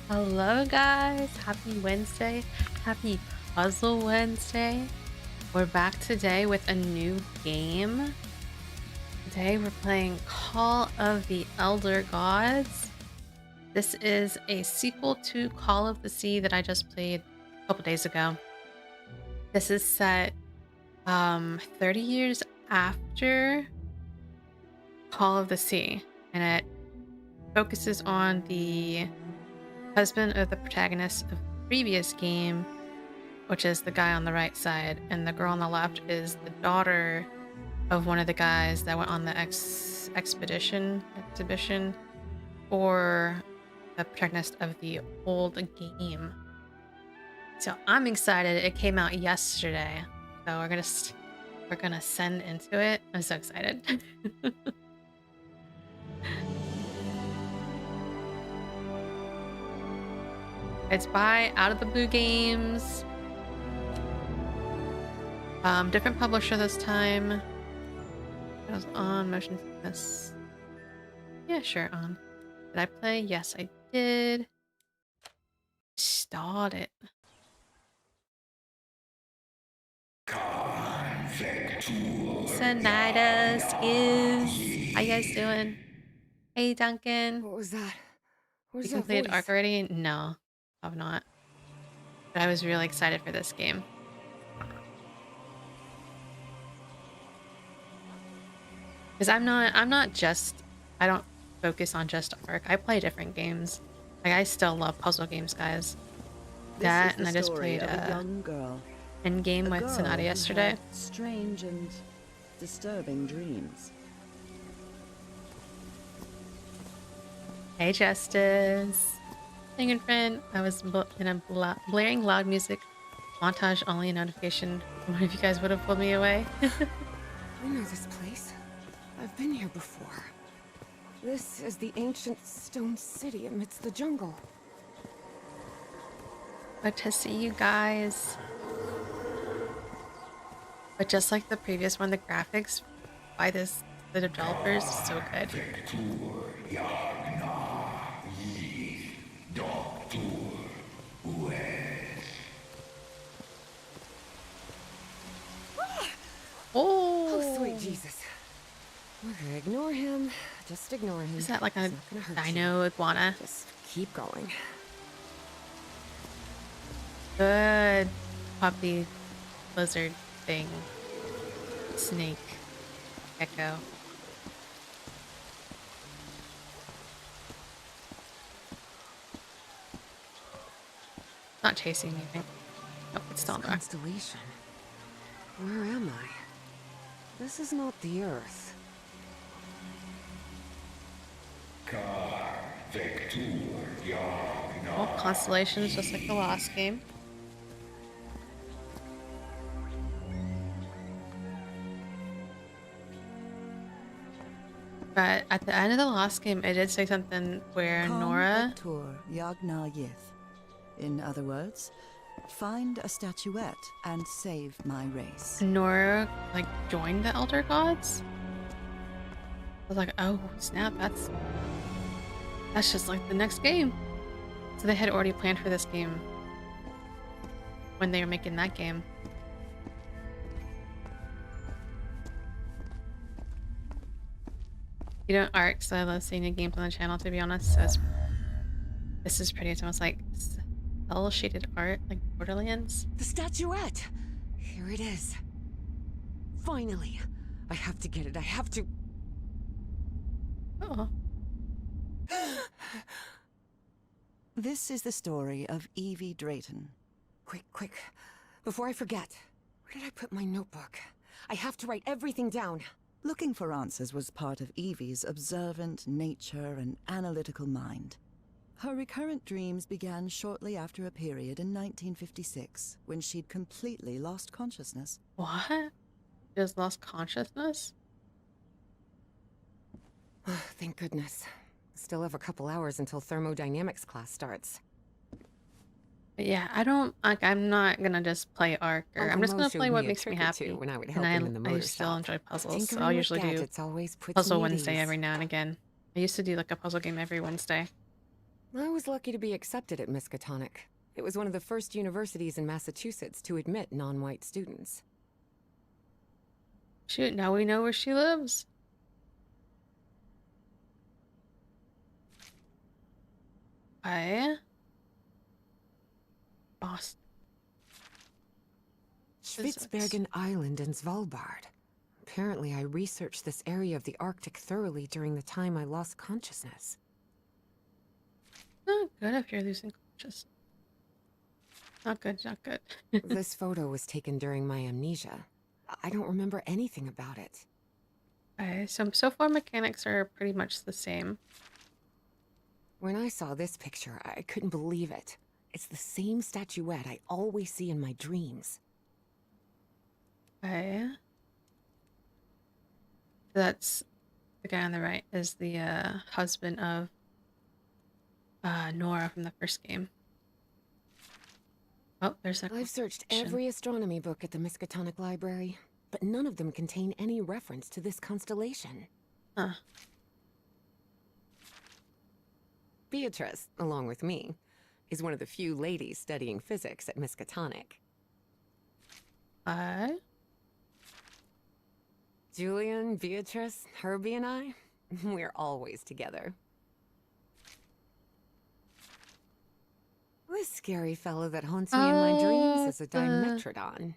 Hello, guys. Happy Wednesday. Happy Puzzle Wednesday. We're back today with a new game. Today we're playing Call of the Elder Gods. This is a sequel to Call of the Sea that I just played a couple days ago. This is set 30 years after Call of the Sea, and it focuses on the husband of the protagonist of the previous game, which is the guy on the right side, and the girl on the left is the daughter of one of the guys that went on the exhibition for the protagonist of the old game. So I'm excited. It came out yesterday, so we're gonna send into it. I'm so excited. It's by Out of the Blue Games. Different publisher this time. I was on motion sickness. Yeah, sure, on. Did I play? Yes, I did. Start it. Sonida skills. How you guys doing? Hey, Duncan. What was that? You Where's that completed voice? Arc already? No, I've not. But I was really excited for this game. Because I don't focus on just Arc. I play different games. Like, I still love puzzle games, guys. This is And the I just story played of a young girl. Endgame A with girl Sonata who yesterday. had strange and disturbing dreams. Hey, Justice. Singing friend. I was in a blaring loud music montage, only a notification. One of you guys would have pulled me away. I know this place. I've been here before. This is the ancient stone city amidst the jungle. Good to see you guys. But just like the previous one, the graphics by the developers is so good. Oh, sweet Oh, Jesus. Okay, ignore him. Just ignore him. is that like a It's not gonna hurt dino iguana? you. Just keep going. Good puppy lizard thing. Snake. Gecko. Not chasing anything. Oh, it's still This there. constellation. Where am I? This is not the Earth. All constellations, just like the last game. But at the end of the last game, it did say something where Nora. In other words, find a statuette and save my race. Nora, like, joined the Elder Gods. I was like, oh snap, that's just like the next game. So they had already planned for this game when they were making that game. You don't art, so I love seeing the games on the channel, to be honest. So this is pretty. It's almost like cel shaded art, like Borderlands. The statuette! Here it is. Finally. I have to get it. I have to. Oh, This is the story of Evie Drayton. Quick, quick. Before I forget. Where did I put my notebook? I have to write everything down. Looking for answers was part of Evie's observant nature and analytical mind. Her recurrent dreams began shortly after a period in 1956, when she'd completely lost consciousness. what? Just lost consciousness? Thank goodness. Still have a couple hours until thermodynamics class starts. But yeah, I don't like. I'm not gonna just play Ark, or Uncle I'm just Mo gonna showed play what me a makes me trick or happy. two when I would And help him in the I motor still shop. enjoy puzzles, so Tinkering I'll with usually do gadgets always puts Puzzle me at Wednesday ease. every now and again. I used to do like a puzzle game every Wednesday. I was lucky to be accepted at Miskatonic. It was one of the first universities in Massachusetts to admit non-white students. Shoot, now we know where she lives. I Boston physics. Spitsbergen Island and Svalbard. Apparently, I researched this area of the Arctic thoroughly during the time I lost consciousness. Not good if you're losing consciousness. Not good, not good. This photo was taken during my amnesia. I don't remember anything about it. Okay, so far mechanics are pretty much the same. When I saw this picture, I couldn't believe it. It's the same statuette I always see in my dreams. Okay. That's the guy on the right is the husband of Nora from the first game. Oh, there's a I've searched every astronomy book at the Miskatonic Library, but none of them contain any reference to this constellation. Huh. Beatrice, along with me, is one of the few ladies studying physics at Miskatonic. Julian, Beatrice, Herbie, and I, we're always together. This scary fellow that haunts me in my dreams is a Dimetrodon.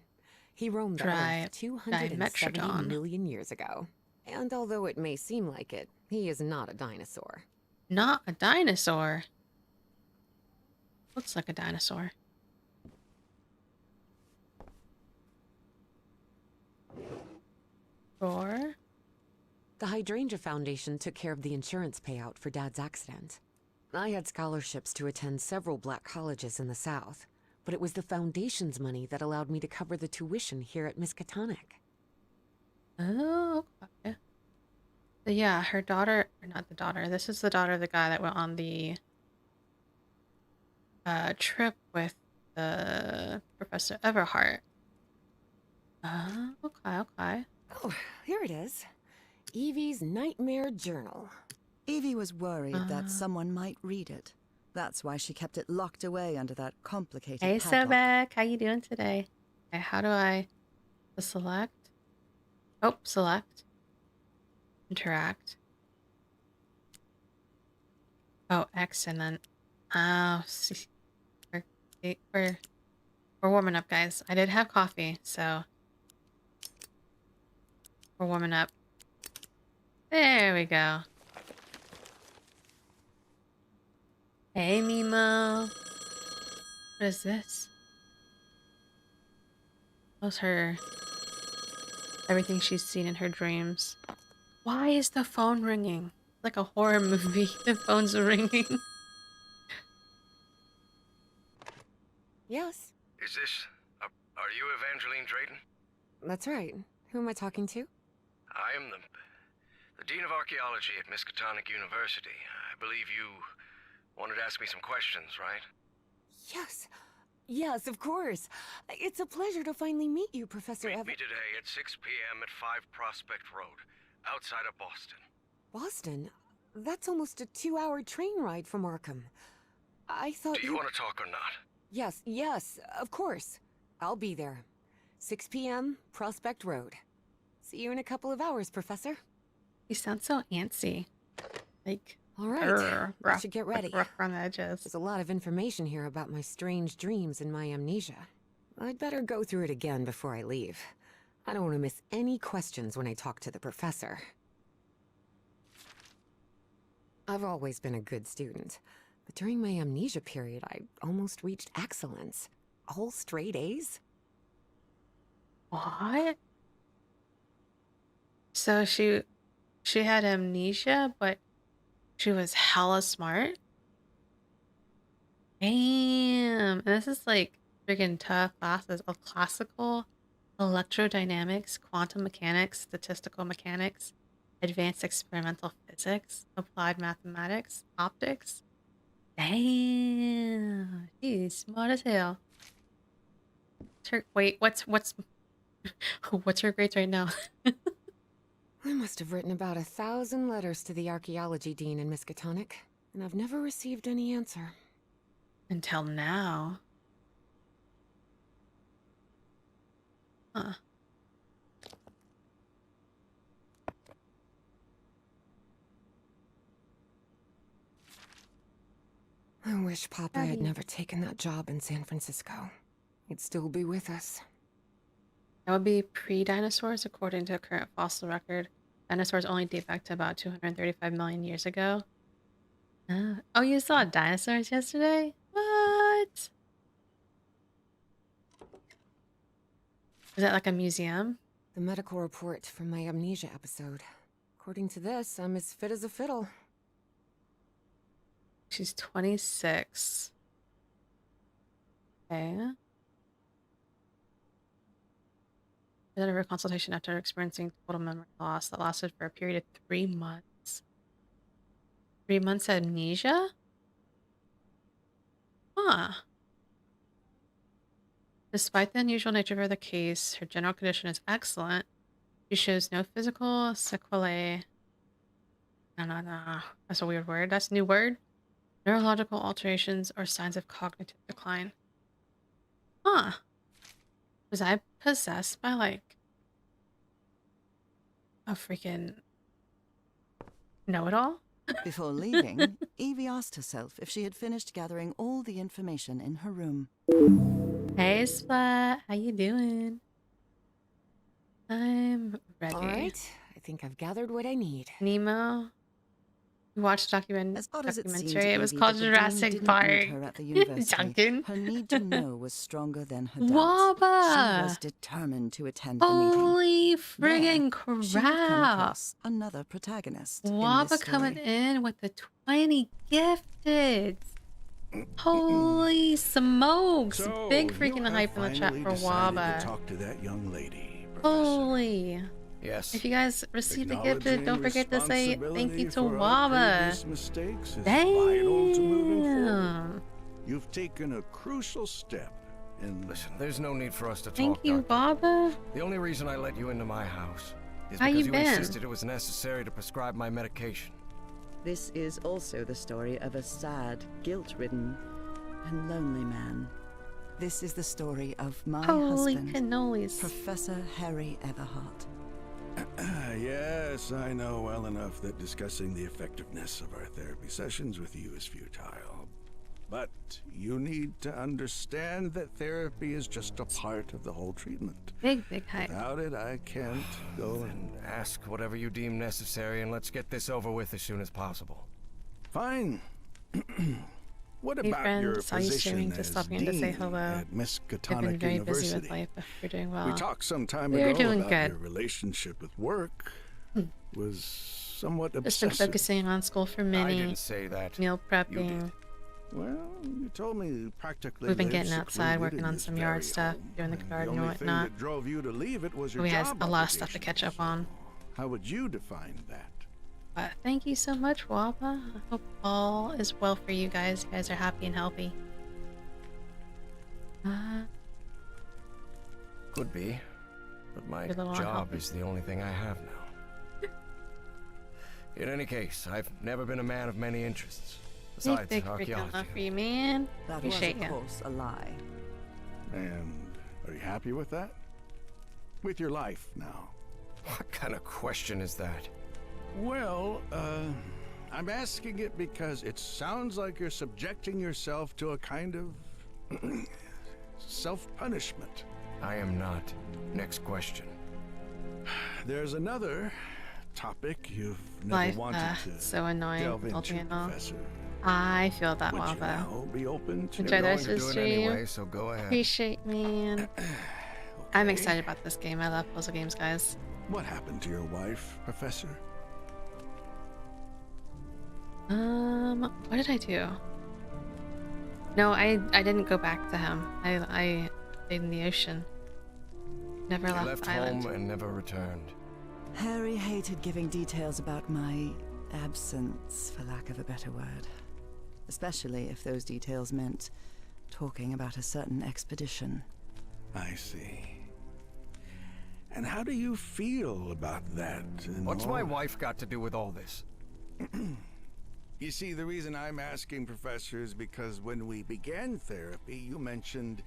He roamed the Earth 270 million years ago. And although it may seem like it, he is not a dinosaur. Not a dinosaur. Looks like a dinosaur. Or the Hydrangea Foundation took care of the insurance payout for Dad's accident. I had scholarships to attend several black colleges in the South, but it was the foundation's money that allowed me to cover the tuition here at Miskatonic. Oh, okay. So yeah, her daughter, or not the daughter, this is the daughter of the guy that went on the trip with the Professor Everhart. Okay. Oh, here it is. Evie's Nightmare Journal. Evie was worried that someone might read it. That's why she kept it locked away under that complicated padlock. Hey, Sobek, how you doing today? Okay, how do I select? Oh, select. Interact. Oh, X and then... Oh, see. We're warming up, guys. I did have coffee, so... We're warming up. There we go. Hey, Mimo. What is this? What's her... everything she's seen in her dreams. Why is the phone ringing? Like a horror movie. The phone's ringing. Yes. Is this... are you Evangeline Drayton? That's right. Who am I talking to? I am the Dean of Archaeology at Miskatonic University. I believe you wanted to ask me some questions, right? Yes. Yes, of course. It's a pleasure to finally meet you, Professor Meet me today at 6 p.m. at 5 Prospect Road, outside of Boston. Boston? That's almost a 2-hour train ride from Arkham. I thought Do you want to talk or not? Yes, of course. I'll be there. 6 p.m., Prospect Road. See you in a couple of hours, Professor. He sounds so antsy. Like... All right, I should get ready. Like rough around the edges. There's a lot of information here about my strange dreams and my amnesia. I'd better go through it again before I leave. I don't want to miss any questions when I talk to the professor. I've always been a good student, but during my amnesia period, I almost reached excellence. All straight A's? What? So she had amnesia, but she was hella smart? Damn. And this is like freaking tough classes of classical, electrodynamics, quantum mechanics, statistical mechanics, advanced experimental physics, applied mathematics, optics. Damn. She's smart as hell. Wait, what's what's her grades right now? I must have written about 1,000 letters to the archaeology dean in Miskatonic. and I've never received any answer. Until now. Huh. I wish Papa had never taken that job in San Francisco. He'd still be with us. That would be pre-dinosaurs, according to a current fossil record. Dinosaurs only date back to about 235 million years ago. Oh, you saw dinosaurs yesterday? What? Is that like a museum? The medical report from my amnesia episode. According to this, I'm as fit as a fiddle. She's 26. Okay. Out of her consultation after experiencing total memory loss that lasted for a period of 3 months. 3 months amnesia? Huh. Despite the unusual nature of the case, her general condition is excellent. She shows no physical sequelae. No. That's a weird word. That's a new word. Neurological alterations or signs of cognitive decline. Huh. Was I possessed by, like, a freaking know-it-all? Before leaving, Evie asked herself if she had finished gathering all the information in her room. Hey, Splat. How you doing? I'm ready. All right, I think I've gathered what I need. Nemo? You watched As odd as it seemed to documentary. It was Evie called that the dean Jurassic didn't Park. need her at the university, Duncan. her need to know was stronger than her doubts. Wabba! She was determined to attend the meeting. Holy There, friggin' she had come crap! across another protagonist in Wabba this coming story. in with the 20 gifted. Holy smokes! So, Big you freaking have hype in the chat finally for decided Wabba. to talk to that young lady, Professor. Holy. Yes. If you guys received a gifted, Acknowledging don't forget to say thank you responsibility to for our Wabba. previous mistakes is vital to moving forward. Damn. You've taken a crucial step in... Listen, there's no need for us to talk. Thank you, Doctor. Wabba. The only reason I let you into my house is How because you you been? insisted it was necessary to prescribe my medication. This is also the story of a sad, guilt-ridden, and lonely man. This is the story of my Holy husband, cannolis. Professor Harry Everhart. Yes, I know well enough that discussing the effectiveness of our therapy sessions with you is futile. But you need to understand that therapy is just a part of the whole treatment. Big hype. Without it, I can't go and... Ask whatever you deem necessary, and let's get this over with as soon as possible. Fine. What Hey about friend, your saw you streaming, position just as stopping in to say dean hello. at I've been Miskatonic very busy University? with life, but you're doing well. We talked some time We're ago doing about good. your relationship with work. Was somewhat Just been obsessive. focusing on school for I Minnie, didn't say that. meal You prepping. did. Well, you told me you practically We've been lived getting outside, secluded working in on this some very yard stuff, home, doing the and garden and only thing whatnot. that drove you to leave it was your We have job a lot of stuff to obligations. catch up on. How would you define that? But thank you so much, Wabba. I hope all is well for you guys. You guys are happy and healthy. Could be. But my You're a little job unhealthy. is the only thing I have now. In any case, I've never been a man of many interests. Besides Big freaking archaeology. love for you, man. That Appreciate was, of ya. course, a lie. And are you happy with that? With your life now? What kind of question is that? Well, I'm asking it because it sounds like you're subjecting yourself to a kind of self-punishment. I am not. Next question. There's another topic you've never Life, wanted to so annoying. delve into, Ultimately, no. Professor. I feel that, Would you Wabba. now be open to... Enjoy the You're rest going of to the do it stream. anyway, so go ahead. Appreciate, man. I'm Okay. excited about this game. I love puzzle games, guys. What happened to your wife, Professor? What did I do? No, I didn't go back to him. I stayed in the ocean. Never He left left the island. home and never returned. Harry hated giving details about my absence, for lack of a better word. Especially if those details meant talking about a certain expedition. I see. And how do you feel about that? and What's all? my wife got to do with all this? You see, the reason I'm asking, Professor, is because when we began therapy, you mentioned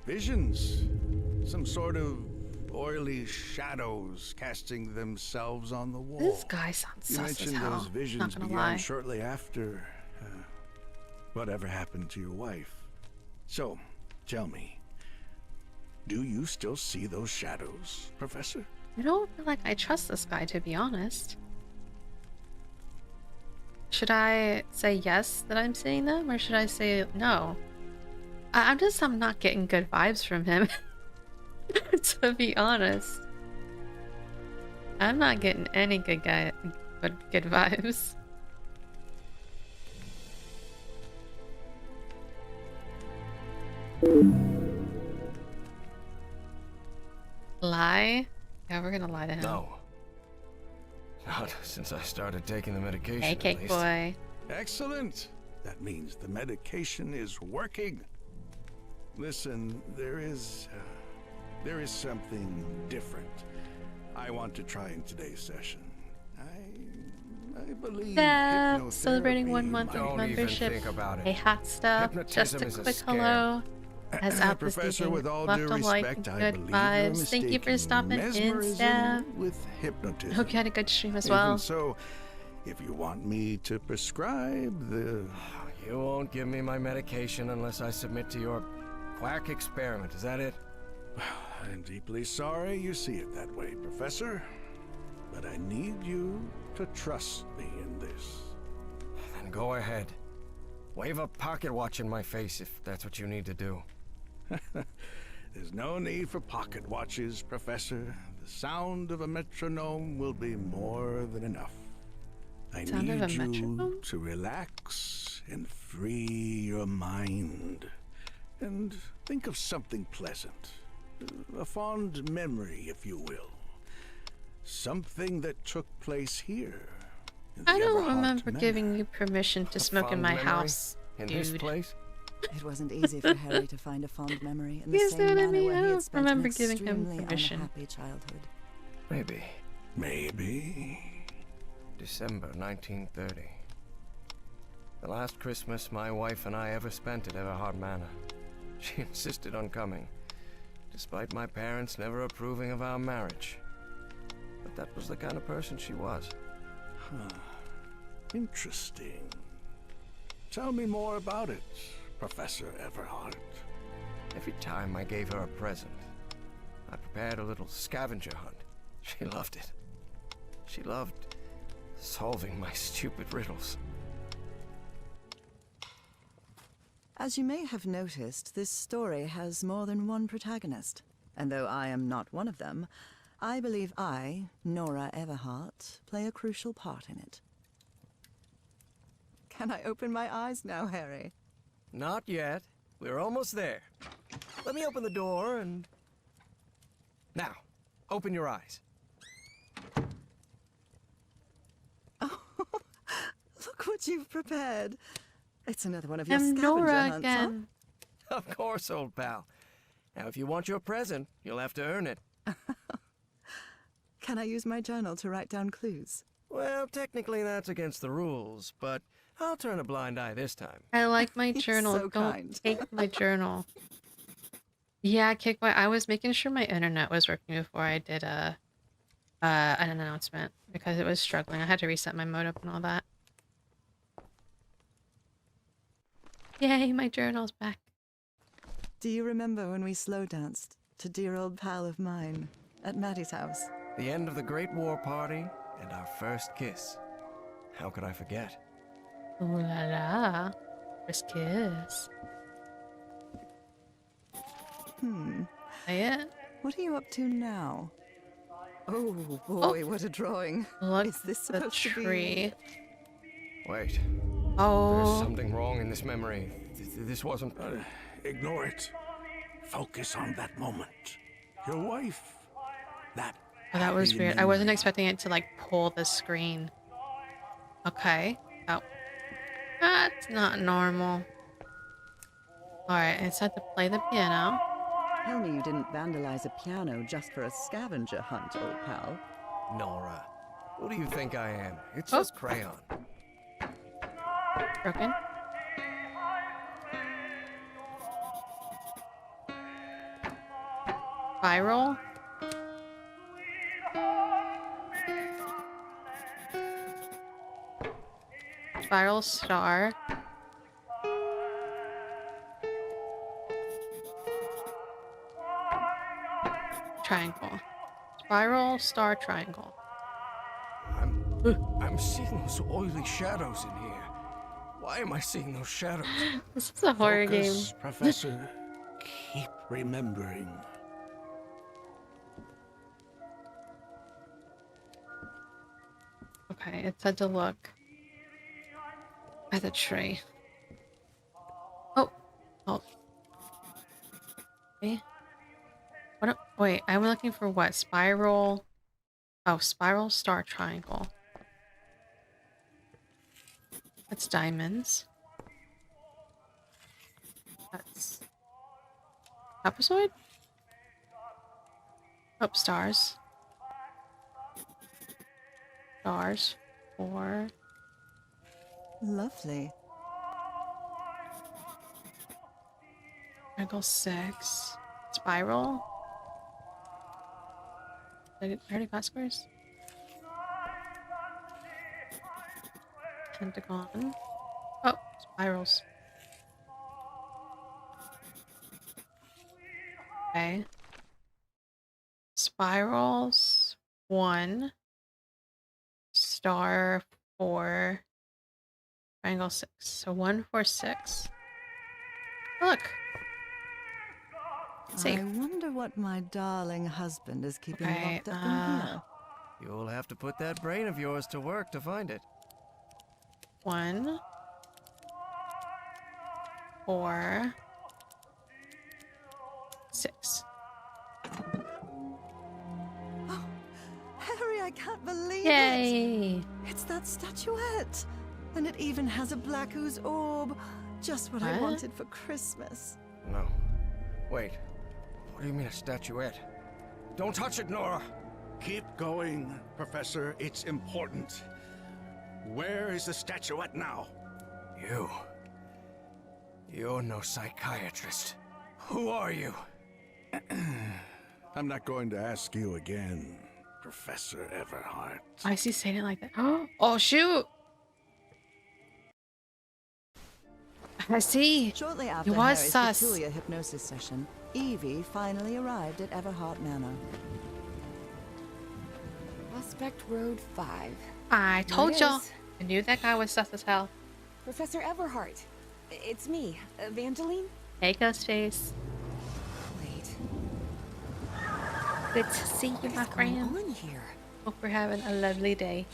visions. Some sort of oily shadows casting themselves on the wall. This guy sounds You sus as mentioned hell. those visions Not gonna began lie. shortly after whatever happened to your wife. So, tell me, do you still see those shadows, Professor? I don't feel like I trust this guy, to be honest. Should I say yes that I'm seeing them, or should I say no? I'm not getting good vibes from him. To be honest. I'm not getting any good vibes. Lie? Yeah, we're gonna lie to him. No. Not since I started taking the medication, Hey, at cake least. boy. Excellent. That means the medication is working. Listen, there is something different I want to try in today's session. I believe Yeah, hypnotherapy celebrating 1 month might- of Don't even membership. think about it. Hey, hot stuff. Just Hypnotism a is a quick scam. hello. As out this Professor, evening. with all Left due a like respect, and I good believe you're vibes. Thank you for mistaking stopping in, mesmerism Steph. with hypnotism. Hope you had a good stream as Even well. so, if you want me to prescribe the... You won't give me my medication unless I submit to your quack experiment. Is that it? I'm deeply sorry you see it that way, Professor. But I need you to trust me in this. Then go ahead. Wave a pocket watch in my face if that's what you need to do. There's no need for pocket watches, Professor. The sound of a metronome will be more than enough. I Sound of need a you metronome? to relax and free your mind. And think of something pleasant. A fond memory, if you will. Something that took place here. in the I don't Everhart remember Manor. giving you permission to A smoke in fond my memory? house, In this dude. place? It wasn't easy for Harry to find a fond memory in the You same see what I manner mean? where I he had don't spent remember an giving him extremely permission. unhappy childhood. Maybe. Maybe. December 1930. The last Christmas my wife and I ever spent at Everhart Manor. She insisted on coming, despite my parents never approving of our marriage. But that was the kind of person she was. Interesting. Tell me more about it, Professor Everhart. Every time I gave her a present, I prepared a little scavenger hunt. She loved it. She loved solving my stupid riddles. As you may have noticed, this story has more than one protagonist. And though I am not one of them, I believe I, Nora Everhart, play a crucial part in it. Can I open my eyes now, Harry? Not yet. We're almost there. Let me open the door and... Now, open your eyes. Look what you've prepared. It's another one of your I'm scavenger Nora hunts, again. Of course, old pal. Now, if you want your present, you'll have to earn it. huh? Can I use my journal to write down clues? Well, technically that's against the rules, but I'll turn a blind eye this time. I like my He's journal. so Don't kind. take my journal. Yeah, Kickboy. I was making sure my internet was working before I did an announcement because it was struggling. I had to reset my modem and all that. Yay, my journal's back. Do you remember when we slow danced to Dear Old Pal of Mine at Maddie's house? The end of the Great War Party and our first kiss. How could I forget? Ooh la la. First kiss. Say it. What are you up to now? Oh boy, what a drawing. Look Is this at the supposed to be... tree. Wait, there's Oh. something wrong in this memory. This wasn't... Ignore it. Focus on that moment. Your wife. That. Oh, that was happy weird. I wasn't memory. expecting it to like pull the screen. Okay. Oh. That's not normal. Alright, it's time to play the piano. Tell me you didn't vandalize a piano just for a scavenger hunt, old pal. Nora, who do you think I am? It's Oh. just crayon. Broken. Spiral. Spiral star. Triangle. Spiral star triangle. I'm seeing those oily shadows in here. Why am I seeing those shadows? This is a horror game. Focus, Professor. Keep remembering. Okay, it said to look at the tree. Oh, oh. Okay. What? Wait, I'm looking for what? Spiral. Oh, spiral star triangle. That's diamonds. That's trapezoid. Oh, stars. Stars. 4. Lovely. Triangle 6. Spiral. Did I already got squares? Pentagon. Oh, spirals. Okay. Spirals 1. Star 4. Triangle 6. So 1, 4, 6. Look. Safe. I wonder what my darling husband is keeping Okay, locked up in here. You'll have to put that brain of yours to work to find it. 1, 4, 6. Oh, Harry, I can't believe it. Yay! It's that statuette. And it even has a black ooze orb. Just what I What? wanted for Christmas. No. Wait. What do you mean a statuette? Don't touch it, Nora! Keep going, Professor. It's important. Where is the statuette now? You're no psychiatrist. Who are you? I'm not going to ask you again, Professor Everhart. Why is he saying it like that? Oh, shoot! I see. Shortly after was Harry's sus. peculiar hypnosis session, Evie finally arrived at Everhart Manor. Prospect Road 5. I told it y'all. is. I knew that guy was sus as hell. Professor Everhart. It's me, Evangeline. Hey, Ghostface. Wait, Good to see you, what my is going friend. on here? Hope we're having a lovely day.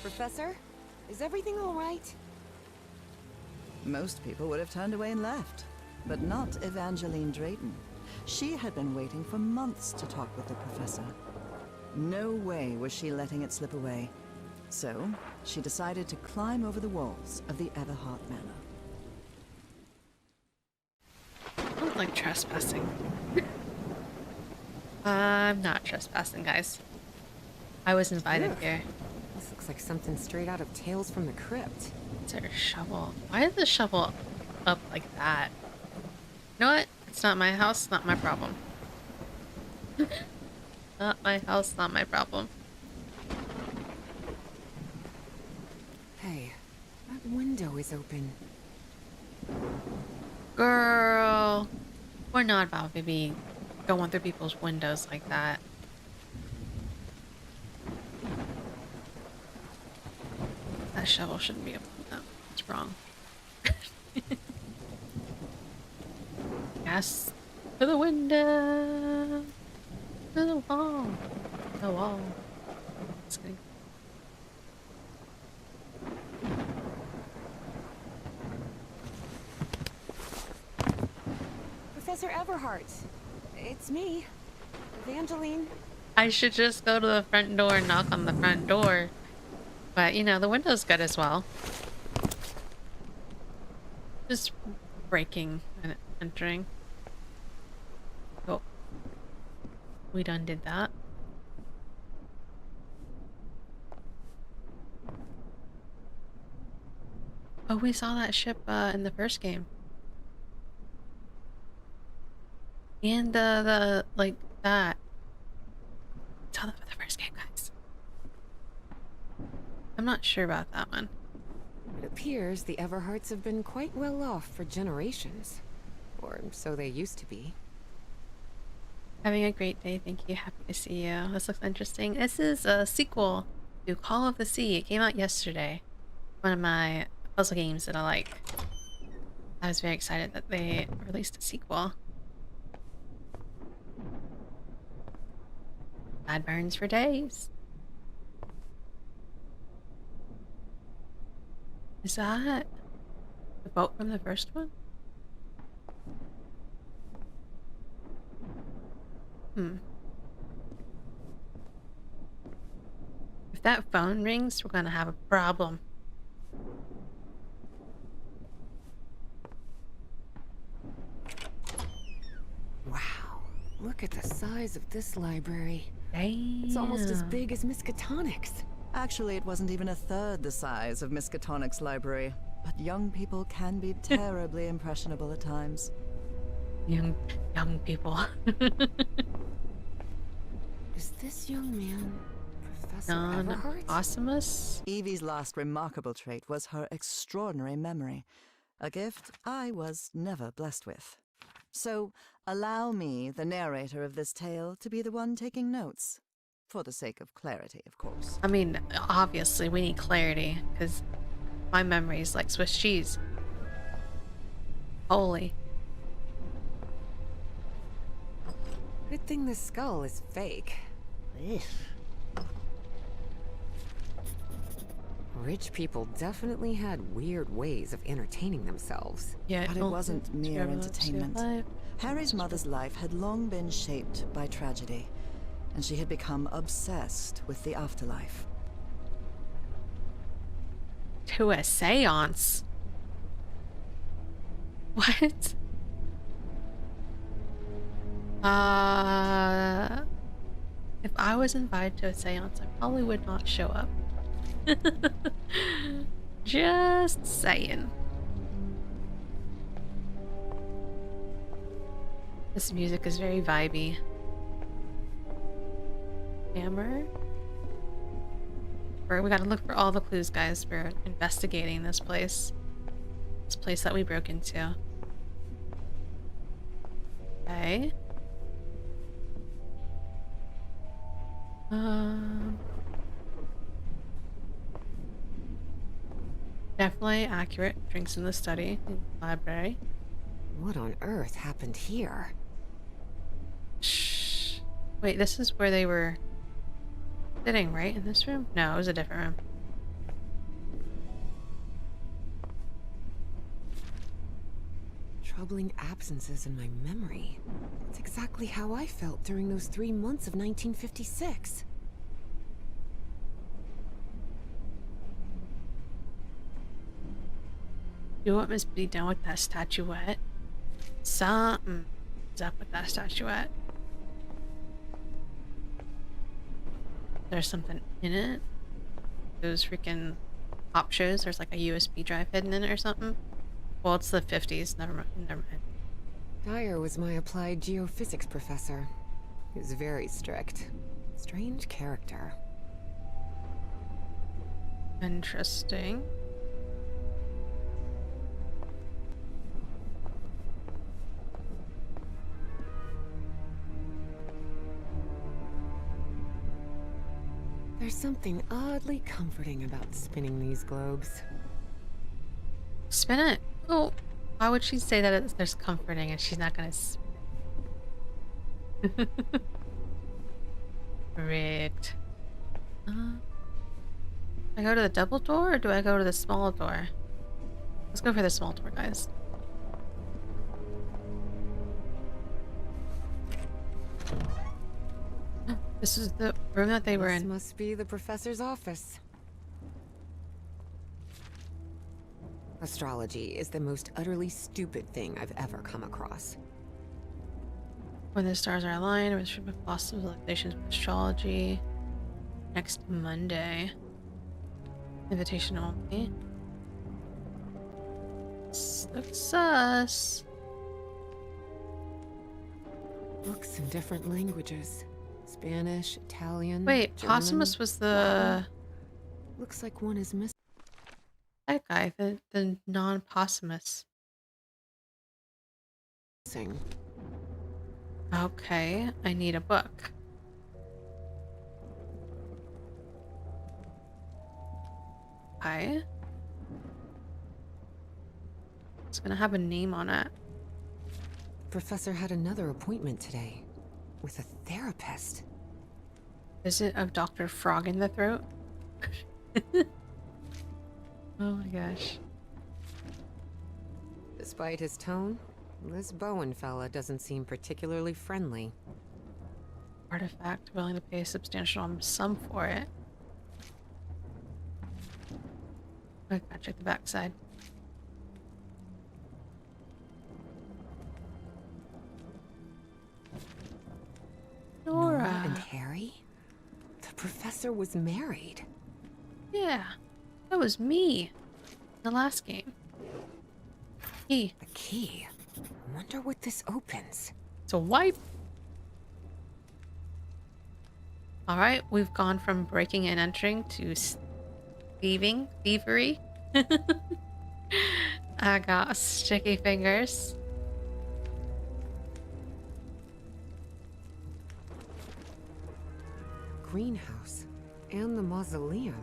Professor, is everything all right? Most people would have turned away and left, but not Evangeline Drayton. She had been waiting for months to talk with the professor. No way was she letting it slip away. So, she decided to climb over the walls of the Everhart Manor. I don't like trespassing. I'm not trespassing, guys. I was invited Ugh. here. This looks like something straight out of Tales from the Crypt. Is there a shovel? Why is the shovel up like that? You know what? It's not my house, not my problem. Not my house, not my problem. Hey, that window is open. Girl, we're not about to be going through people's windows like that. That shovel shouldn't be up. No, it's wrong. Yes, to the window, to the wall, the wall. Just kidding. Professor Everhart. It's me, Evangeline. I should just go to the front door and knock on the front door. But, you know, the window's good as well. Just breaking and entering. Oh. We done did that. Oh, we saw that ship in the first game. And the like that. Saw that for the first game, guys. I'm not sure about that one. It appears the Everharts have been quite well off for generations. Or so they used to be. Having a great day, thank you. Happy to see you. This looks interesting. This is a sequel to Call of the Sea. It came out yesterday. One of my puzzle games that I like. I was very excited that they released a sequel. Bad burns for days. Is that the boat from the first one? If that phone rings, we're gonna have a problem. Wow, look at the size of this library. Damn. It's almost as big as Miskatonic's. Actually, it wasn't even a third the size of Miskatonic's library, but young people can be terribly impressionable at times. Young people. Is this young man Professor Everhart? Awesomeness. Evie's last remarkable trait was her extraordinary memory, a gift I was never blessed with. So, allow me, the narrator of this tale, to be the one taking notes. For the sake of clarity, of course. I mean, obviously we need clarity, because my memory is like Swiss cheese. Holy. Good thing the skull is fake. Ugh. Rich people definitely had weird ways of entertaining themselves. Yeah, But it wasn't mere entertainment. Harry's mother's life had long been shaped by tragedy, and she had become obsessed with the afterlife. To a seance? What? If I was invited to a seance, I probably would not show up. Just saying. This music is very vibey. Hammer? We gotta look for all the clues, guys. We're investigating this place. This place that we broke into. Okay. Definitely accurate. Drinks in the study, library. What on earth happened here? Shh. Wait, this is where they were sitting, right? In this room? No, it was a different room. Troubling absences in my memory. It's exactly how I felt during those 3 months of 1956. Do what must be done with that statuette. Something is up with that statuette. There's something in it. Those freaking pop shows. There's like a USB drive hidden in it or something. Well, it's the 50s. Never mind. Never mind. Dyer was my applied geophysics professor. He was very strict. Strange character. Interesting. There's something oddly comforting about spinning these globes. Spin it. Oh, why would she say that there's comforting and she's not gonna spin it? Rigged. I go to the double door or do I go to the small door? Let's go for the small door, guys. This is the room that they were This in. must be the professor's office. Astrology is the most utterly stupid thing I've ever come across. When the stars are aligned, with possibilizations of astrology. Next Monday. Invitation only. Looks sus. Books in different languages. Spanish, Italian, Wait, German, Possumus was the Latin. Looks like one is that guy, the non-Possumus. missing. Okay, I need a book. Okay. It's gonna have a name on it. Professor had another appointment today with a therapist. Visit of Dr. Frog in the Throat. Oh my gosh. Despite his tone, this Bowen fella doesn't seem particularly friendly. Artifact, willing to pay a substantial sum for it. I gotta check the backside. Nora and Nora. Harry? The professor was married. Yeah, that was me in the last game. Key. The key. Wonder what this opens. It's a wipe. Alright, we've gone from breaking and entering to thievery. I got sticky fingers. Greenhouse. And the mausoleum.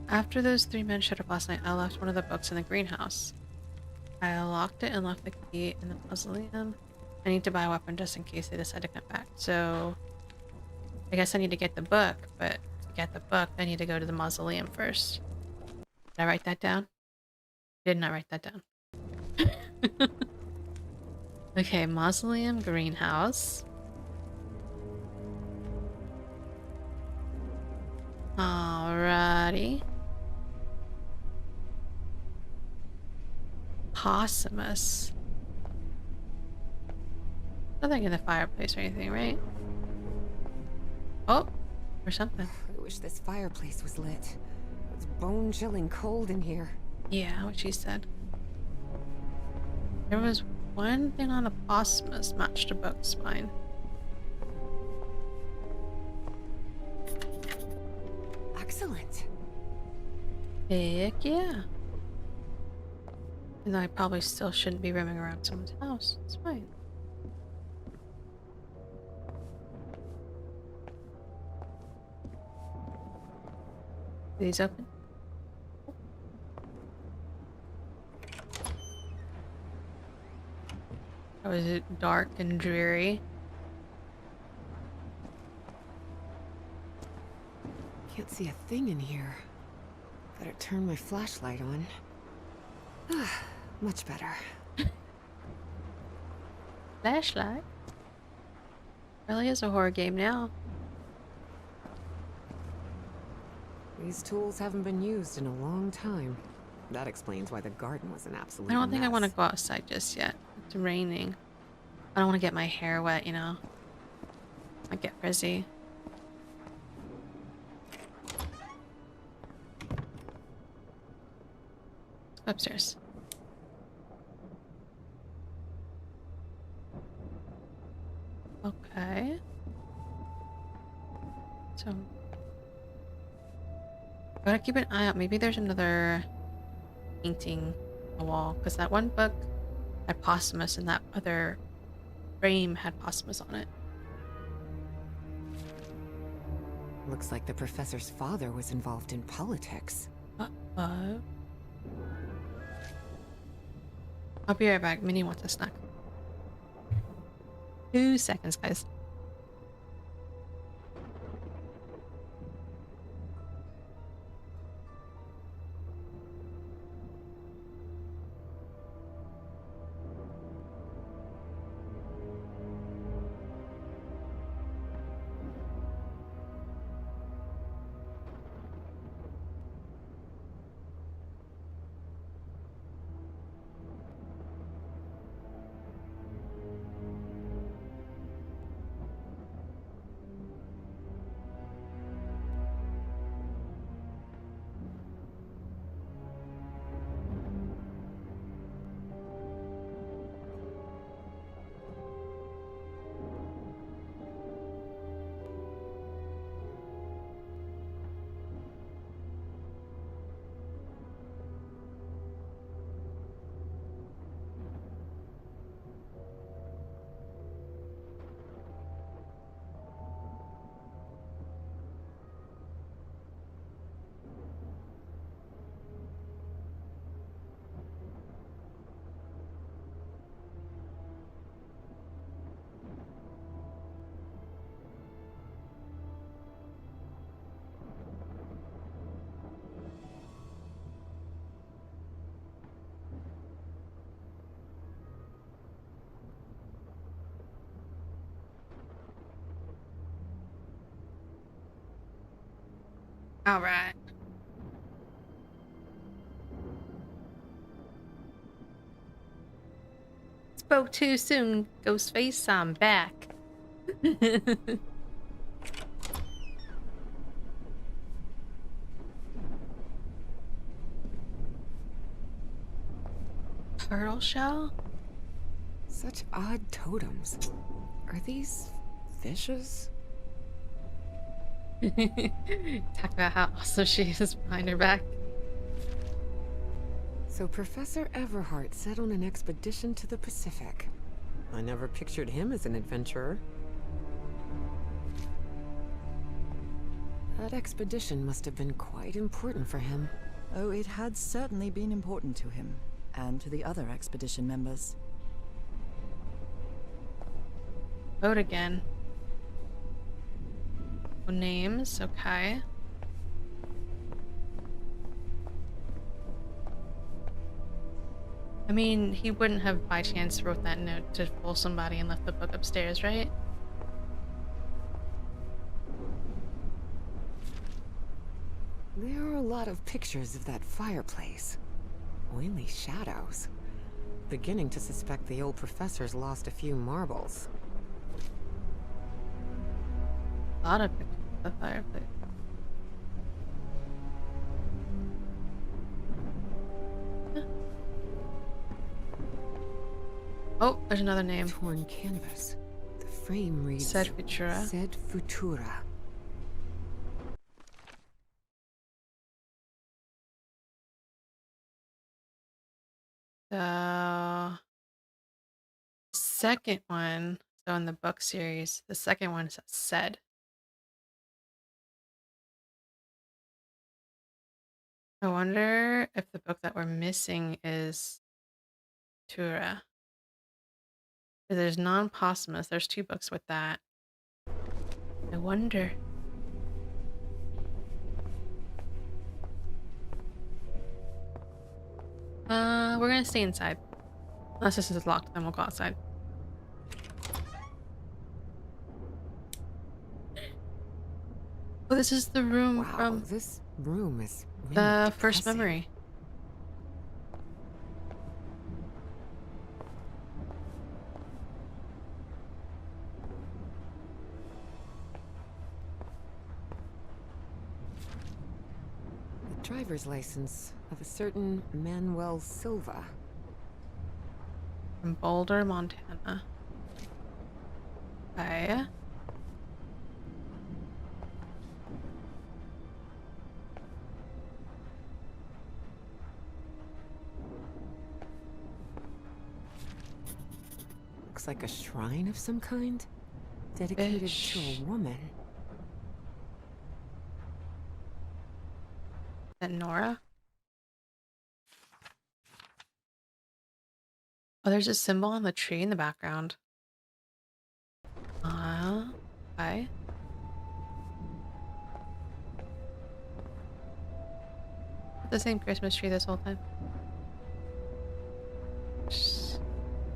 After those three men showed up last night, I left one of the books in the greenhouse. I locked it and left the key in the mausoleum. I need to buy a weapon just in case they decide to come back. So, I guess I need to get the book, but to get the book, I need to go to the mausoleum first. Did I write that down? Did not write that down. Okay, mausoleum, greenhouse. Alrighty. Possumus. Nothing in the fireplace or anything, right? Oh, or something. I wish this fireplace was lit. It's bone-chilling cold in here. Yeah, what she said. There was one thing on the Possumus matched a book spine. Excellent. Heck yeah. And I probably still shouldn't be roaming around someone's house. It's fine. Are these open? Or is it dark and dreary? Can't see a thing in here. Better turn my flashlight on. Ah, much better. Flashlight? Really is a horror game now. These tools haven't been used in a long time. That explains why the garden was an absolute I don't think I want to mess. go outside just yet. It's raining. I don't want to get my hair wet, you know. I get frizzy. Upstairs. Okay. So gotta keep an eye out. Maybe there's another painting on the wall, because that one book had Possumus and that other frame had Possumus on it. Looks like the professor's father was involved in politics. Uh-oh. I'll be right back. Minnie wants a snack. 2 seconds, guys. All right. Spoke too soon, Ghostface. I'm back. Turtle shell? Such odd totems. Are these fishes? Talk about how awesome she is behind her back. So Professor Everhart set on an expedition to the Pacific. I never pictured him as an adventurer. That expedition must have been quite important for him. Oh, it had certainly been important to him, and to the other expedition members. Vote again. Oh, names, okay. I mean, he wouldn't have by chance wrote that note to fool somebody and left the book upstairs, right? There are a lot of pictures of that fireplace. Oily shadows. Beginning to suspect the old professor's lost a few marbles. A lot of pictures of the fireplace. Oh, there's another name. Torn canvas. The frame reads... Sed Futura. Sed Futura. So, second one, so in the book series, the second one is said. I wonder if the book that we're missing is Tura. There's non-posthumous. There's 2 books with that. I wonder. We're gonna stay inside. Unless this is locked, then we'll go outside. Oh, this is the room Wow, from this room is really the first depressing. memory. The driver's license of a certain Manuel Silva. From Boulder, Montana. Okay. Looks like a shrine of some kind, dedicated to Fish. a woman. Is that Nora? Oh, there's a symbol on the tree in the background. Okay. The same Christmas tree this whole time. Just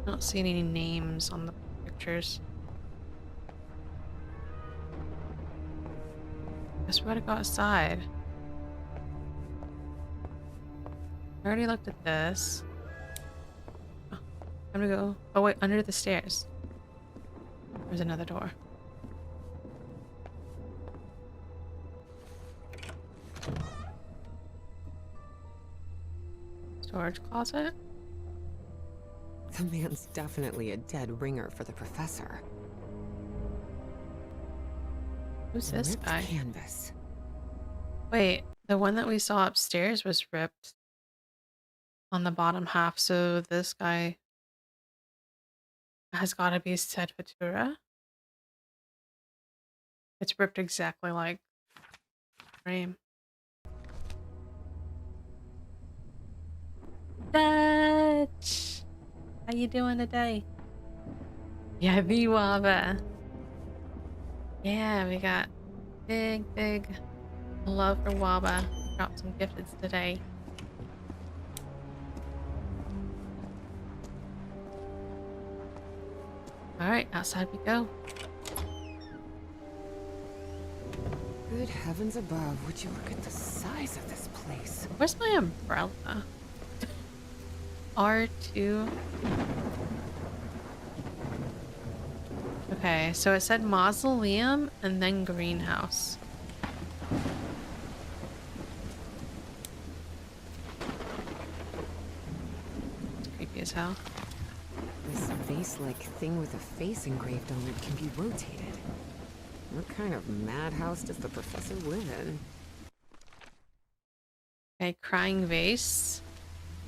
don't see any names on the pictures. Guess we gotta go outside. I already looked at this. Oh, time to go. Oh wait, under the stairs. There's another door. Storage closet? The man's definitely a dead ringer for the professor. Who's this Ripped guy? canvas. Wait, the one that we saw upstairs was ripped on the bottom half, so this guy has got to be Sed Fatura. It's ripped exactly like frame. Dutch! How you doing today? Yeah, the Waba. Yeah, we got big love for Waba. Dropped some gifteds today. Alright, outside we go. Good heavens above, would you look at the size of this place? Where's my umbrella? R2. Okay, so it said mausoleum and then greenhouse. It's creepy as hell. This vase-like thing with a face engraved on it can be rotated. What kind of madhouse does the professor live in? Okay, crying vase.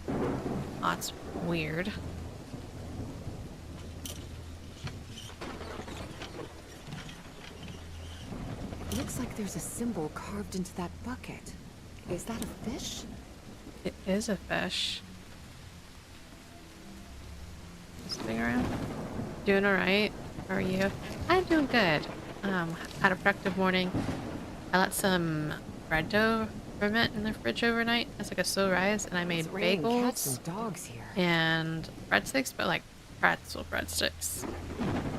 Oh, that's weird. It looks like there's a symbol carved into that bucket. Is that a fish? It is a fish. Sitting around. Doing alright? How are you? I'm doing good. Had a productive morning. I let some bread dough ferment in the fridge overnight as like a slow rise, and I made It's raining cats bagels and dogs here. and breadsticks, but like pretzel breadsticks.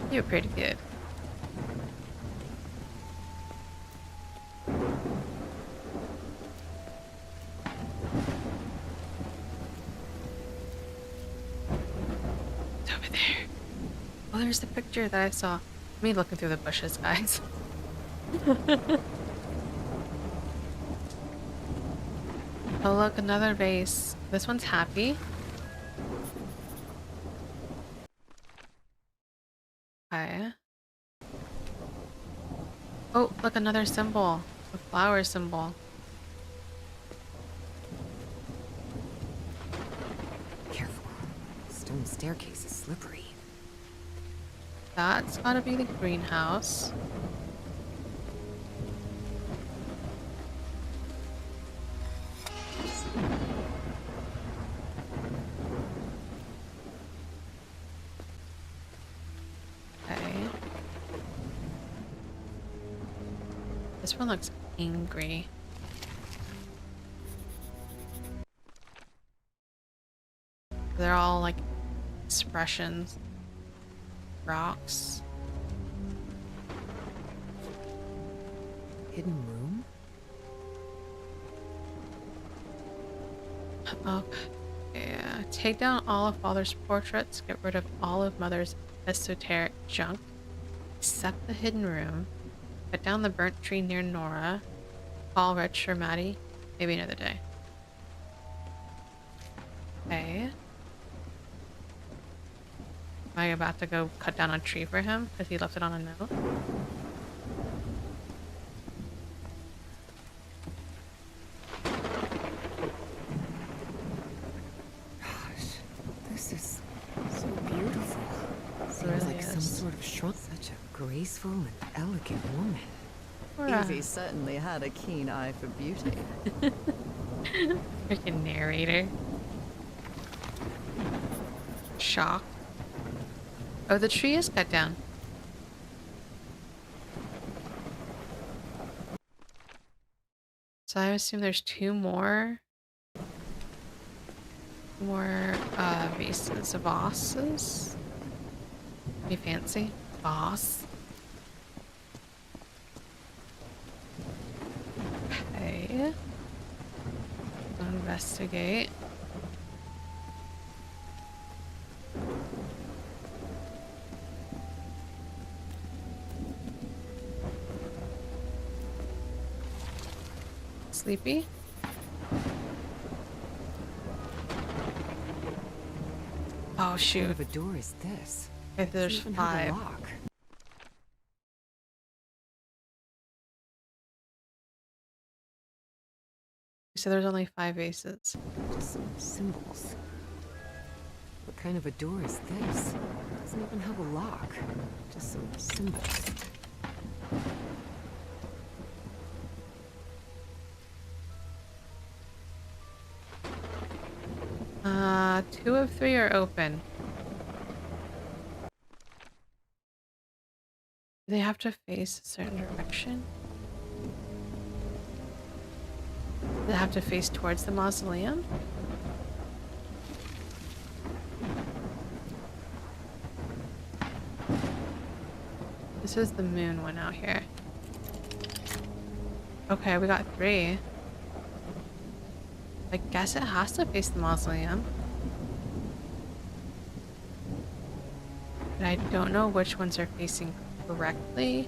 They were pretty good. It's over there. Oh, there's the picture that I saw. Me looking through the bushes, guys. Oh, look, another vase. This one's happy. Okay. Oh, look, another symbol. A flower symbol. Careful. Stone staircase is slippery. That's gotta be the greenhouse. Okay. This one looks angry. They're all like expressions. Rocks. Hidden room? Okay. Yeah. Take down all of Father's portraits. Get rid of all of Mother's esoteric junk. Except the hidden room. Cut down the burnt tree near Nora. Call Rich or Maddie. Maybe another day. Okay. Am I about to go cut down a tree for him because he left it on a note? Gosh, this is so beautiful. Seems really like some is. sort of shrunk. Such a graceful and elegant woman. Evie certainly had a keen eye for beauty. Freaking narrator. Shock. Oh, the tree is cut down. So I assume there's two more vases of vases. Be fancy. Vase. Okay. Investigate. Sleepy? Oh What shoot. kind of a door is this? Okay, there's Doesn't even have a 5. lock. So there's only 5 vases. Just some symbols. What kind of a door is this? Doesn't even have a lock. Just some symbols. Two of 3 are open. Do they have to face a certain direction? Do they have to face towards the mausoleum? This is the moon one out here. Okay, we got 3. I guess it has to face the mausoleum. But I don't know which ones are facing correctly.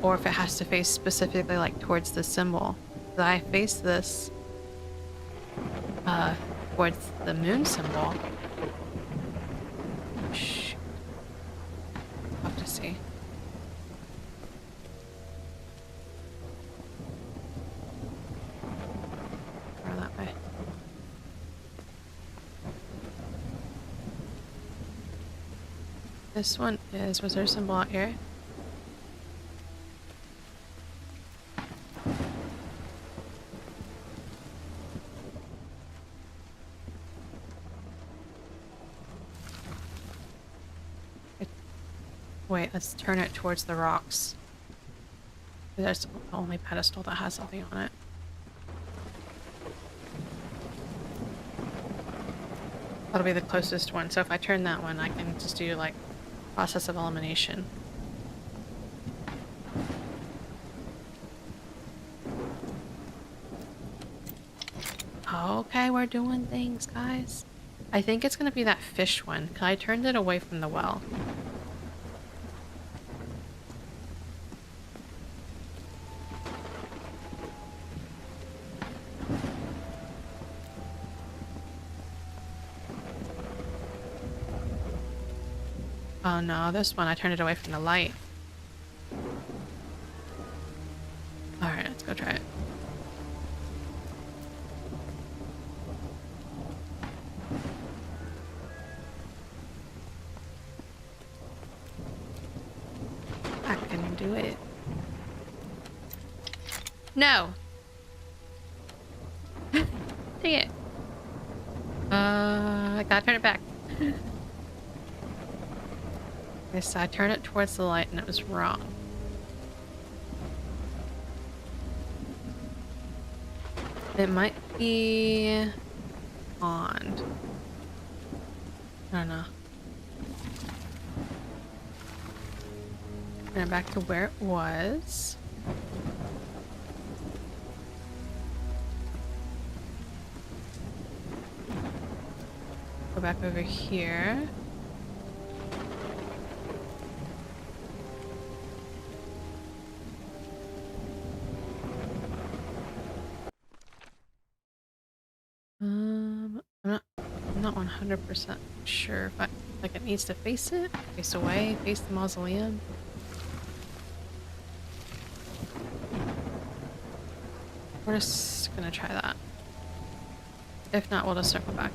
Or if it has to face specifically like towards the symbol. So I face this towards the moon symbol. Shh. I'll have to see. Or that way. This one was there a symbol out here? Wait, let's turn it towards the rocks. That's the only pedestal that has something on it. That'll be the closest one. So if I turn that one, I can just do like process of elimination. Okay, we're doing things, guys. I think it's gonna be that fish one, because I turned it away from the well. Oh no, this one I turned it away from the light. Alright, let's go try it. I can do it. No! Dang it. I gotta turn it back. Okay, so I turned it towards the light and it was wrong. It might be on. I don't know. Turn it back to where it was. Go back over here. I'm not 100% sure if like it needs to face it, face away, face the mausoleum. We're just gonna try that. If not, we'll just circle back.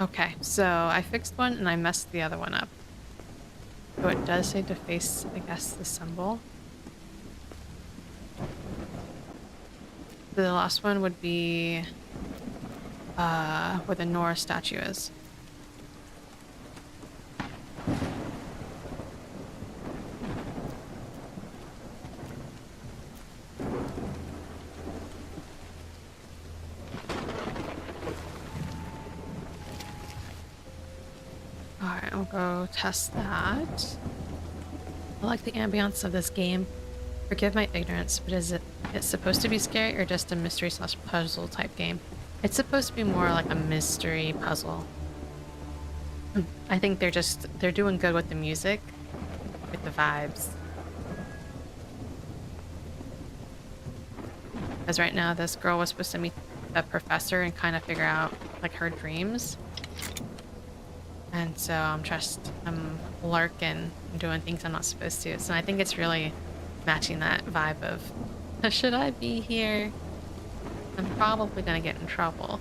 Okay, so I fixed one and I messed the other one up. So it does say to face, I guess, the symbol. The last one would be where the Nora statue is. Alright, I'll go test that. I like the ambience of this game. Forgive my ignorance, but is it's supposed to be scary or just a mystery slash puzzle type game? It's supposed to be more like a mystery puzzle. I think they're doing good with the music, with the vibes. Because right now this girl was supposed to meet a professor and kind of figure out like her dreams. And so I'm lurking and doing things I'm not supposed to. So I think it's really matching that vibe of, should I be here? I'm probably gonna get in trouble.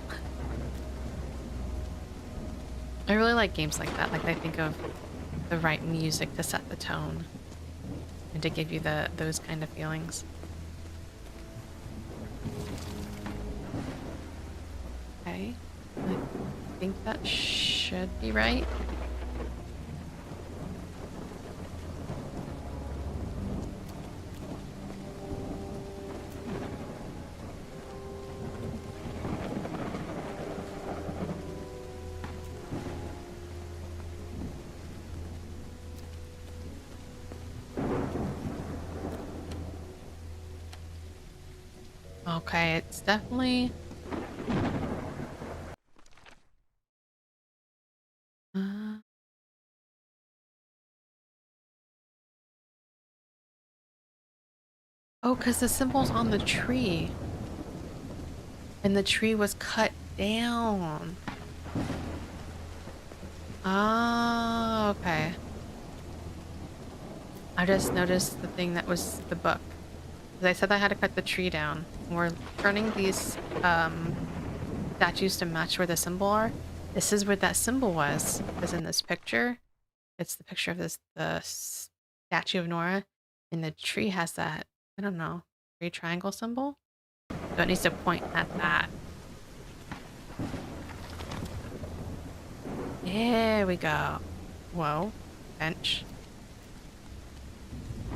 I really like games like that. Like I think of the right music to set the tone and to give you those kind of feelings. Okay, think that should be right. Okay, it's definitely uh, oh, because the symbol's on the tree. And the tree was cut down. Oh, okay. I just noticed the thing that was the book. They said I had to cut the tree down. We're turning these statues to match where the symbol are. This is where that symbol was. Because in this picture, it's the picture of the statue of Nora, and the tree has that, I don't know, tree triangle symbol. So it needs to point at that. There we go. Whoa. Bench.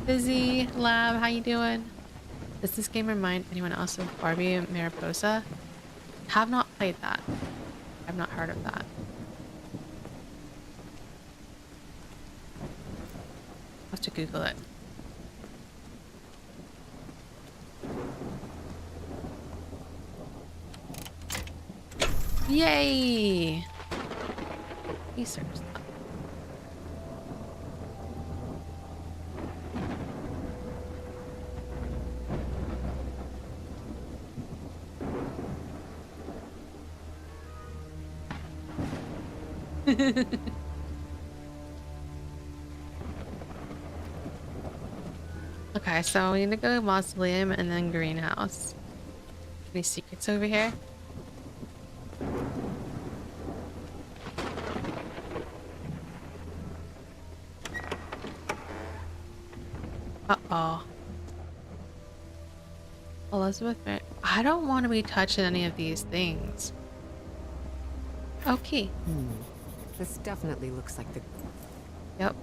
Busy Lab, how you doing? Does this game remind anyone else of Barbie Mariposa? Have not played that. I've not heard of that. I'll have to Google it. Yay! Research that. Okay, so we need to go mausoleum and then greenhouse. Any secrets over here? Uh-oh. Elizabeth, I don't want to be touching any of these things. Okay. This definitely looks like the... Yep.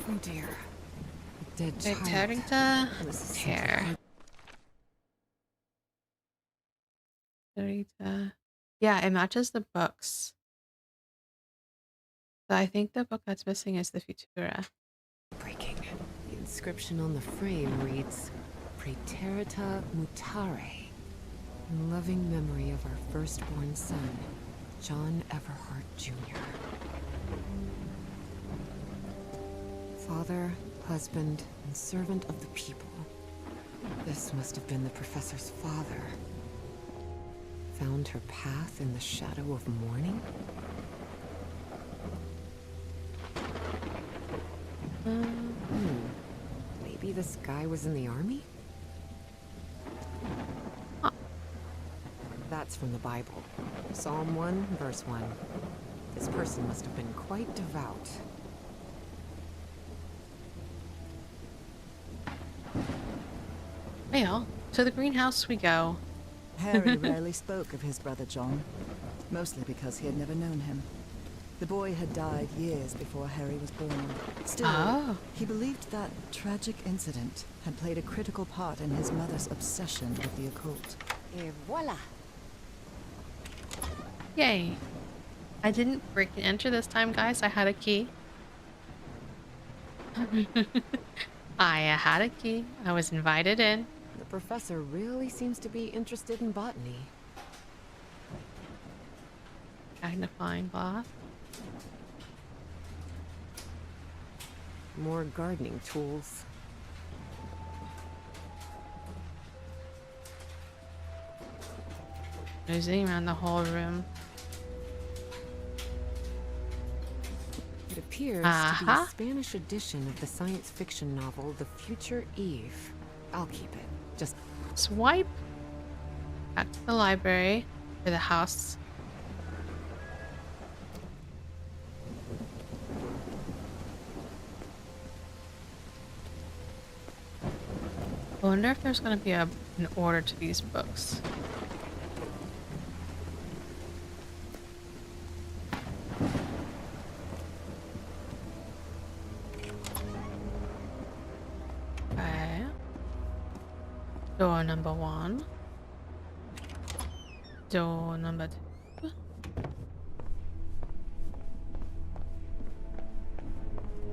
Oh dear. A dead child. Tarita. This is Hair. Tarita. Yeah, it matches the books. So I think the book that's missing is the Futura. breaking. The inscription on the frame reads, Praeterita Mutare. In loving memory of our firstborn son, John Everhart Jr. Father, husband, and servant of the people. This must have been the professor's father. Found her path in the shadow of morning? Maybe this guy was in the army? Huh. That's from the Bible. Psalm 1, verse 1. This person must have been quite devout. Well, to the greenhouse we go. Harry rarely spoke of his brother John, mostly because he had never known him. The boy had died years before Harry was born. Still, he believed that tragic incident had played a critical part in his mother's obsession with the occult. Et voila! Yay. I didn't break and enter this time, guys. I had a key. I had a key. I was invited in. The professor really seems to be interested in botany. Magnifying glass. More gardening tools. Nosing around the whole room. It appears to be a Spanish edition of the science fiction novel The Future Eve. I'll keep it. Just Swipe. Back to the library. For the house. I wonder if there's going to be an order to these books. Door number 1. Door number 2.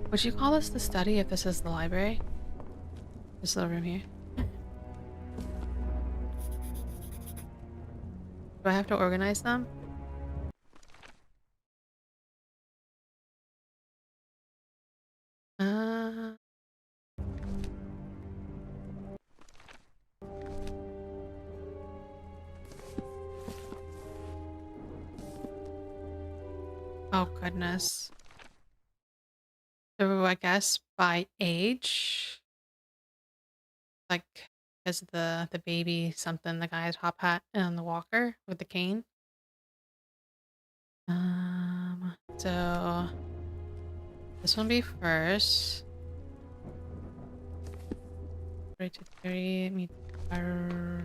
Would you call this the study if this is the library? This little room here. Do I have to organize them? Uh... Oh goodness. So I guess by age, like, is the baby something, the guy's top hat and the walker with the cane. So this one be first. 3 to 3. I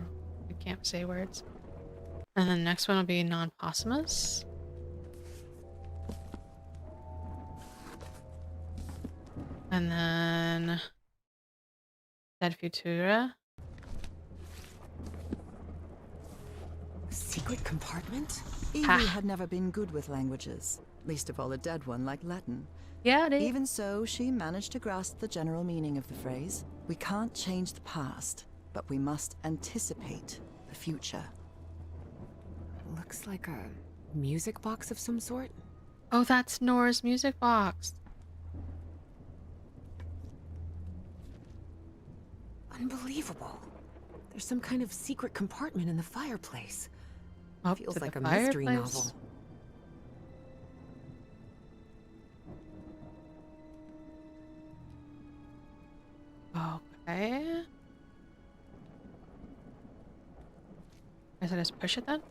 can't say words. And then the next one will be non-posthumous. And then Dead Futura. Secret compartment? Evie Ha. had never been good with languages, least of all a dead one like Latin. Yeah, it is. Even so, she managed to grasp the general meaning of the phrase. We can't change the past, but we must anticipate the future. Looks like a music box of some sort. Oh, that's Nora's music box. Unbelievable. There's some kind of secret compartment in the fireplace. Up Feels to like the a mystery fireplace. novel. Okay. Guess I just push it then?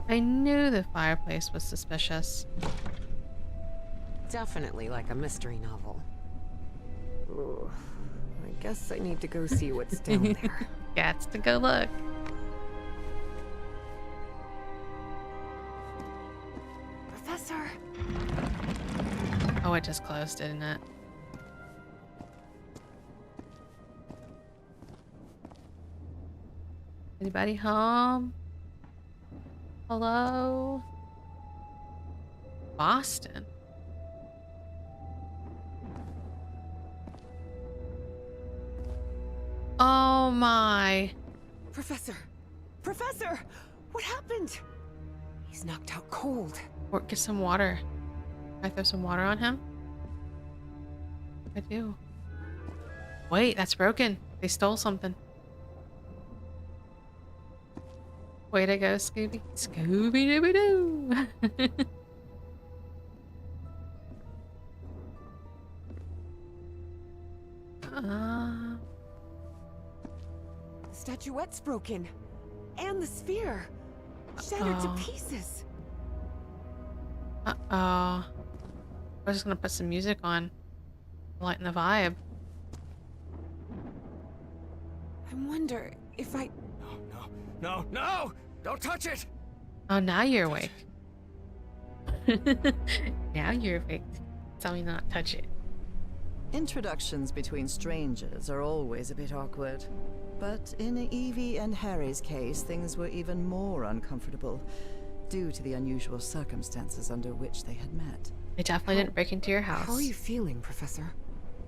I knew the fireplace was suspicious. Definitely like a mystery novel. Ooh, I guess I need to go see what's down there. Gats to go look. Professor! Oh, it just closed, didn't it? Anybody home? Hello? Boston. Oh my. Professor! Professor! What happened? He's knocked out cold. Or get some water. Can I throw some water on him? I do. Wait, that's broken. They stole something. Way to go, Scooby. Scooby-Dooby-Doo! The statuette's broken. And the sphere. Shattered to pieces. Uh-oh. I was just gonna put some music on. Lighten the vibe. I wonder if I... No, no! Don't touch it! Oh, now you're awake. Now you're awake. Tell me not touch it. Introductions between strangers are always a bit awkward. But in Evie and Harry's case, things were even more uncomfortable, due to the unusual circumstances under which they had met. They definitely didn't break into your house. How are you feeling, Professor?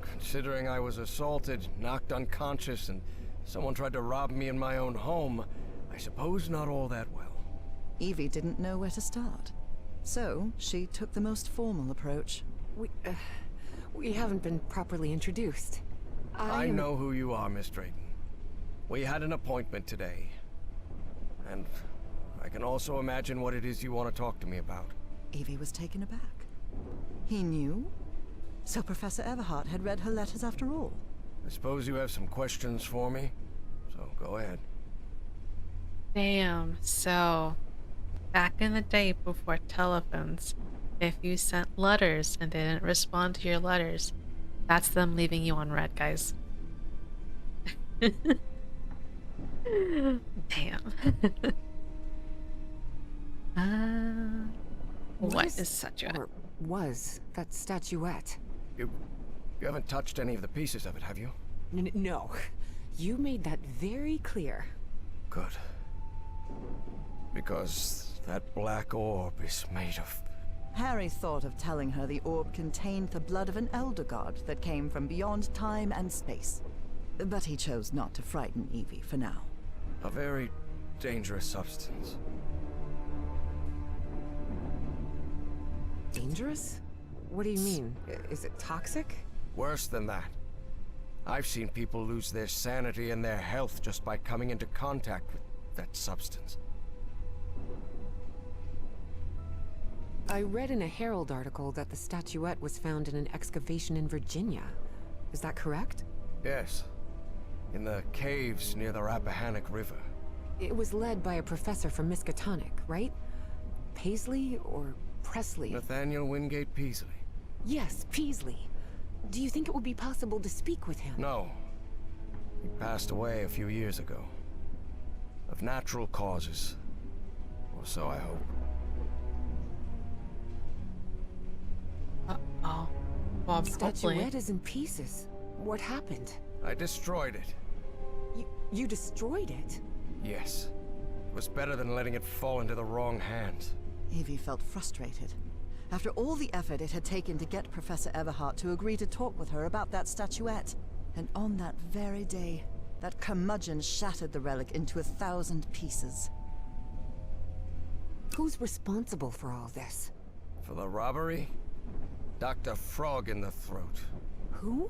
Considering I was assaulted, knocked unconscious, and someone tried to rob me in my own home, I suppose not all that well. Evie didn't know where to start. So, she took the most formal approach. We haven't been properly introduced. I know who you are, Miss Drayton. We had an appointment today. And I can also imagine what it is you want to talk to me about. Evie was taken aback. He knew? So Professor Everhart had read her letters after all. I suppose you have some questions for me, so go ahead. Damn. So, back in the day before telephones, if you sent letters and they didn't respond to your letters, that's them leaving you on red, guys. Damn. What is such a... Or was that statuette? You haven't touched any of the pieces of it, have you? No. You made that very clear. Good. Because that black orb is made of... Harry thought of telling her the orb contained the blood of an elder god that came from beyond time and space. But he chose not to frighten Evie for now. a very dangerous substance. Dangerous? What do you mean? Is it toxic? Worse than that. I've seen people lose their sanity and their health just by coming into contact with that substance. I read in a Herald article that the statuette was found in an excavation in Virginia. Is that correct? Yes. In the caves near the Rappahannock River. It was led by a professor from Miskatonic, right? Paisley or Presley? Nathaniel Wingate Peaslee. Yes, Peaslee. Do you think it would be possible to speak with him? No. He passed away a few years ago. Of natural causes. Or so I hope. Uh-oh. Well, The hopefully. statuette is in pieces. What happened? I destroyed it. You destroyed it? Yes. It was better than letting it fall into the wrong hands. Evie felt frustrated. After all the effort it had taken to get Professor Everhart to agree to talk with her about that statuette. And on that very day, that curmudgeon shattered the relic into 1,000 pieces. Who's responsible for all this? For the robbery? Dr. Frog in the throat. Who?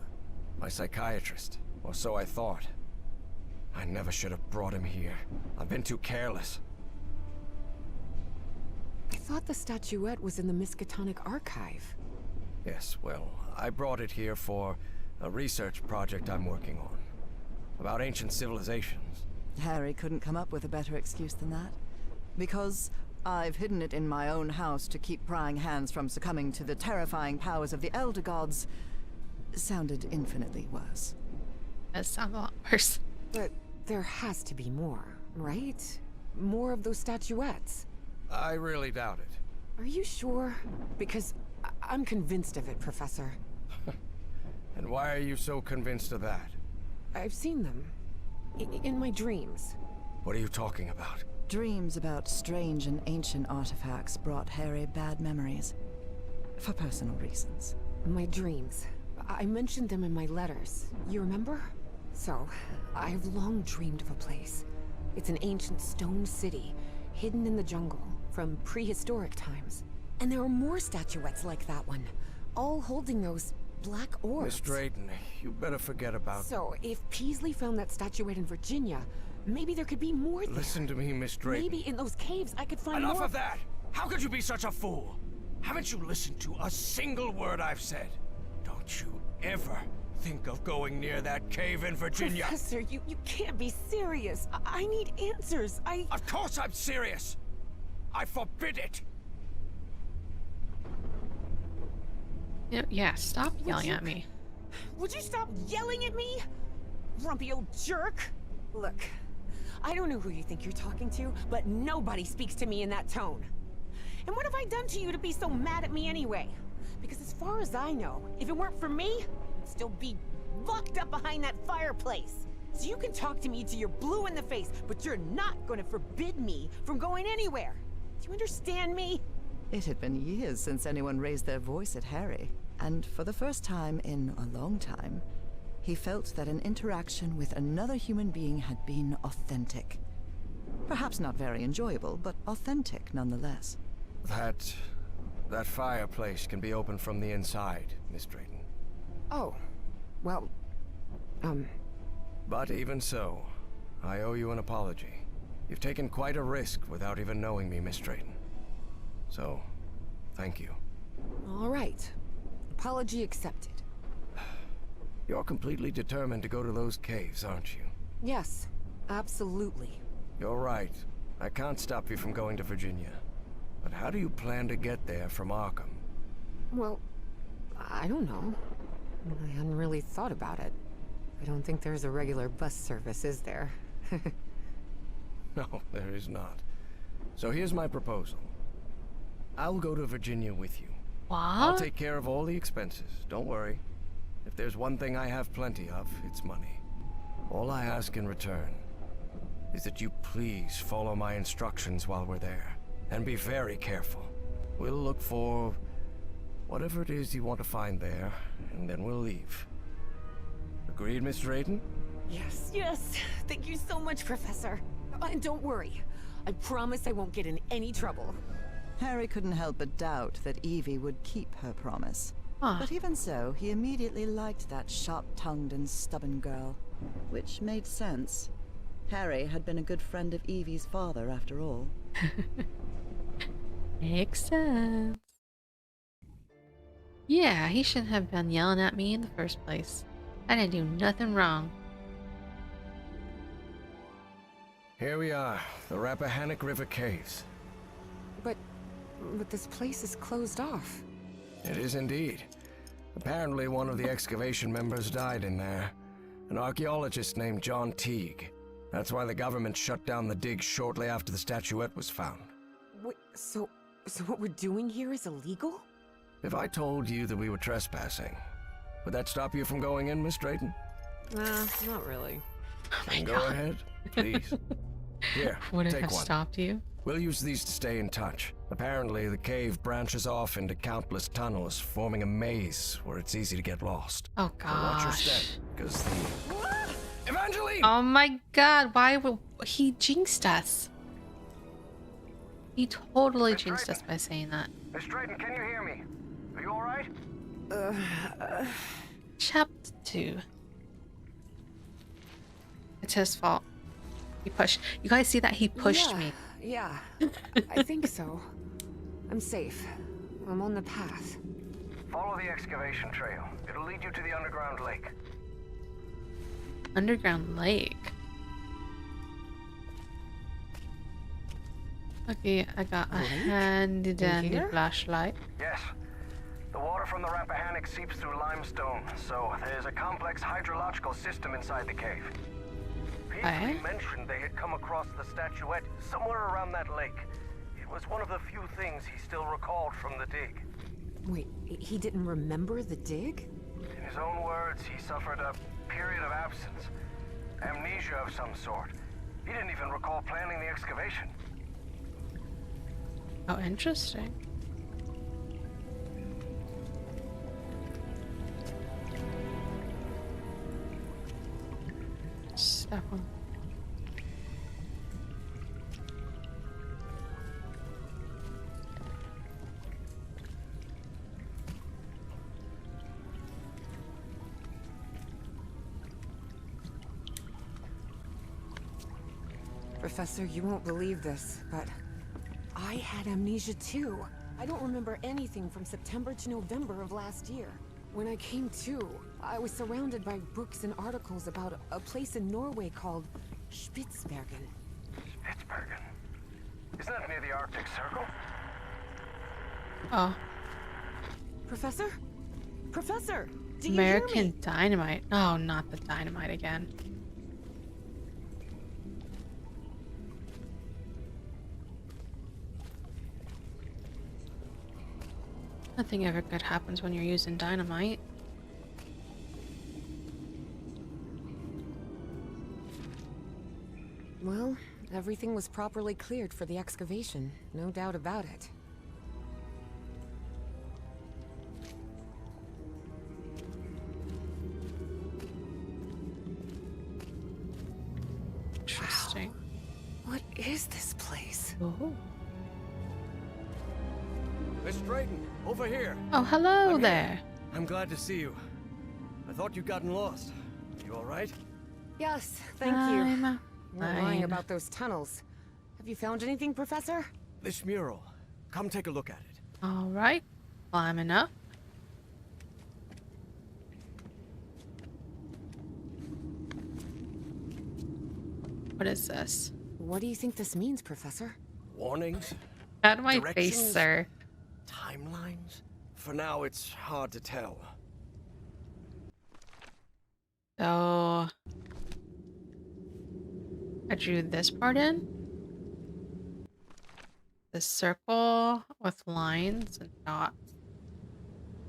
My psychiatrist. Or so I thought. I never should have brought him here. I've been too careless. I thought the statuette was in the Miskatonic archive. Yes, well, I brought it here for a research project I'm working on. About ancient civilizations. Harry couldn't come up with a better excuse than that. Because I've hidden it in my own house to keep prying hands from succumbing to the terrifying powers of the Elder Gods sounded infinitely worse. That sounds a lot worse. But there has to be more, right? More of those statuettes. I really doubt it. Are you sure? Because I'm convinced of it, Professor. And why are you so convinced of that? I've seen them. In my dreams. What are you talking about? Dreams about strange and ancient artifacts brought Harry bad memories. For personal reasons. My dreams. I mentioned them in my letters. You remember? So, I've long dreamed of a place. It's an ancient stone city, hidden in the jungle, from prehistoric times. And there are more statuettes like that one, all holding those black orbs. Miss Drayton, you better forget about... So, if Peaslee found that statuette in Virginia, maybe there could be more there. Listen to me, Miss Drayton. Maybe in those caves I could find Enough more. of that! How could you be such a fool? Haven't you listened to a single word I've said? Don't you ever think of going near that cave in Virginia. Professor, you can't be serious. I need answers. Of course I'm serious! I forbid it! Yeah, stop yelling at me. Would you stop yelling at me? Grumpy old jerk. Look, I don't know who you think you're talking to, but nobody speaks to me in that tone. And what have I done to you to be so mad at me anyway? Because as far as I know, if it weren't for me, I'd still be locked up behind that fireplace. So you can talk to me till you're blue in the face, but you're not going to forbid me from going anywhere. Do you understand me? It had been years since anyone raised their voice at Harry, and for the first time in a long time, he felt that an interaction with another human being had been authentic. Perhaps not very enjoyable, but authentic nonetheless. That fireplace can be opened from the inside, Miss Drayton. Oh, well, But even so, I owe you an apology. You've taken quite a risk without even knowing me, Miss Drayton. So, thank you. all right. Apology accepted. You're completely determined to go to those caves, aren't you? Yes, absolutely. You're right. I can't stop you from going to Virginia. But how do you plan to get there from Arkham? Well, I don't know. I hadn't really thought about it. I don't think there's a regular bus service, is there? No, there is not. So here's my proposal. I'll go to Virginia with you. What? I'll take care of all the expenses, don't worry. If there's one thing I have plenty of, it's money. All I ask in return is that you please follow my instructions while we're there. And be very careful. We'll look for whatever it is you want to find there, and then we'll leave. Agreed, Miss Drayton? Yes, yes. Thank you so much, Professor. And don't worry. I promise I won't get in any trouble. Harry couldn't help but doubt that Evie would keep her promise. Ah, But even so, he immediately liked that sharp-tongued and stubborn girl. Which made sense. Harry had been a good friend of Evie's father, after all. makes sense. Yeah, he shouldn't have been yelling at me in the first place. I didn't do nothing wrong. Here we are, the Rappahannock River Caves. But this place is closed off. It is indeed. Apparently one of the excavation members died in there. An archaeologist named John Teague. That's why the government shut down the dig shortly after the statuette was found. Wait, so what we're doing here is illegal? If I told you that we were trespassing, would that stop you from going in, Miss Drayton? Not really. Oh my Then go god. ahead, please. Here, Would it take have one. stopped you? We'll use these to stay in touch. Apparently, the cave branches off into countless tunnels, forming a maze where it's easy to get lost. Oh So watch your gosh. step, because the... Evangeline! Oh my god, why would he jinxed us? He totally Miss jinxed us Drayton. by saying that. Miss Drayton, can you hear me? Are you alright? Chapter 2. It's his fault. He pushed. You guys see that? He pushed me. Yeah, I think so. I'm safe. I'm on the path. Follow the excavation trail. It'll lead you to the underground lake. Underground lake. Okay, I got a Lake? handy dandy here? flashlight. Yes. The water from the Rappahannock seeps through limestone, so there's a complex hydrological system inside the cave. Peasley mentioned they had come across the statuette somewhere around that lake. It was one of the few things he still recalled from the dig. Wait, he didn't remember the dig? In his own words, he suffered a period of absence. Amnesia of some sort. He didn't even recall planning the excavation. Oh, interesting. Step on. Professor, you won't believe this, but I had amnesia too. I don't remember anything from September to November of last year. When I came to, I was surrounded by books and articles about a place in Norway called Spitsbergen. Spitsbergen. Isn't that near the Arctic Circle? Oh, Professor? Professor! Do you American hear me? Dynamite. Oh, not the dynamite again. Nothing ever good happens when you're using dynamite. Well, everything was properly cleared for the excavation, no doubt about it. Interesting. What is this place? Oh, Miss Drayton, over here. oh hello I'm here. there. I'm glad to see you. I thought you'd gotten lost. You all right? Yes, thank you. I'm You're lying fine. about those tunnels. Have you found anything, Professor? This mural. Come take a look at it. All right, climbing up. What is this? What do you think this means, Professor? Warnings? Out of my face, Directions? sir. Timelines? For now, it's hard to tell. So I drew this part in. The circle with lines and dots.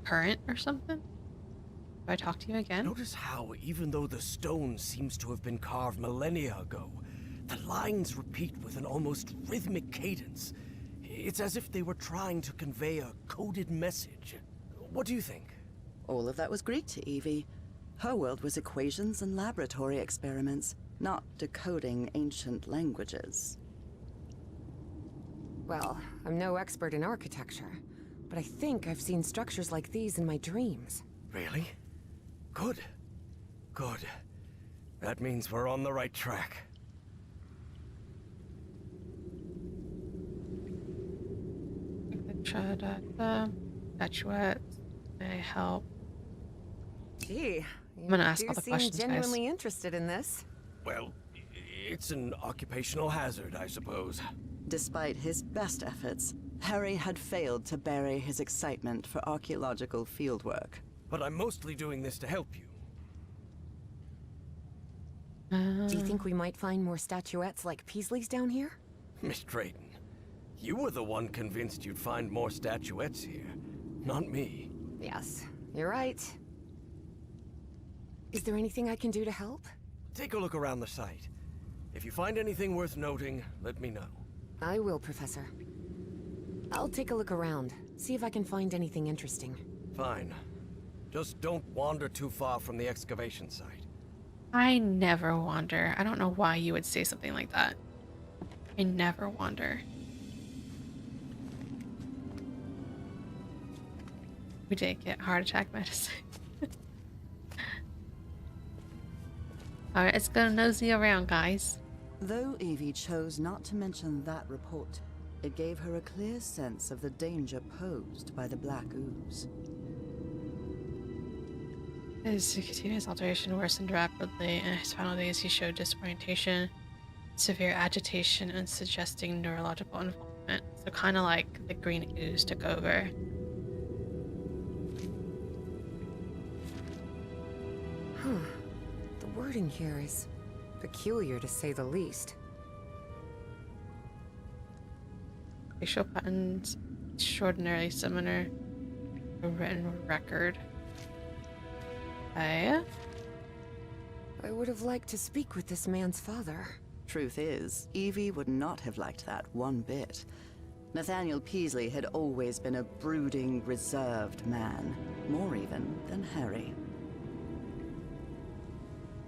Current or something? Do I talk to you again? Notice how, even though the stone seems to have been carved millennia ago, the lines repeat with an almost rhythmic cadence. It's as if they were trying to convey a coded message. What do you think? All of that was Greek to Evie. Her world was equations and laboratory experiments, not decoding ancient languages. Well, I'm no expert in architecture, but I think I've seen structures like these in my dreams. Really? Good. Good. That means we're on the right track. The statuettes, they help. Gee, I'm gonna ask you all the seem questions, guys. genuinely interested in this. Well, it's an occupational hazard, I suppose. Despite his best efforts, Harry had failed to bury his excitement for archaeological fieldwork. But I'm mostly doing this to help you. Do you think we might find more statuettes like Peasley's down here? Miss Drayton, you were the one convinced you'd find more statuettes here, not me. Yes, you're right. Is there anything I can do to help? Take a look around the site. If you find anything worth noting, let me know. I will, Professor. I'll take a look around, see if I can find anything interesting. Fine. Just don't wander too far from the excavation site. I never wander. I don't know why you would say something like that. I never wander. We did get heart attack medicine. Alright, let's go nosy around, guys. Though Evie chose not to mention that report, it gave her a clear sense of the danger posed by the black ooze. His continuous alteration worsened rapidly. In his final days, he showed disorientation, severe agitation, and suggesting neurological involvement. So kind of like the green ooze took over. Huh. The wording here is peculiar, to say the least. Facial patterns extraordinarily similar to a written record. Okay. I would have liked to speak with this man's father. Truth is, Evie would not have liked that one bit. Nathaniel Peasley had always been a brooding, reserved man, more even than Harry.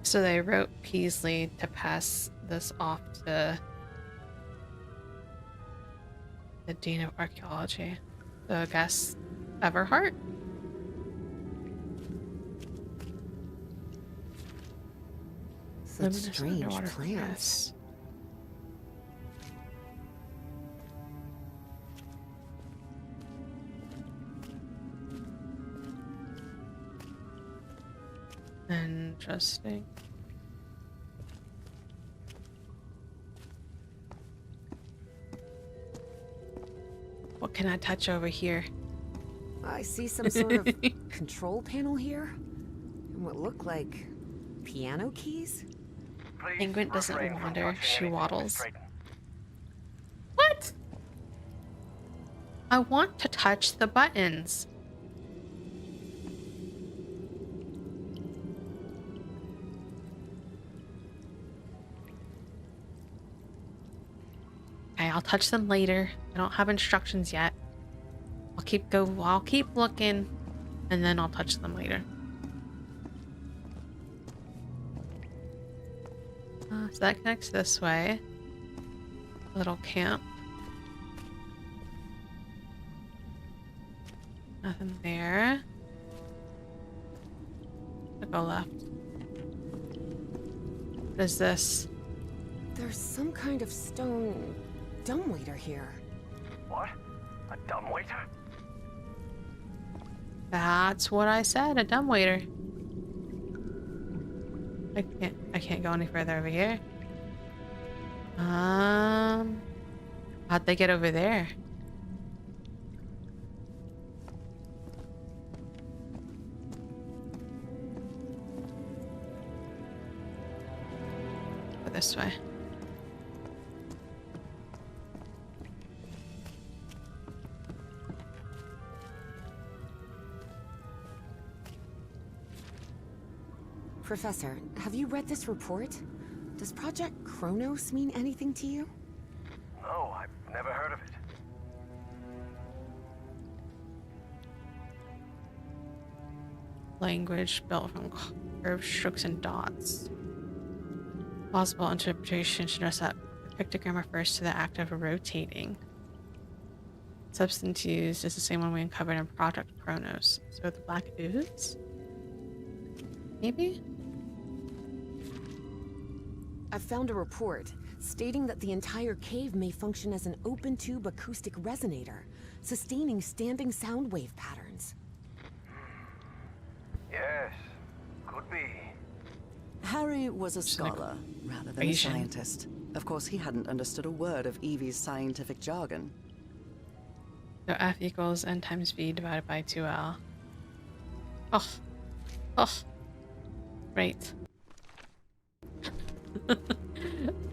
So they wrote Peasley to pass this off to the Dean of Archaeology. So I guess Everhart? Such Luminous strange underwater plans. forests. Interesting. What can I touch over here? I see some sort of control panel here, and what look like piano keys. Penguin doesn't wander, she waddles. What? I want to touch the buttons. Okay, I'll touch them later. I don't have instructions yet. I'll keep looking, and then I'll touch them later. So that connects this way. Little camp. Nothing there. I'll go left. What is this? There's some kind of stone dumbwaiter here. What? A dumbwaiter? That's what I said, a dumbwaiter. I can't go any further over here. How'd they get over there? Go this way. Professor, have you read this report? Does Project Kronos mean anything to you? No, I've never heard of it. Language built from curves, strokes, and dots. Possible interpretation suggests that the pictogram refers to the act of rotating. Substance used is the same one we uncovered in Project Kronos. So the black ooze? Maybe? I've found a report stating that the entire cave may function as an open-tube acoustic resonator, sustaining standing sound wave patterns. Yes, could be. Harry was a scholar rather than a Asian. scientist. Of course, he hadn't understood a word of Evie's scientific jargon. So F equals N times V divided by 2L. Oh. Oh. Great.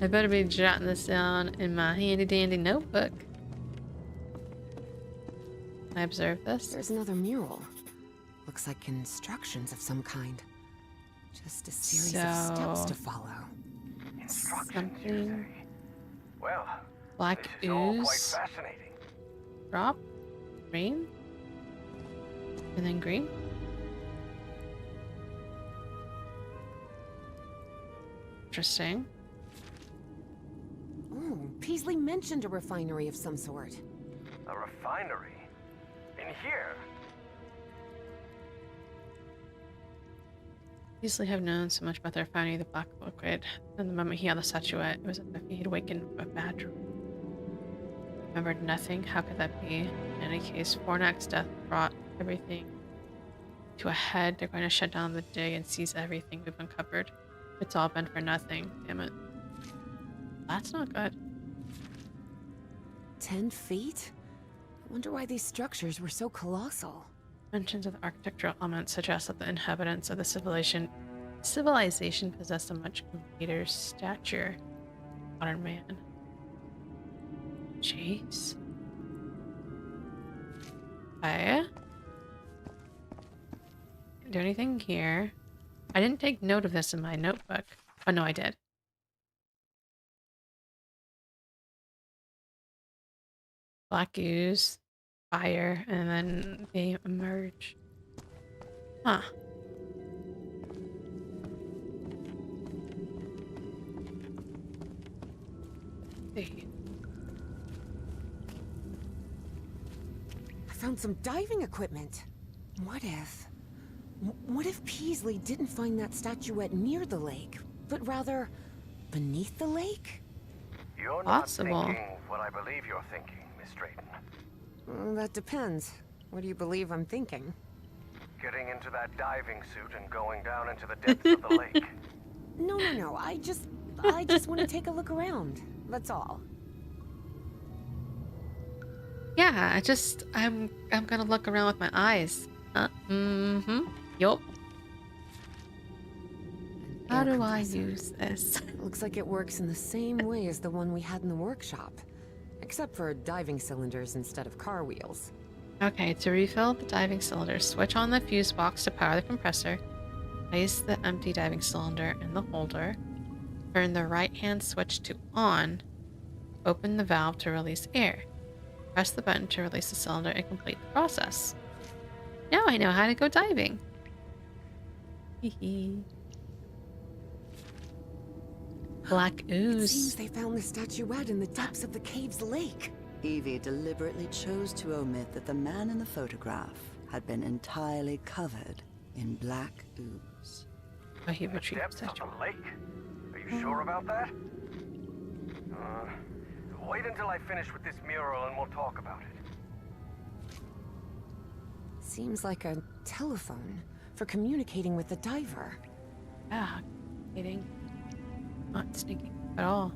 I better be jotting this down in my handy dandy notebook. I observe this. There's another mural. Looks like instructions of some kind. Just a series of steps to follow. Instructions, you Something. say? Well, Black this is all quite ooze. fascinating. Drop. Green. And then green. Interesting. Oh, Peasley mentioned a refinery of some sort. A refinery? In here? Easily have known so much about the refinery, the black liquid. And the moment he had the statuette, it was as if he had awakened a bad dream. Remembered nothing? How could that be? In any case, Fornak's death brought everything to a head. They're going to shut down the dig and seize everything we've uncovered. It's all been for nothing. Damn it. That's not good. 10 feet? I wonder why these structures were so colossal. Mentions of the architectural elements suggest that the inhabitants of the civilization possessed a much greater stature than modern man. Jeez. Okay. Can't do anything here. I didn't take note of this in my notebook. Oh no, I did. Black ooze, fire, and then they emerge. Huh. See. I found some diving equipment. What if Peasley didn't find that statuette near the lake, but rather beneath the lake? You're Possible. not thinking what I believe you're thinking, Miss Drayton. That depends. What do you believe I'm thinking? Getting into that diving suit and going down into the depths of the lake. No. I just want to take a look around. That's all. Yeah, I'm gonna look around with my eyes. Yup. How Air do I compressor. use this? Looks like it works in the same way as the one we had in the workshop, except for diving cylinders instead of car wheels. Okay, to refill the diving cylinder, switch on the fuse box to power the compressor. Place the empty diving cylinder in the holder. Turn the right-hand switch to on. Open the valve to release air. Press the button to release the cylinder and complete the process. Now I know how to go diving. Hee. Black It ooze. seems they found the statuette in the depths of the cave's lake. Evie deliberately chose to omit that the man in the photograph had been entirely covered in black ooze. Oh, he The retrieved depths of statue. the lake? Are you sure about that? Wait until I finish with this mural and we'll talk about it. Seems like a telephone for communicating with the diver. Ah, kidding. Not sneaking at all.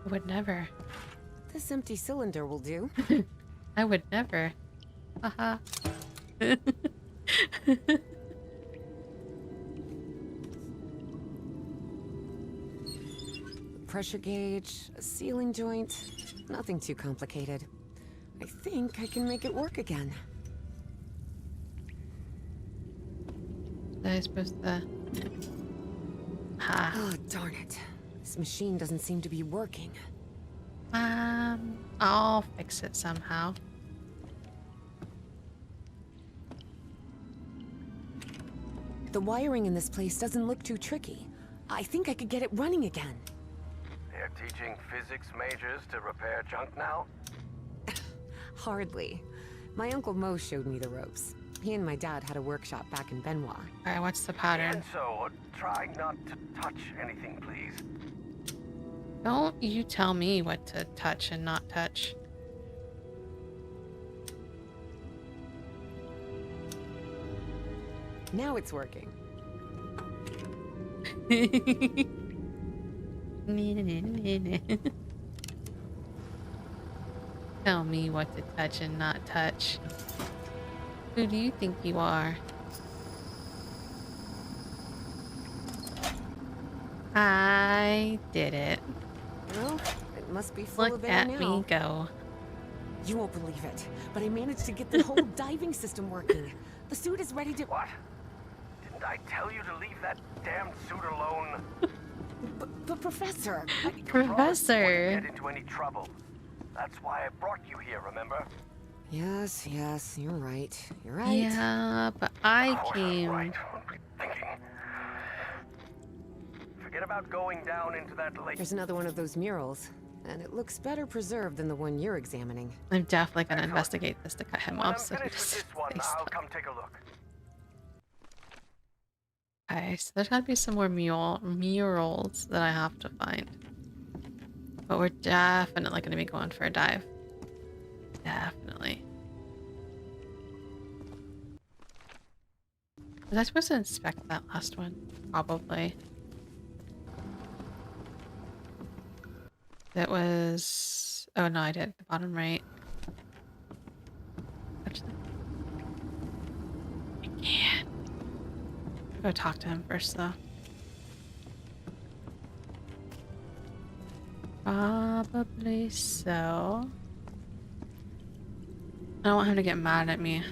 I would never. This empty cylinder will do. I would never. Haha. Pressure gauge, a sealing joint, nothing too complicated. I think I can make it work again. I supposed to... Ha. Oh, darn it. This machine doesn't seem to be working. I'll fix it somehow. The wiring in this place doesn't look too tricky. I think I could get it running again. They're teaching physics majors to repair junk now? Hardly. My Uncle Mo showed me the ropes. He and my dad had a workshop back in Benoit. Alright, what's the pattern? And so, try not to touch anything, please. Don't you tell me what to touch and not touch. Now it's working. Tell me what to touch and not touch. Who do you think you are? I did it. Well, it must be full Look of air at now. me go. You won't believe it, but I managed to get the whole diving system working. The suit is ready to... What? Didn't I tell you to leave that damn suit alone? But Professor... Professor. Get into any trouble. That's why I brought you here, remember? Yes, you're right. You're right. Yeah, but I came. Right. What were we thinking? Forget about going down into that lake. There's another one of those murals, and it looks better preserved than the one you're examining. I'm definitely gonna investigate this to cut him When off I'm so he finished with doesn't this one, say I'll stuff. come take a look. Okay, so there's gotta be some more murals that I have to find. But we're definitely gonna be going for a dive. Definitely. Was I supposed to inspect that last one? Probably. That was... Oh no, I did. The bottom right. Touch them. I can't. Go talk to him first, though. Probably so. I don't want him to get mad at me.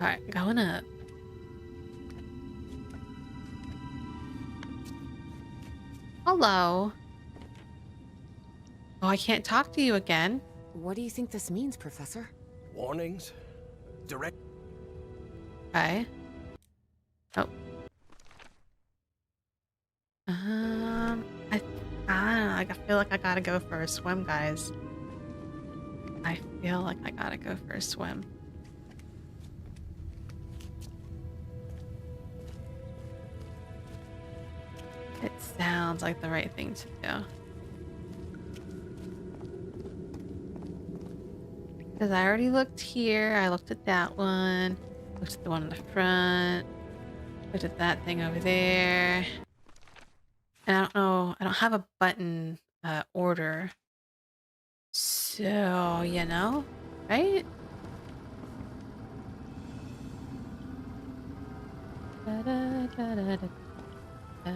Alright, going up. Hello. Oh, I can't talk to you again. What do you think this means, Professor? Warnings? Direct. Okay. Oh. I don't know. Like, I feel like I gotta go for a swim, guys. I feel like I gotta go for a swim. It sounds like the right thing to do. Because I already looked here. I looked at that one. Looked at the one in the front. Looked at that thing over there. And I don't know. I don't have a button order. So, you know, right?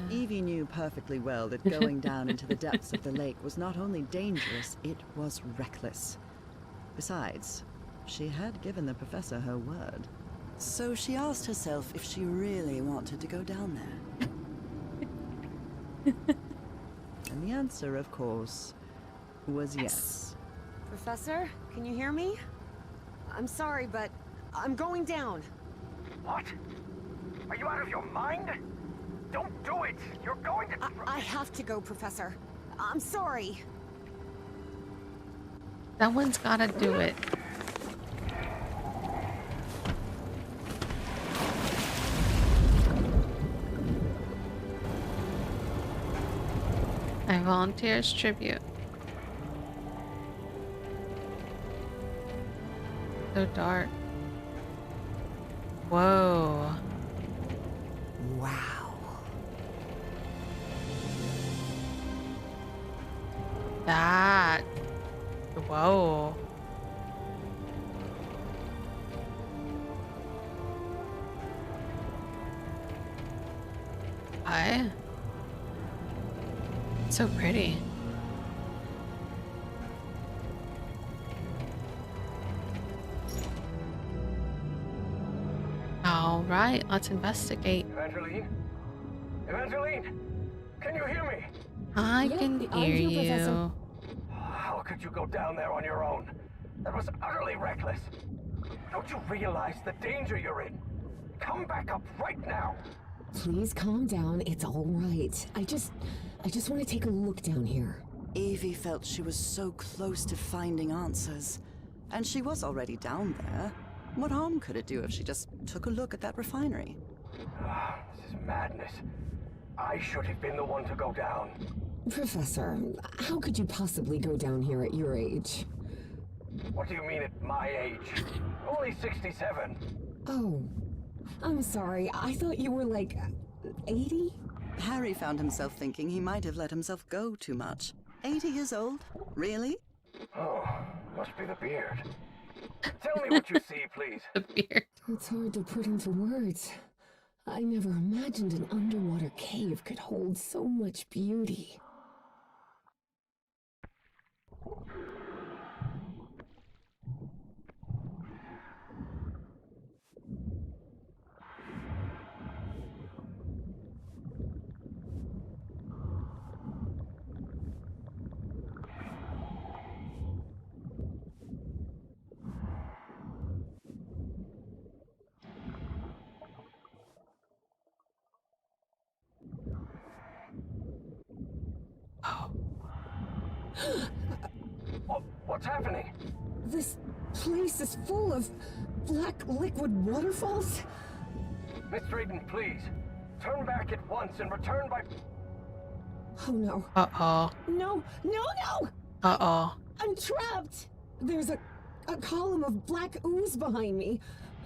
Evie knew perfectly well that going down into the depths of the lake was not only dangerous, it was reckless. Besides, she had given the professor her word. So she asked herself if she really wanted to go down there. And the answer, of course, was yes. Professor, can you hear me? I'm sorry, but I'm going down. What? Are you out of your mind? Don't do it! You're going to... I have to go, Professor. I'm sorry. Someone's gotta do it. I volunteer as tribute. So dark. Whoa. Wow. That. Whoa. Hi. So pretty. All right, let's investigate. Evangeline? Evangeline? Can you hear me? I Yeah, can I'm hear here, you. Professor. How could you go down there on your own? That was utterly reckless. Don't you realize the danger you're in? Come back up right now. Please calm down. It's all right. I just want to take a look down here. Evie felt she was so close to finding answers. And she was already down there. What harm could it do if she just took a look at that refinery? This is madness. I should have been the one to go down. Professor, how could you possibly go down here at your age? What do you mean at my age? Only 67. Oh, I'm sorry. I thought you were like 80? Harry found himself thinking he might have let himself go too much. 80 years old? Really? Oh, must be the beard. Tell me what you see, please. The beard. It's hard to put into words. I never imagined an underwater cave could hold so much beauty. What's happening? This place is full of black liquid waterfalls? Miss Drayton, please. Turn back at once and return by... Oh no. Uh-oh. No, no, no! Uh-oh. I'm trapped! There's a column of black ooze behind me.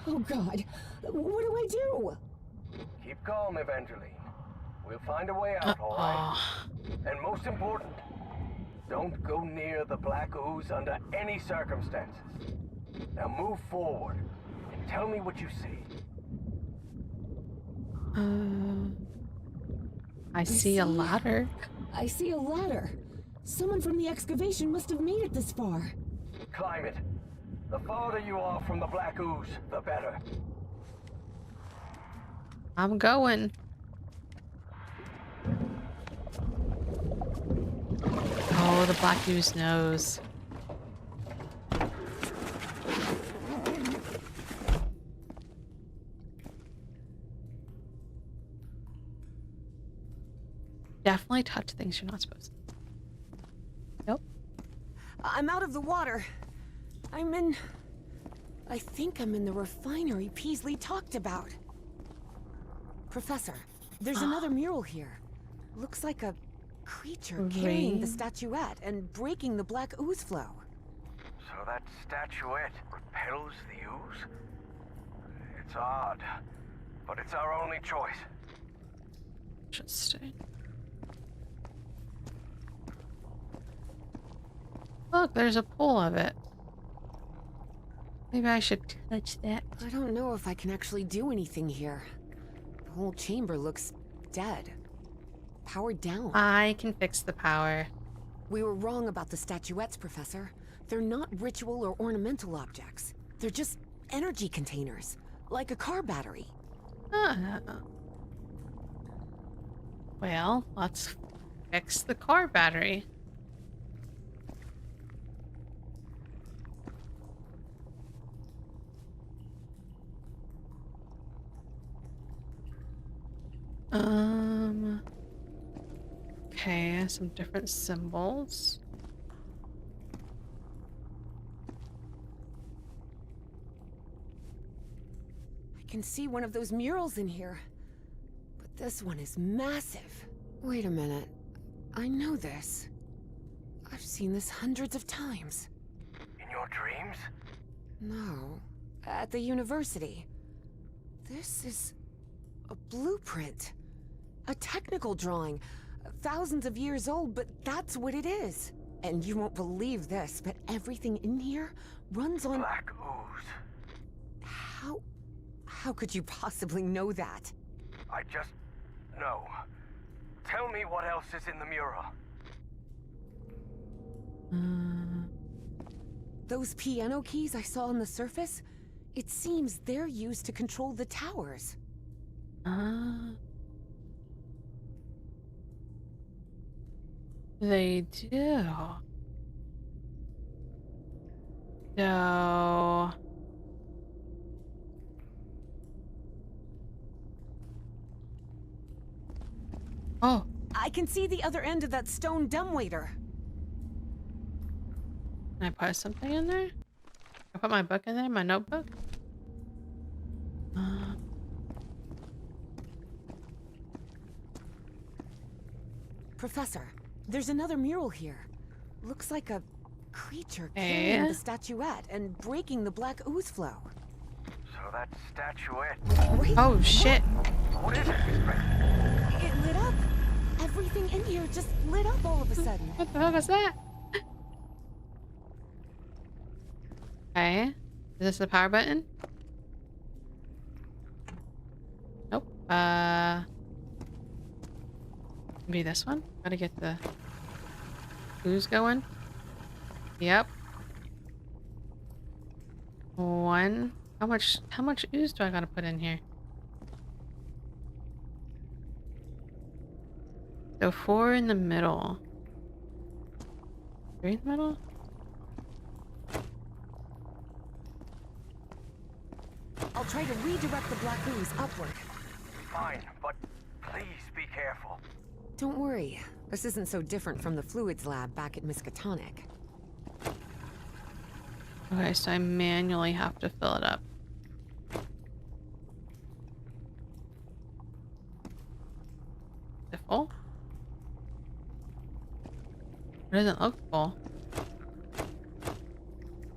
Oh god, what do I do? Keep calm, Evangeline. We'll find a way out, all right? Uh-oh. And most important, don't go near the black ooze under any circumstances. Now move forward and tell me what you see. I see a ladder. I see a ladder. Someone from the excavation must have made it this far. Climb it. The farther you are from the black ooze, the better. I'm going. Oh, the black ooze knows. Definitely touch things you're not supposed to. Nope. I'm out of the water. I think I'm in the refinery Peasley talked about. Professor, there's another mural here. Looks like a creature carrying the statuette and breaking the black ooze flow. So that statuette repels the ooze? It's odd, but it's our only choice. Interesting. Look, there's a pool of it. Maybe I should touch that. I don't know if I can actually do anything here. The whole chamber looks dead. Powered down. I can fix the power. We were wrong about the statuettes, Professor. They're not ritual or ornamental objects. They're just energy containers, like a car battery. Well, let's fix the car battery. Okay, some different symbols. I can see one of those murals in here. But this one is massive. Wait a minute. I know this. I've seen this hundreds of times. In your dreams? No. At the university. This is a blueprint. A technical drawing. Thousands of years old, but that's what it is. And you won't believe this, but everything in here runs on... Black ooze. How could you possibly know that? I just know. Tell me what else is in the mural. Those piano keys I saw on the surface? It seems they're used to control the towers. They do. So... Oh. I can see the other end of that stone dumbwaiter. Can I put something in there? I put my book in there, my notebook? Professor, there's another mural here. Looks like a creature carrying the statuette and breaking the black ooze flow. So that statuette. Wait, oh, shit. What is it? it lit up. Everything in here just lit up all of a sudden. What the hell was that? Okay. Is this the power button? Nope. Maybe this one? Gotta get the ooze going. Yep. One. How much ooze do I gotta put in here? So 4 in the middle. 3 in the middle? I'll try to redirect the black ooze upward. Fine, but please be careful. Don't worry. This isn't so different from the fluids lab back at Miskatonic. Okay, so I manually have to fill it up. Is it full? It doesn't look full.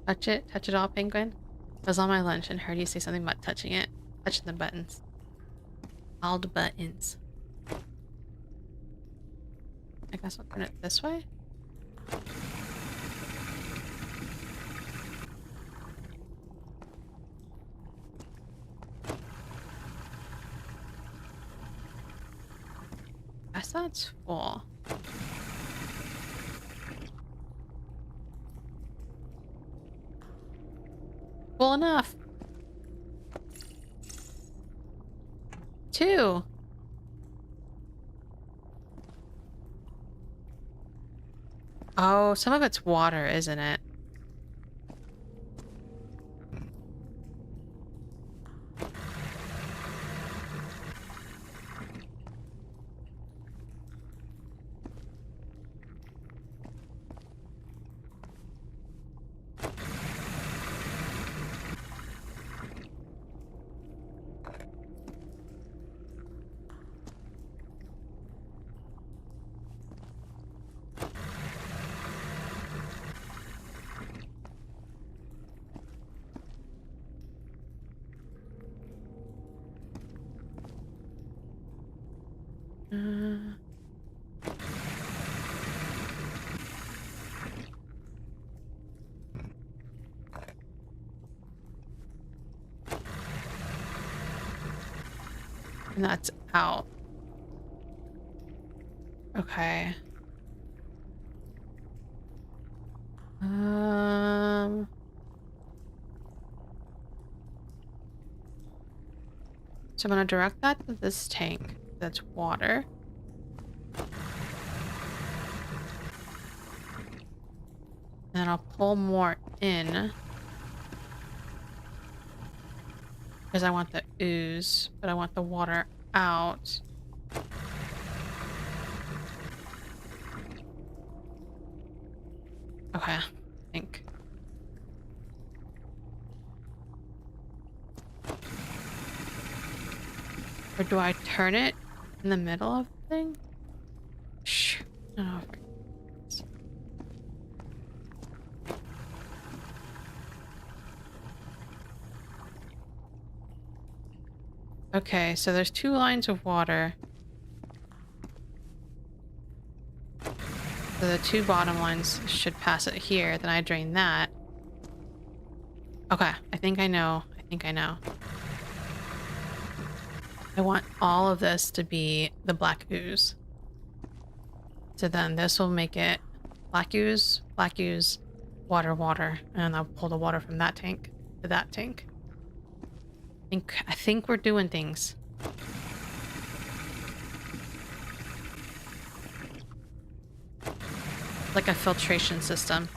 Touch it all, penguin. I was on my lunch and heard you say something about touching it. Touching the buttons. All the buttons. I guess I'll turn it this way. Guess that's full. Full enough. 2. Oh, some of it's water, isn't it? And that's out. Okay. So I'm gonna direct that to this tank. That's water. And then I'll pull more in. Because I want the ooze, but I want the water out. Okay, I think. Or do I turn it in the middle of the thing? Shh. No. Okay, so there's 2 lines of water. So the 2 bottom lines should pass it here. Then I drain that. Okay, I think I know. I want all of this to be the black ooze. So then this will make it black ooze, water, water. And I'll pull the water from that tank to that tank. I think we're doing things. Like a filtration system.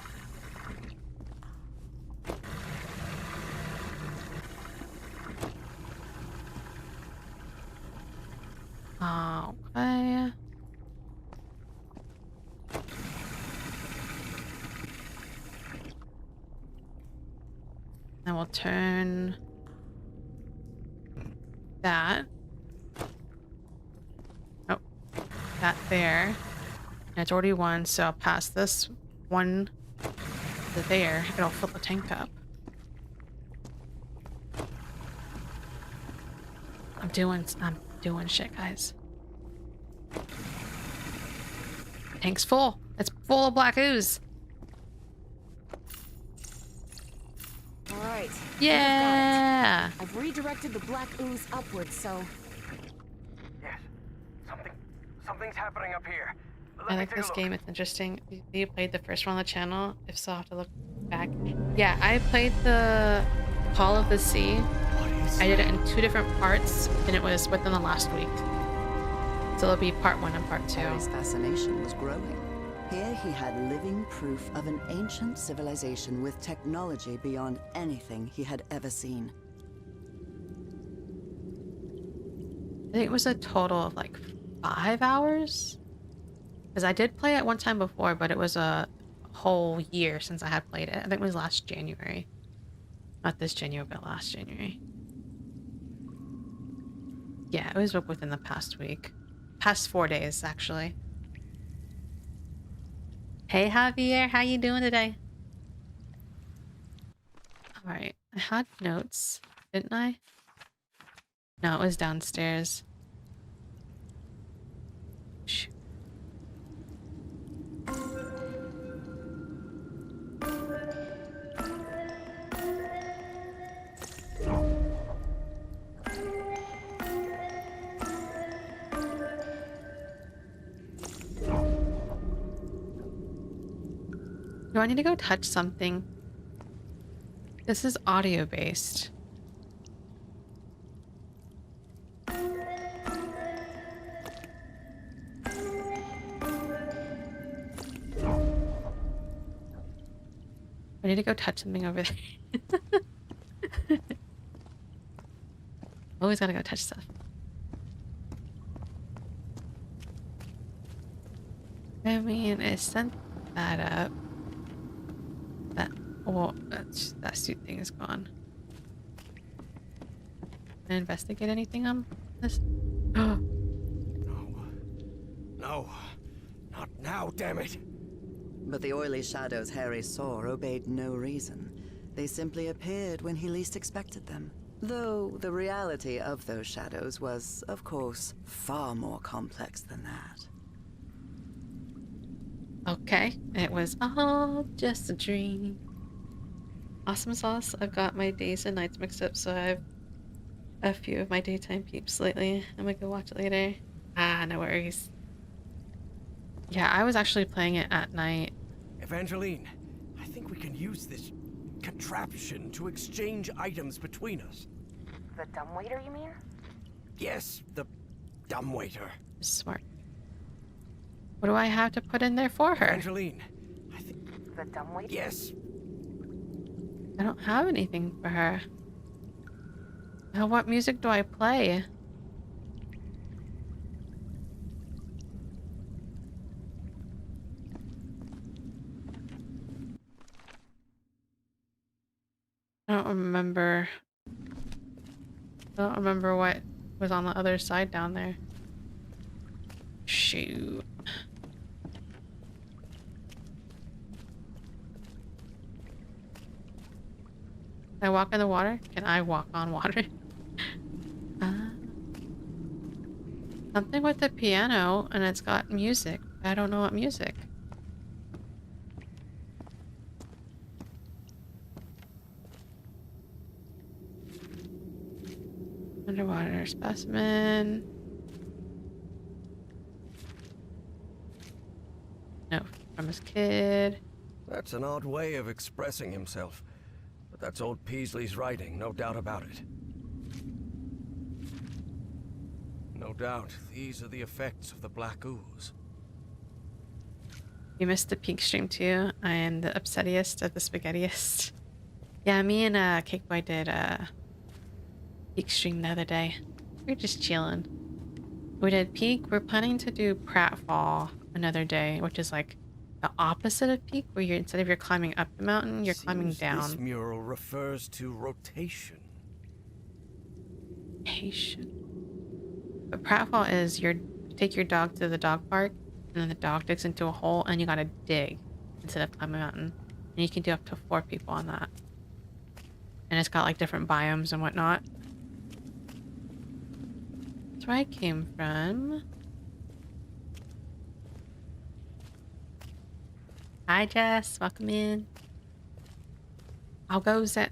Okay. Then we'll turn that. Oh, that there. And it's already one, so I'll pass this one to there. It'll fill the tank up. I'm doing shit, guys. Tank's full. It's full of black ooze. All right. Yeah. I've redirected the black ooze upwards, so... Yes. Something's happening up here. I like this game. It's interesting. You played the first one on the channel? If so, I'll have to look back. Yeah, I played the Call of the Sea. I did it in 2 different parts, and it was within the last week. So it'll be part 1 and part 2. Harry's fascination was growing. Here he had living proof of an ancient civilization with technology beyond anything he had ever seen. I think it was a total of like 5 hours. Because I did play it one time before, but it was a whole year since I had played it. I think it was last January. Not this January, but last January. Yeah, it was within the past week. Past 4 days, actually. Hey, Javier. How you doing today? Alright. I had notes, didn't I? No, it was downstairs. Shoot. Do I need to go touch something? This is audio based. I need to go touch something over there. Always gotta go touch stuff. I mean, I sent that up. That suit thing is gone. Can I investigate anything on this? No. No. Not now, damn it. But the oily shadows Harry saw obeyed no reason. They simply appeared when he least expected them. Though the reality of those shadows was, of course, far more complex than that. Okay, it was all just a dream. Awesome sauce. I've got my days and nights mixed up, so I've a few of my daytime peeps lately. I'm gonna go watch it later. Ah, no worries. Yeah, I was actually playing it at night. Evangeline, I think we can use this contraption to exchange items between us. The dumbwaiter, you mean? Yes, the dumbwaiter. Smart. What do I have to put in there for her? Evangeline, I think... The dumbwaiter? Yes. I don't have anything for her. Now, what music do I play? I don't remember. I don't remember what was on the other side down there. Shoot. Can I walk in the water? Can I walk on water? Something with the piano, and it's got music. I don't know what music. Underwater specimen. No, from his kid. That's an odd way of expressing himself. But that's old Peasley's writing, no doubt about it. No doubt, these are the effects of the black ooze. You missed the peak stream too. I am the upsettiest of the spaghettiest. Yeah, me and Cake Boy did peak stream the other day. We were just chilling. We did peak. We're planning to do pratfall another day, which is like the opposite of peak, where you're instead of you're climbing up the mountain, you're climbing down. This mural refers to rotation. Rotation. But pratfall is you take your dog to the dog park, and then the dog digs into a hole, and you gotta dig instead of climb a mountain. And you can do up to 4 people on that. And it's got like different biomes and whatnot. That's where I came from. Hi Jess, welcome in. How goes it?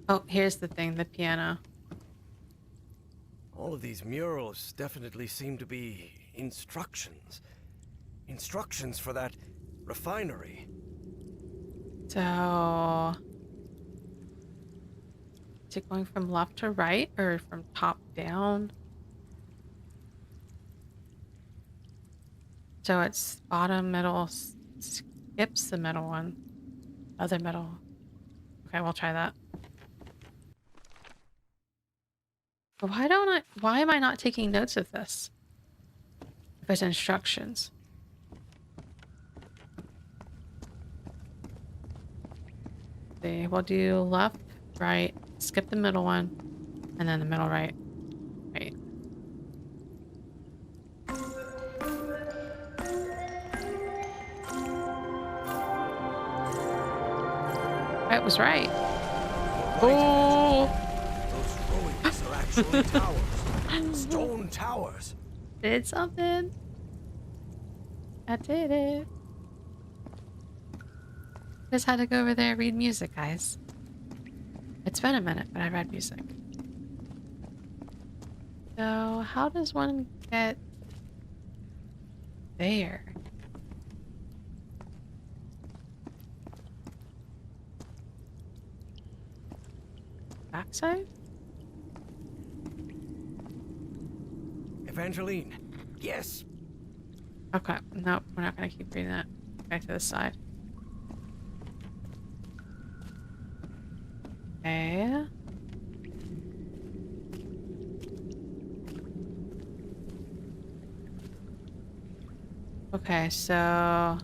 Oh, here's the thing, the piano. All of these murals definitely seem to be instructions. Instructions for that refinery. So, is it going from left to right or from top down? So it's bottom, middle, skips the middle one. Other middle. Okay, we'll try that. But why am I not taking notes of this? If it's instructions. See, we'll do left, right, skip the middle one, and then the middle right. Right. I was right. Oh! Those ruins are actually towers. Stone towers. Did something. I did it. Just had to go over there and read music, guys. It's been a minute, but I read music. So, how does one get there? Backside? Evangeline. Yes. Okay, nope, we're not gonna keep reading that. Back to the side. Okay. Okay, so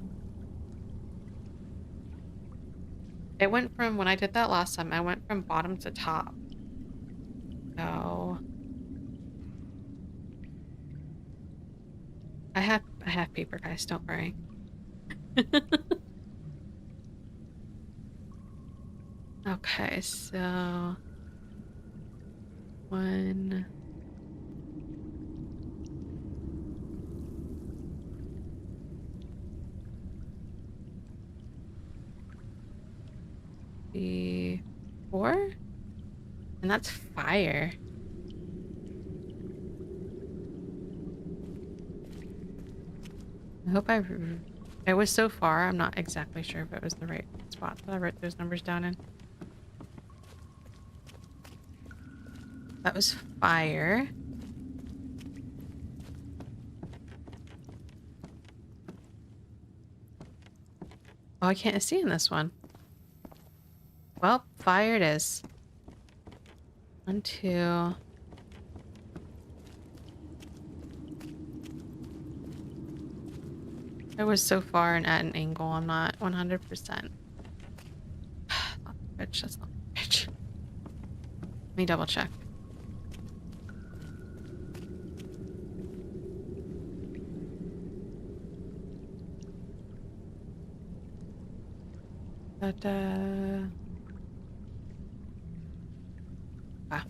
it went from when I did that last time, I went from bottom to top. So I have paper, guys, don't worry. Okay, so 1 4, and that's fire. I hope it was so far. I'm not exactly sure if it was the right spot that I wrote those numbers down in. That was fire. Oh, I can't see in this one. Well, fire it is. 1, 2. It was so far and at an angle. I'm not 100%. Not the bridge. That's not the bridge. Let me double check.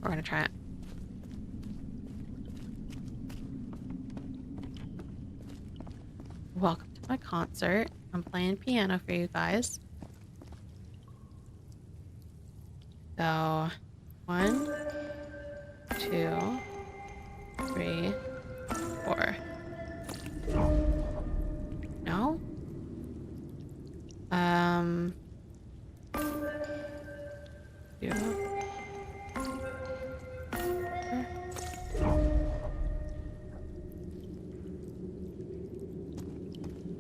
We're gonna try it. Welcome to my concert. I'm playing piano for you guys. So, 1, 2, 3, 4. No?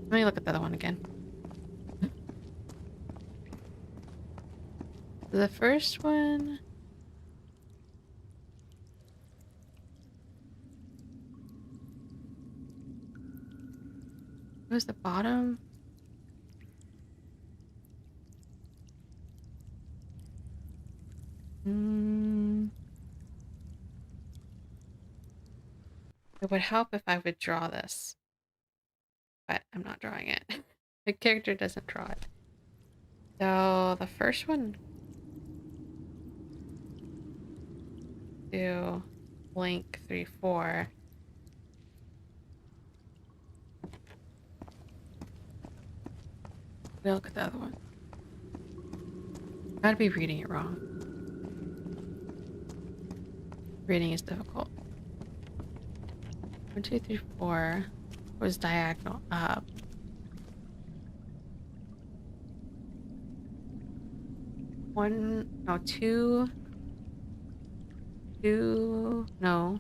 Let me look at the other one again. The first one. What was the bottom? It would help if I would draw this, but I'm not drawing it. The character doesn't draw it. So the first one, do blink 3, 4. We'll look at the other one. Gotta be reading it wrong. Reading is difficult. 1, 2, 3, 4 was diagonal up. 1, no, 2, 2, no.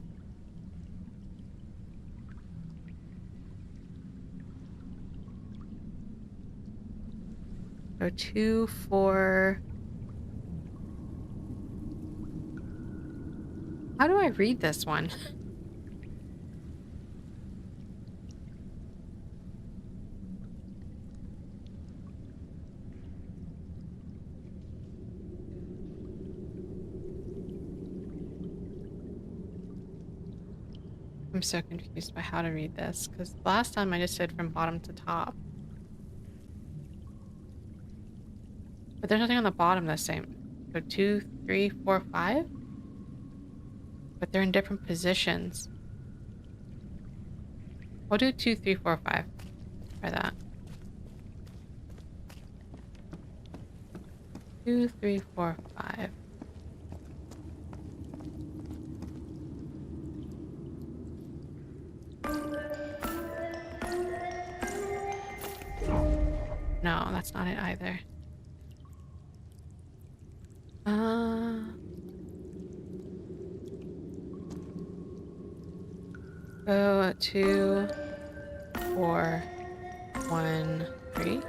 So 2, 4. How do I read this one? I'm so confused by how to read this because last time I just did from bottom to top. But there's nothing on the bottom the same. So 2, 3, 4, 5? But they're in different positions. We'll do 2, 3, 4, 5. Try that. 2, 3, 4, 5. No, that's not it either. Go 2, 4, 1, 3.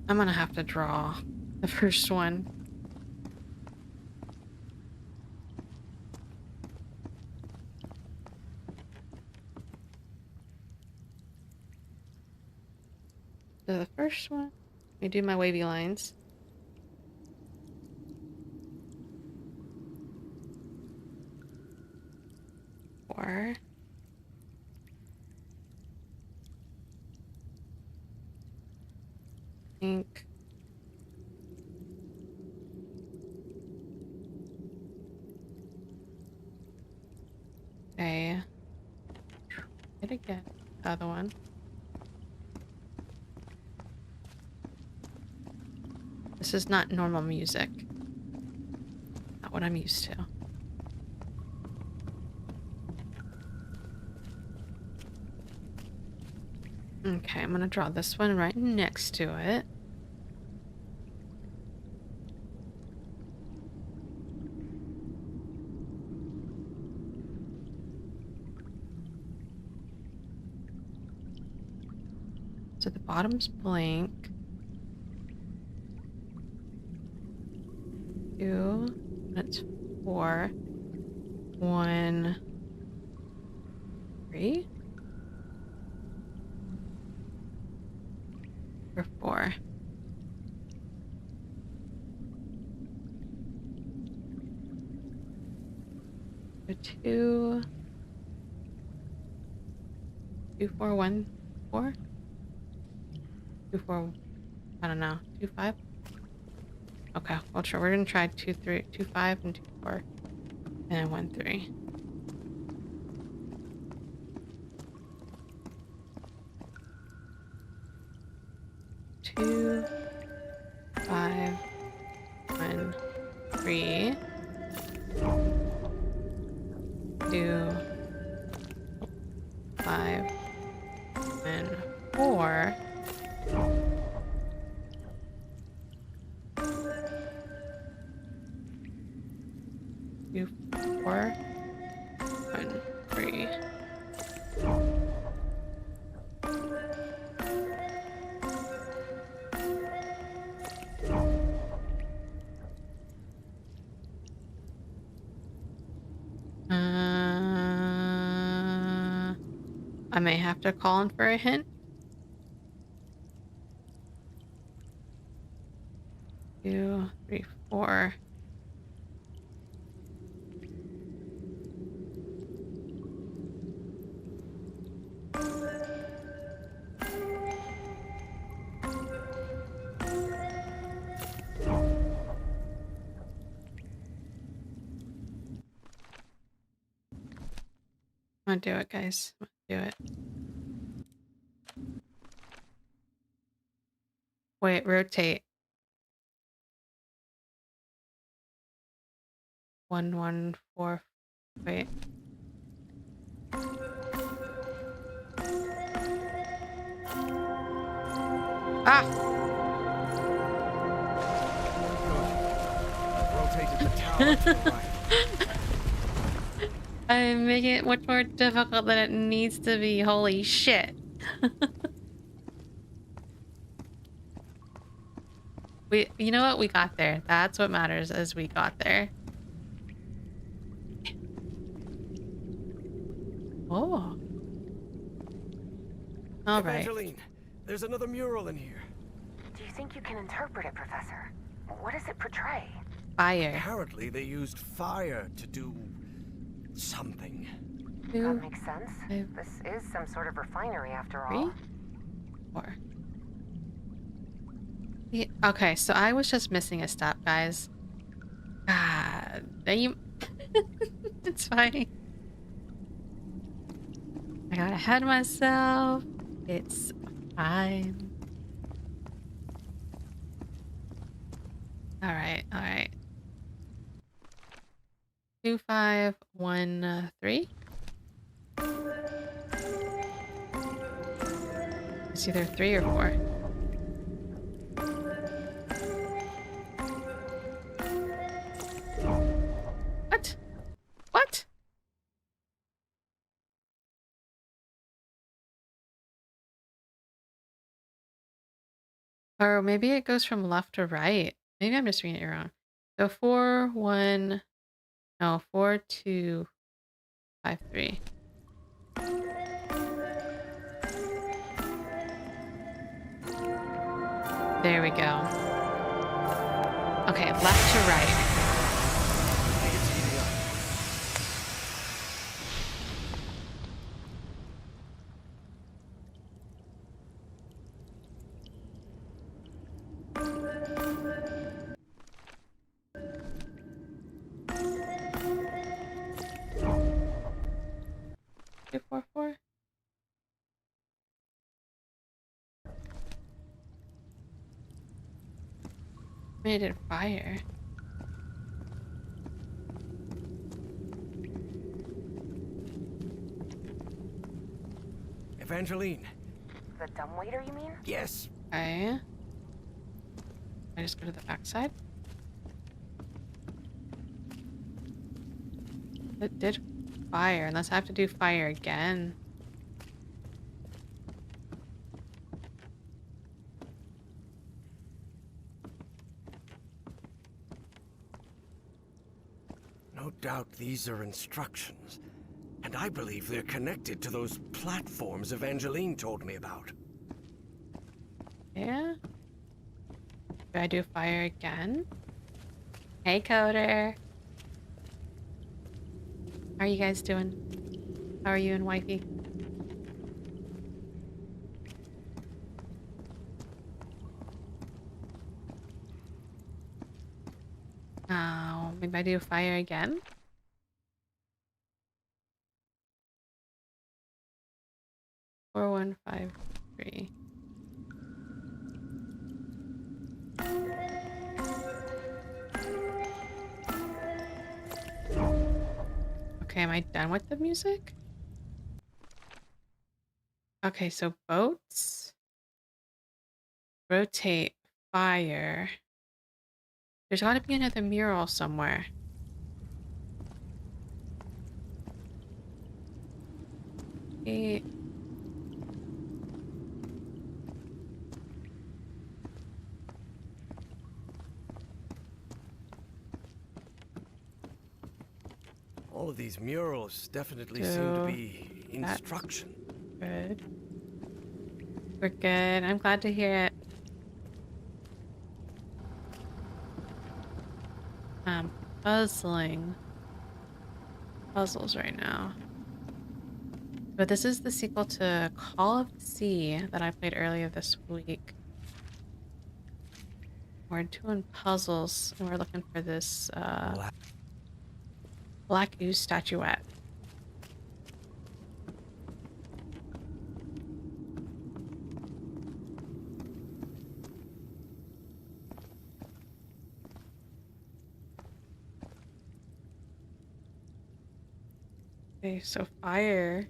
I'm gonna have to draw the first one. So the first one, let me do my wavy lines. Four. Ink. Okay. Hit again. The other one. This is not normal music. Not what I'm used to. Okay, I'm gonna draw this one right next to it. So the bottom's blank. 2, that's 4, 1, 3, or 4. So 2, 2, 4, 1, 4, 2, 4. I don't know. 2, 5. Okay, well, sure. We're gonna try 2, 3, 2, 5, and 2, 4, and then 1, 3. Two, 5, 1, 3. 2, 5, and 4. 2, 4, 1, free. I may have to call in for a hint. 2, 3, 4. I'm gonna do it, guys. I'm gonna do it. Wait, rotate. 1, 1, 4. Wait. Ah! I've rotated the tower to the right. I'm making it much more difficult than it needs to be. Holy shit. You know what? We got there. That's what matters, is we got there. Oh. All right. Evangeline, there's another mural in here. Do you think you can interpret it, Professor? What does it portray? Fire. Apparently, they used fire to do something. 2, That makes sense. 5, This is some sort of refinery after 3, all. 4. Yeah, okay, so I was just missing a step, guys. God, it's fine. I got ahead of myself. It's fine. All right, all right. 2, 5, 1, 3. It's either 3 or 4. What? What? Or maybe it goes from left to right. Maybe I'm just reading it wrong. So 4, 1, no, 4, 2, 5, 3. There we go. Okay, left to right. I think it's heating up. 2, 4, 4. Made it fire. Evangeline. The dumbwaiter, you mean? Yes. Okay. I just go to the backside. It did fire, unless I have to do fire again. No doubt these are instructions. And I believe they're connected to those platforms Evangeline told me about. Yeah. Do I do fire again? Hey, Coder. How are you guys doing? How are you and wifey? Oh, maybe I do fire again? 4, 1, 5, 3. Okay, am I done with the music? Okay, so boats. Rotate. Fire. There's gotta be another mural somewhere. Gate. All of these murals definitely seem to So be that's instruction. good. We're good. I'm glad to hear it. I'm puzzling puzzles right now. But this is the sequel to Call of the Sea that I played earlier this week. We're doing puzzles and we're looking for this black ooze statuette. Okay, so fire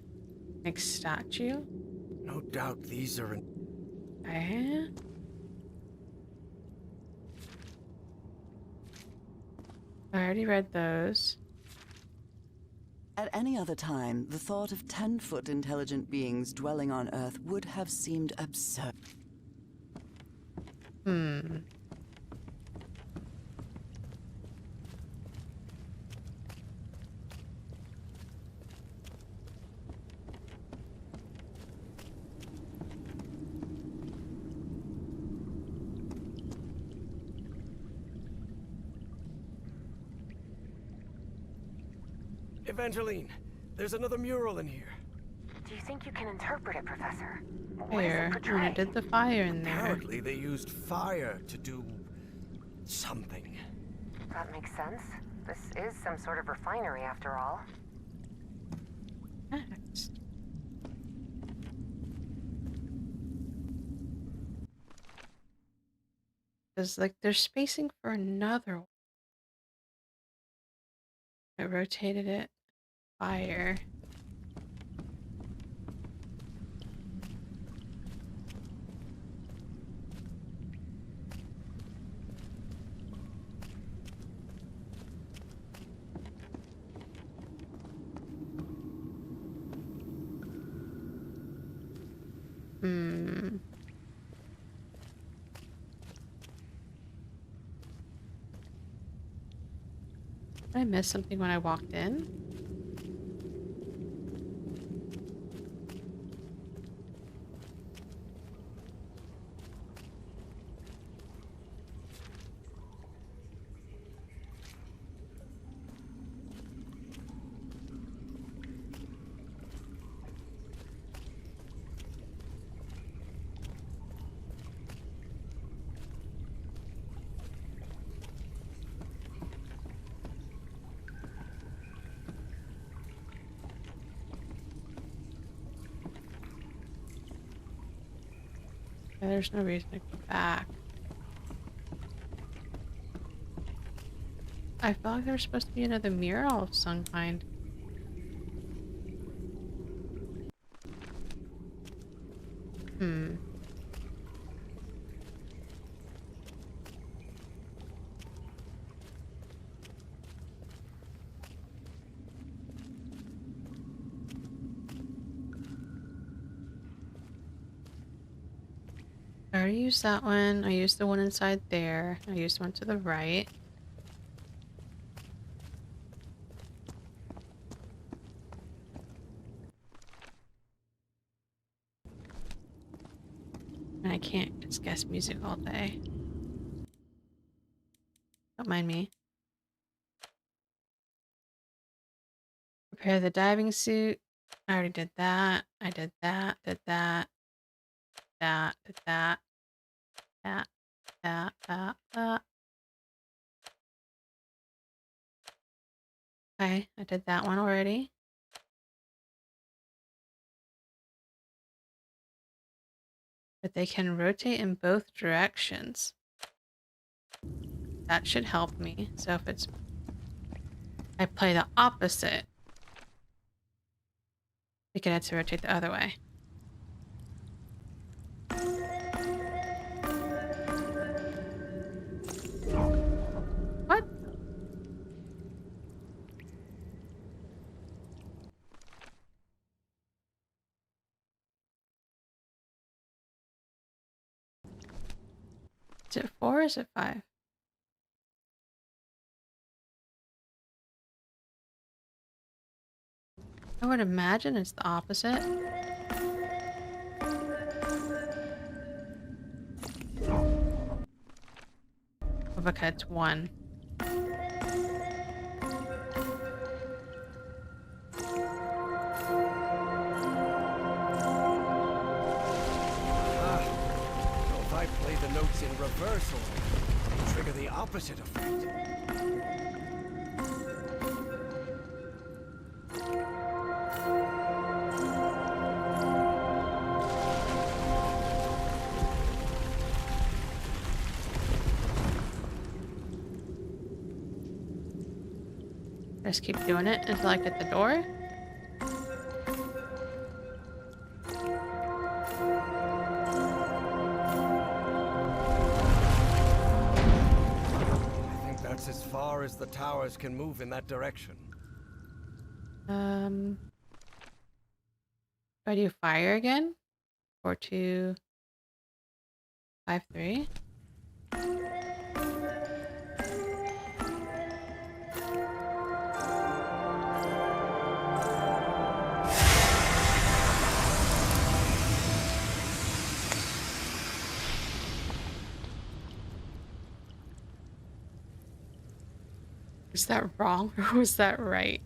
makes statue. No doubt these are. Okay. I already read those. At any other time, the thought of 10-foot intelligent beings dwelling on Earth would have seemed absurd. Hmm. Evangeline, there's another mural in here. Do you think you can interpret it, Professor? What does Fire. it And portray? I did the fire in there. Apparently, they used fire to do something. That makes sense. This is some sort of refinery after all. Next. There's like they're spacing for another one. I rotated it. Fire. Hmm. Did I miss something when I walked in? Yeah, there's no reason to go back. I felt like there was supposed to be another mural of some kind. Hmm. I already used that one. I used the one inside there. I used one to the right. And I can't just guess music all day. Don't mind me. Prepare the diving suit. I already did that. I did that, did that, did that, that. Okay, I did that one already. But they can rotate in both directions. That should help me. So if it's... I play the opposite, we can have to rotate the other way. What? Is it 4 or is it 5? I would imagine it's the opposite. Okay, it's 1. So if I play the notes in reverse order, they trigger the opposite effect. Just keep doing it until I get the door. I think that's as far as the towers can move in that direction. Do I do fire again? 4, 2, 5, 3. Was that wrong or was that right?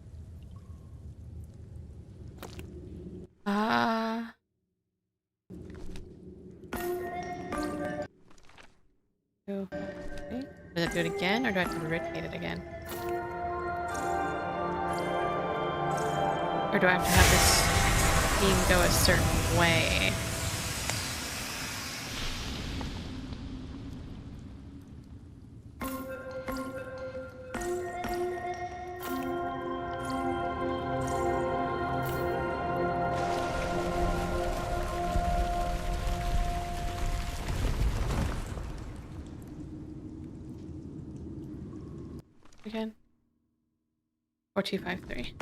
Two, 5, 3. Does it do it again or do I have to rotate it again? Or do I have to have this beam go a certain way? Again. 4, 2, 5, 3.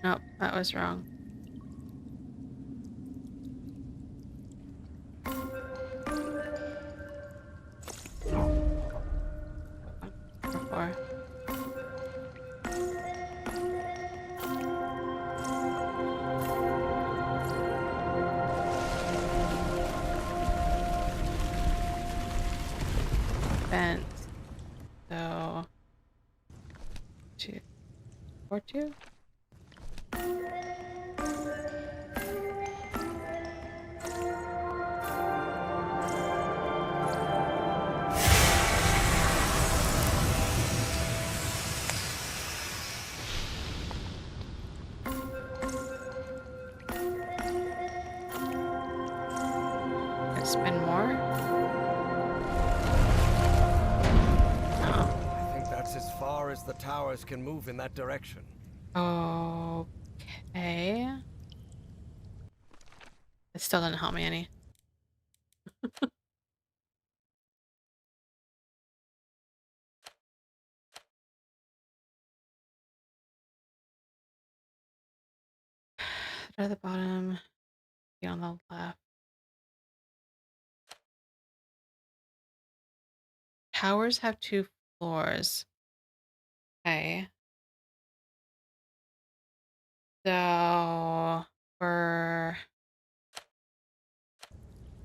Nope, that was wrong. Four. Bent. So 2, 4, 2. Spin more. I think that's as far as the towers can move in that direction. Okay. It still didn't help me any. At the bottom, be on the left. Towers have 2 floors. Okay. So for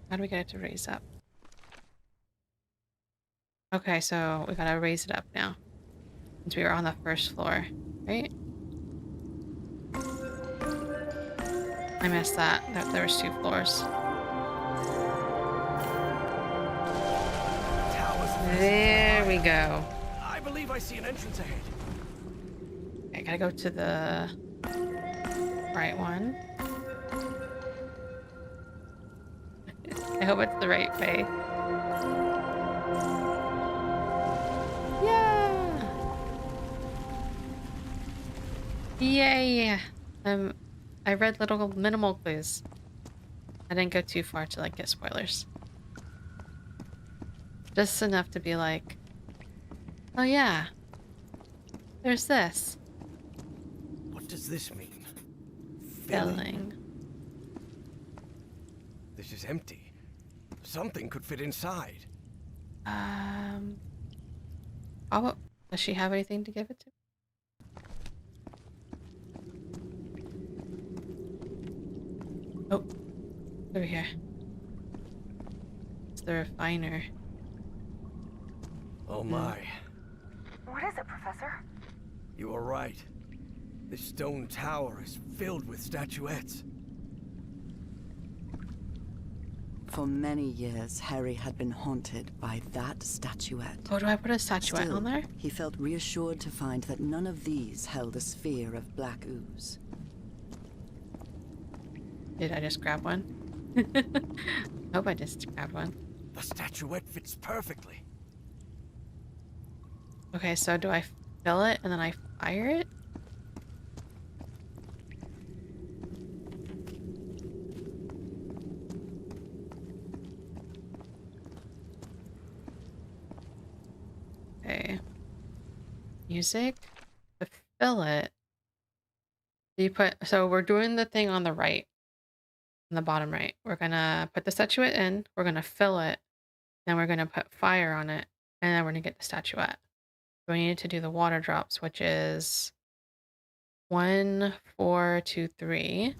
how do we get it to raise up? Okay, so we gotta raise it up now. Since we were on the first floor, right? I missed that there was 2 floors. There we go. I believe I see an entrance ahead. Okay, gotta go to the right one. I hope it's the right way. Yeah! Yay! Um, I read little minimal clues. I didn't go too far to like get spoilers. Just enough to be like, oh yeah, there's this. What does this mean? Filling. This is empty. Something could fit inside. Um, oh, does she have anything to give it to? Oh, over here. It's the refiner. Oh my. What is it, Professor? You are right. This stone tower is filled with statuettes. For many years, Harry had been haunted by that statuette. Oh, do I put a statuette Still, on there? he felt reassured to find that none of these held a sphere of black ooze. Did I just grab one? Hope I just grabbed one. The statuette fits perfectly. Okay, so do I fill it and then I fire it? Okay. Music. To fill it. You put, so we're doing the thing on the right, on the bottom right. We're gonna put the statuette in, we're gonna fill it, then we're gonna put fire on it, and then we're gonna get the statuette. So we need to do the water drops, which is 1, 4, 2, 3.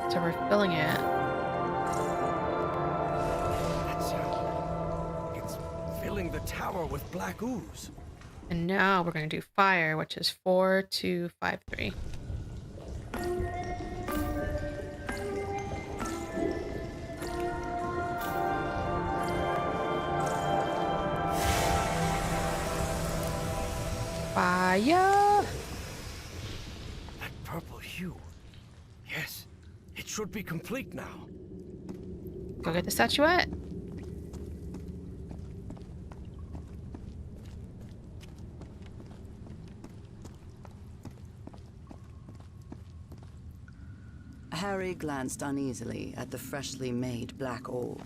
So we're filling it. That's it's filling the tower with black ooze. And now we're going to do fire, which is 4, 2, 5, 3. Fire! That purple hue. Yes, it should be complete now. Go get the statuette. Harry glanced uneasily at the freshly made black orb.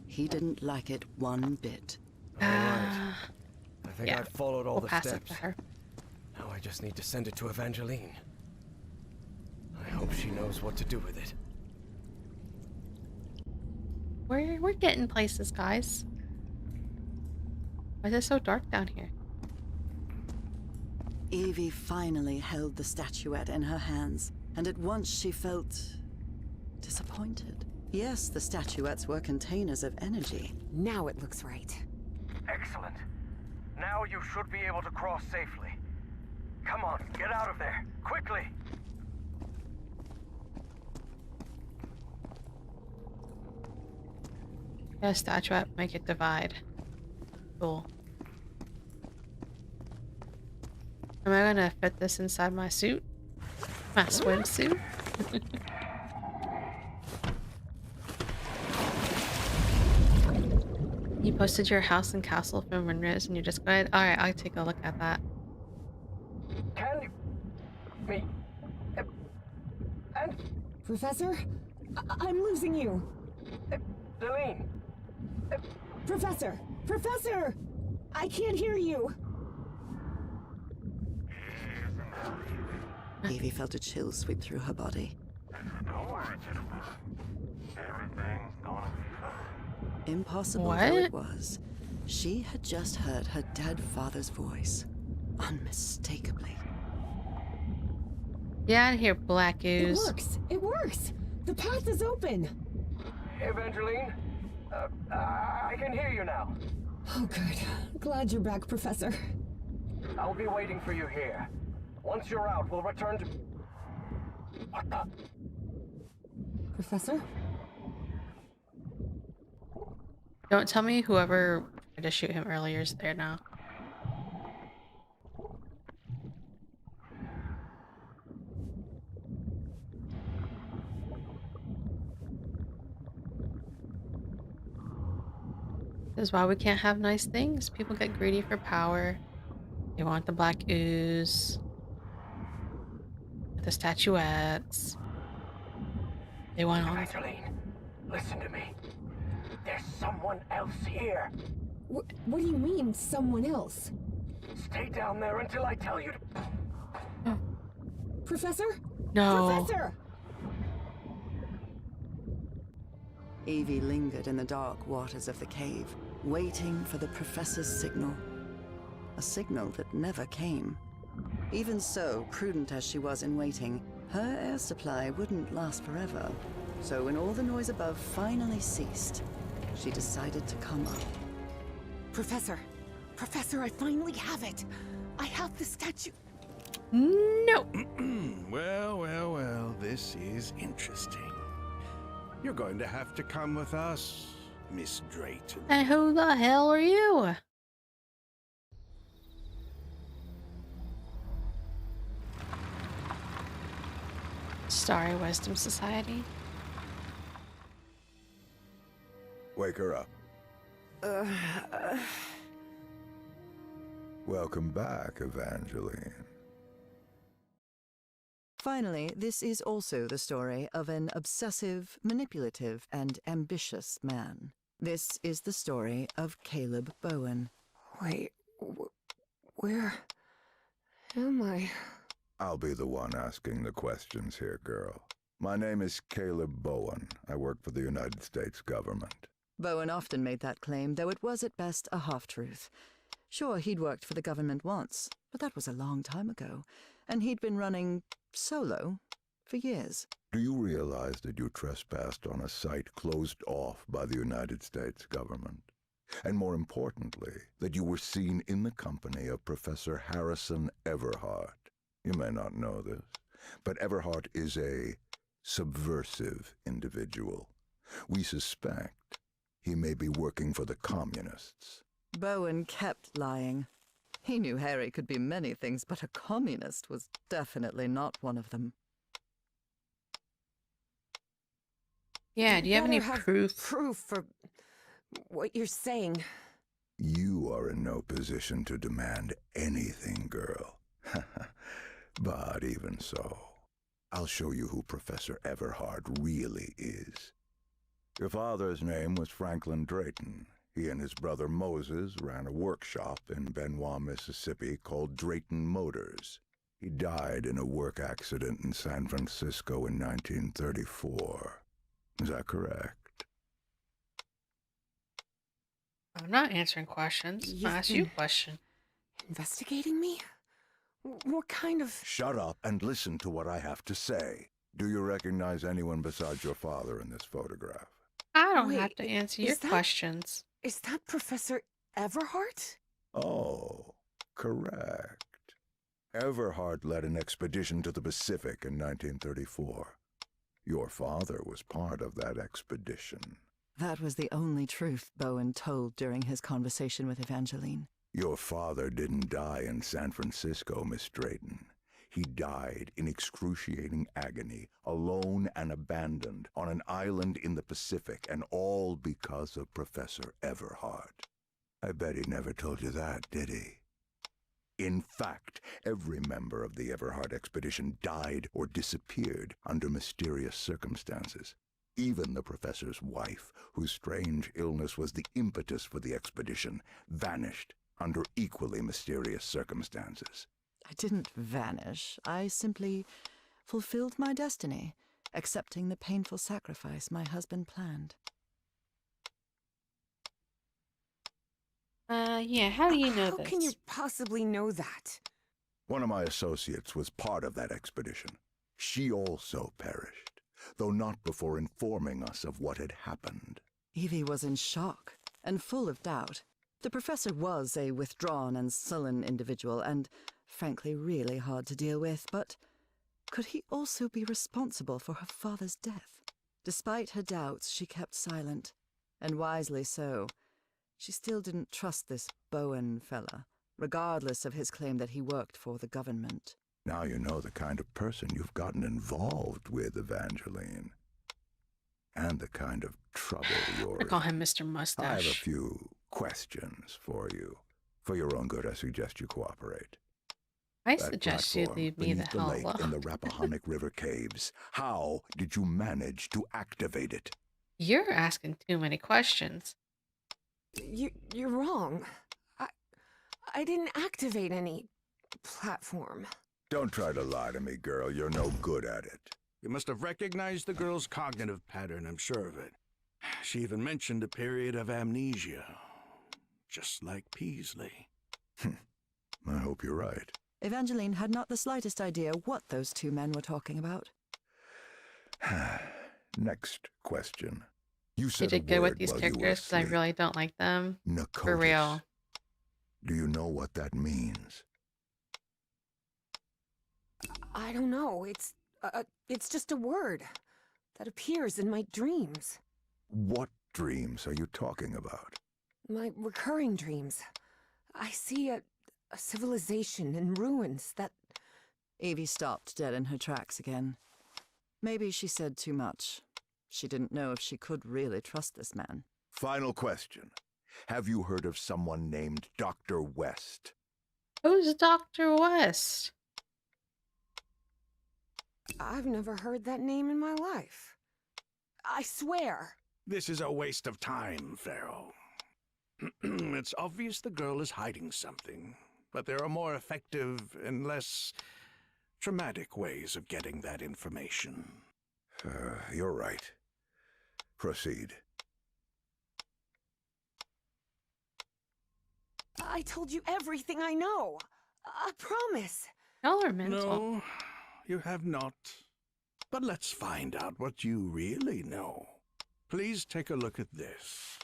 He didn't like it one bit. All right. I think Yeah, I've followed all we'll the pass steps. it to her. Now I just need to send it to Evangeline. I hope she knows what to do with it. We're getting places, guys. Why is it so dark down here? Evie finally held the statuette in her hands, and at once she felt disappointed. Yes, the statuettes were containers of energy. Now it looks right. Excellent. Now you should be able to cross safely. Come on, get out of there, quickly! Get a statuette, make it divide. Cool. Am I gonna fit this inside my suit? My swimsuit? You posted your house and castle from windows and you just go ahead. Alright, I'll take a look at that. Can you... me... and... Professor? I'm losing you. Celine! Professor! Professor! I can't hear you. Evie felt a chill sweep through her body. Impossible though it was, she had just heard her dead father's voice. Unmistakably. Get out of here, black It ooze. works! It works! The path is open! Evangeline? I can hear you now. Oh, good. Glad you're back, Professor. I'll be waiting for you here. Once you're out, we'll return to... What the... Professor? Don't tell me whoever tried to shoot him earlier is there now. This is why we can't have nice things. People get greedy for power. They want the black ooze, the statuettes. They want all the Evangeline, listen to me. There's someone else here. What do you mean, someone else? Stay down there until I tell you to... Professor? No. Professor! Evie lingered in the dark waters of the cave, waiting for the professor's signal. A signal that never came. Even so, prudent as she was in waiting, her air supply wouldn't last forever. So when all the noise above finally ceased, she decided to come up. Professor! Professor, I finally have it! I have the statue. No. Well, this is interesting. You're going to have to come with us, Miss Drayton. And who the hell are you? Starry Wisdom Society. Wake her up. Welcome back, Evangeline. Finally, this is also the story of an obsessive, manipulative, and ambitious man. This is the story of Caleb Bowen. Wait, where am I? I'll be the one asking the questions here, girl. My name is Caleb Bowen. I work for the United States government. Bowen often made that claim, though it was at best a half-truth. Sure, he'd worked for the government once, but that was a long time ago, and he'd been running solo for years. Do you realize that you trespassed on a site closed off by the United States government? And more importantly, that you were seen in the company of Professor Harrison Everhart. You may not know this, but Everhart is a subversive individual. We suspect he may be working for the communists. Bowen kept lying. He knew Harry could be many things, but a communist was definitely not one of them. Yeah, do you have any better proof? Proof for what you're saying. You are in no position to demand anything, girl. But even so, I'll show you who Professor Everhart really is. Your father's name was Franklin Drayton. He and his brother Moses ran a workshop in Benoit, Mississippi called Drayton Motors. He died in a work accident in San Francisco in 1934. Is that correct? I'm not answering questions. You've I'll ask you a been- question. Investigating me? What kind of... Shut up and listen to what I have to say. Do you recognize anyone besides your father in this photograph? I don't Wait, have to answer your is that- questions. Is that Professor Everhart? Oh, correct. Everhart led an expedition to the Pacific in 1934. Your father was part of that expedition. That was the only truth Bowen told during his conversation with Evangeline. Your father didn't die in San Francisco, Miss Drayton. He died in excruciating agony, alone and abandoned, on an island in the Pacific, and all because of Professor Everhart. I bet he never told you that, did he? In fact, every member of the Everhart expedition died or disappeared under mysterious circumstances. Even the professor's wife, whose strange illness was the impetus for the expedition, vanished under equally mysterious circumstances. I didn't vanish. I simply fulfilled my destiny, accepting the painful sacrifice my husband planned. Yeah, how do you know How this? can you possibly know that? One of my associates was part of that expedition. She also perished, though not before informing us of what had happened. Evie was in shock and full of doubt. The professor was a withdrawn and sullen individual and, frankly, really hard to deal with, but could he also be responsible for her father's death? Despite her doubts, she kept silent, and wisely so. She still didn't trust this Bowen fella, regardless of his claim that he worked for the government. Now you know the kind of person you've gotten involved with, Evangeline. And the kind of trouble you're I call in. him Mr. I have a Mustache. few questions for you. For your own good, I suggest you cooperate. I That suggest you platform leave me the beneath the hell lake in the alone. Rappahannock River caves. How did you manage to activate it? You're asking too many questions. You're wrong. I I didn't activate any platform. Don't try to lie to me, girl. You're no good at it. You must have recognized the girl's cognitive pattern, I'm sure of it. She even mentioned a period of amnesia. Just like Peasley. I hope you're right. Evangeline had not the slightest idea what those two men were talking about. Next question. You You said a did good with word these while you were characters because I asleep. really don't like them. For Nakotis. real. Do you know what that means? I don't know. It's just a word that appears in my dreams. What dreams are you talking about? My recurring dreams. I see a civilization in ruins that... Evie stopped dead in her tracks again. Maybe she said too much. She didn't know if she could really trust this man. Final question. Have you heard of someone named Dr. West? Who's Dr. West? I've never heard that name in my life. I swear. This is a waste of time, Pharaoh. It's obvious the girl is hiding something, but there are more effective and less traumatic ways of getting that information. You're right. Proceed. I told you everything I know. I promise. Y'all are mental. No, you have not. But let's find out what you really know. Please take a look at this.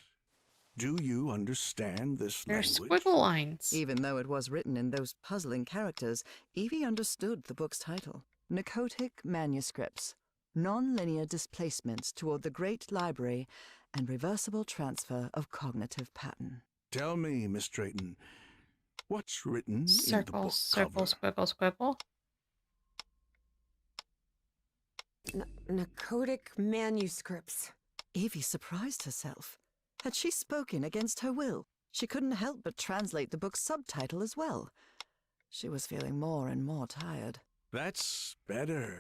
Do you understand this There's language? squiggle lines. Even though it was written in those puzzling characters, Evie understood the book's title. Narcotic Manuscripts. Non-linear displacements toward the Great Library and reversible transfer of cognitive pattern. Tell me, Miss Drayton, what's written in the Circle, book circle, cover? squiggle, squiggle. Narcotic manuscripts. Evie surprised herself. Had she spoken against her will? She couldn't help but translate the book's subtitle as well. She was feeling more and more tired. That's better,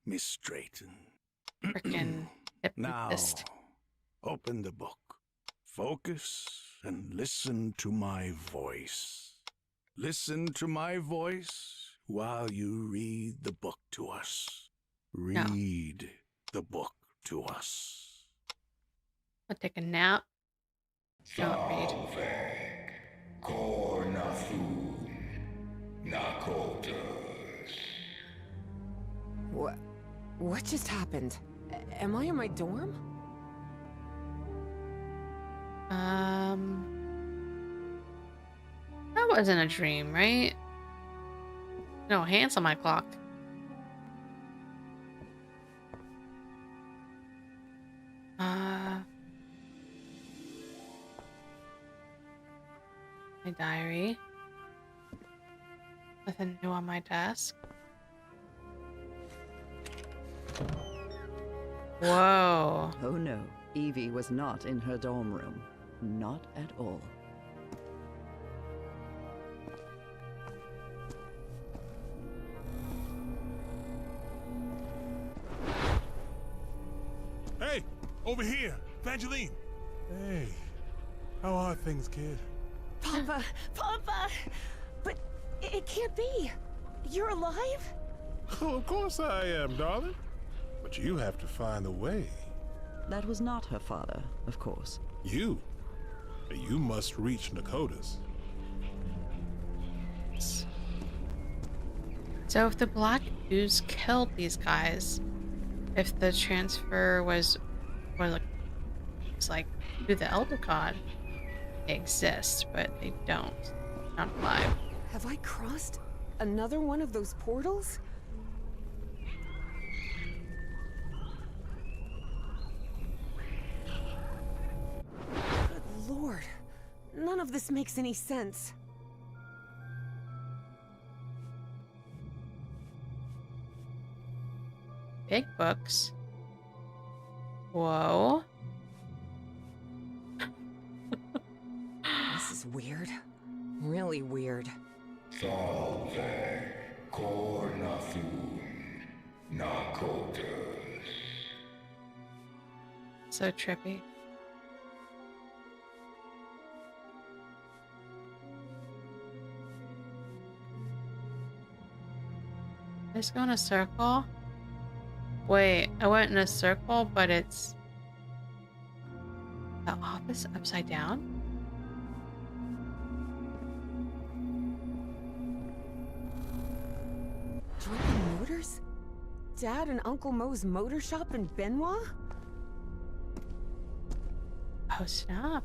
Miss Drayton. Frickin' Now, hypnotist. open the book. Focus and listen to my voice. Listen to my voice while you read the book to us. Read the book to us. I'll take a nap. Don't read. What just happened? Am I in my dorm? That wasn't a dream, right? No, hands on my clock. My diary. Nothing new on my desk. Whoa. Oh no, Evie was not in her dorm room. Not at all. Hey, over here, Evangeline. Hey, how are things, kid? Papa! Papa! But it can't be! You're alive? Oh, of course I am, darling. But you have to find a way. That was not her father, of course. You must reach Nakotas. So if the Black Ooze killed these guys, if the transfer was like to the Elder God, they exist, but they don't. Not alive. Have I crossed another one of those portals? Good Lord. None of this makes any sense. Big books. Whoa. weird. Really weird. Salve cornathun nakotas. So trippy. Let's go in a circle. Wait, I went in a circle, but it's the opposite, upside down? Drunken Motors? Dad and Uncle Mo's motor shop in Benoit? Oh, snap.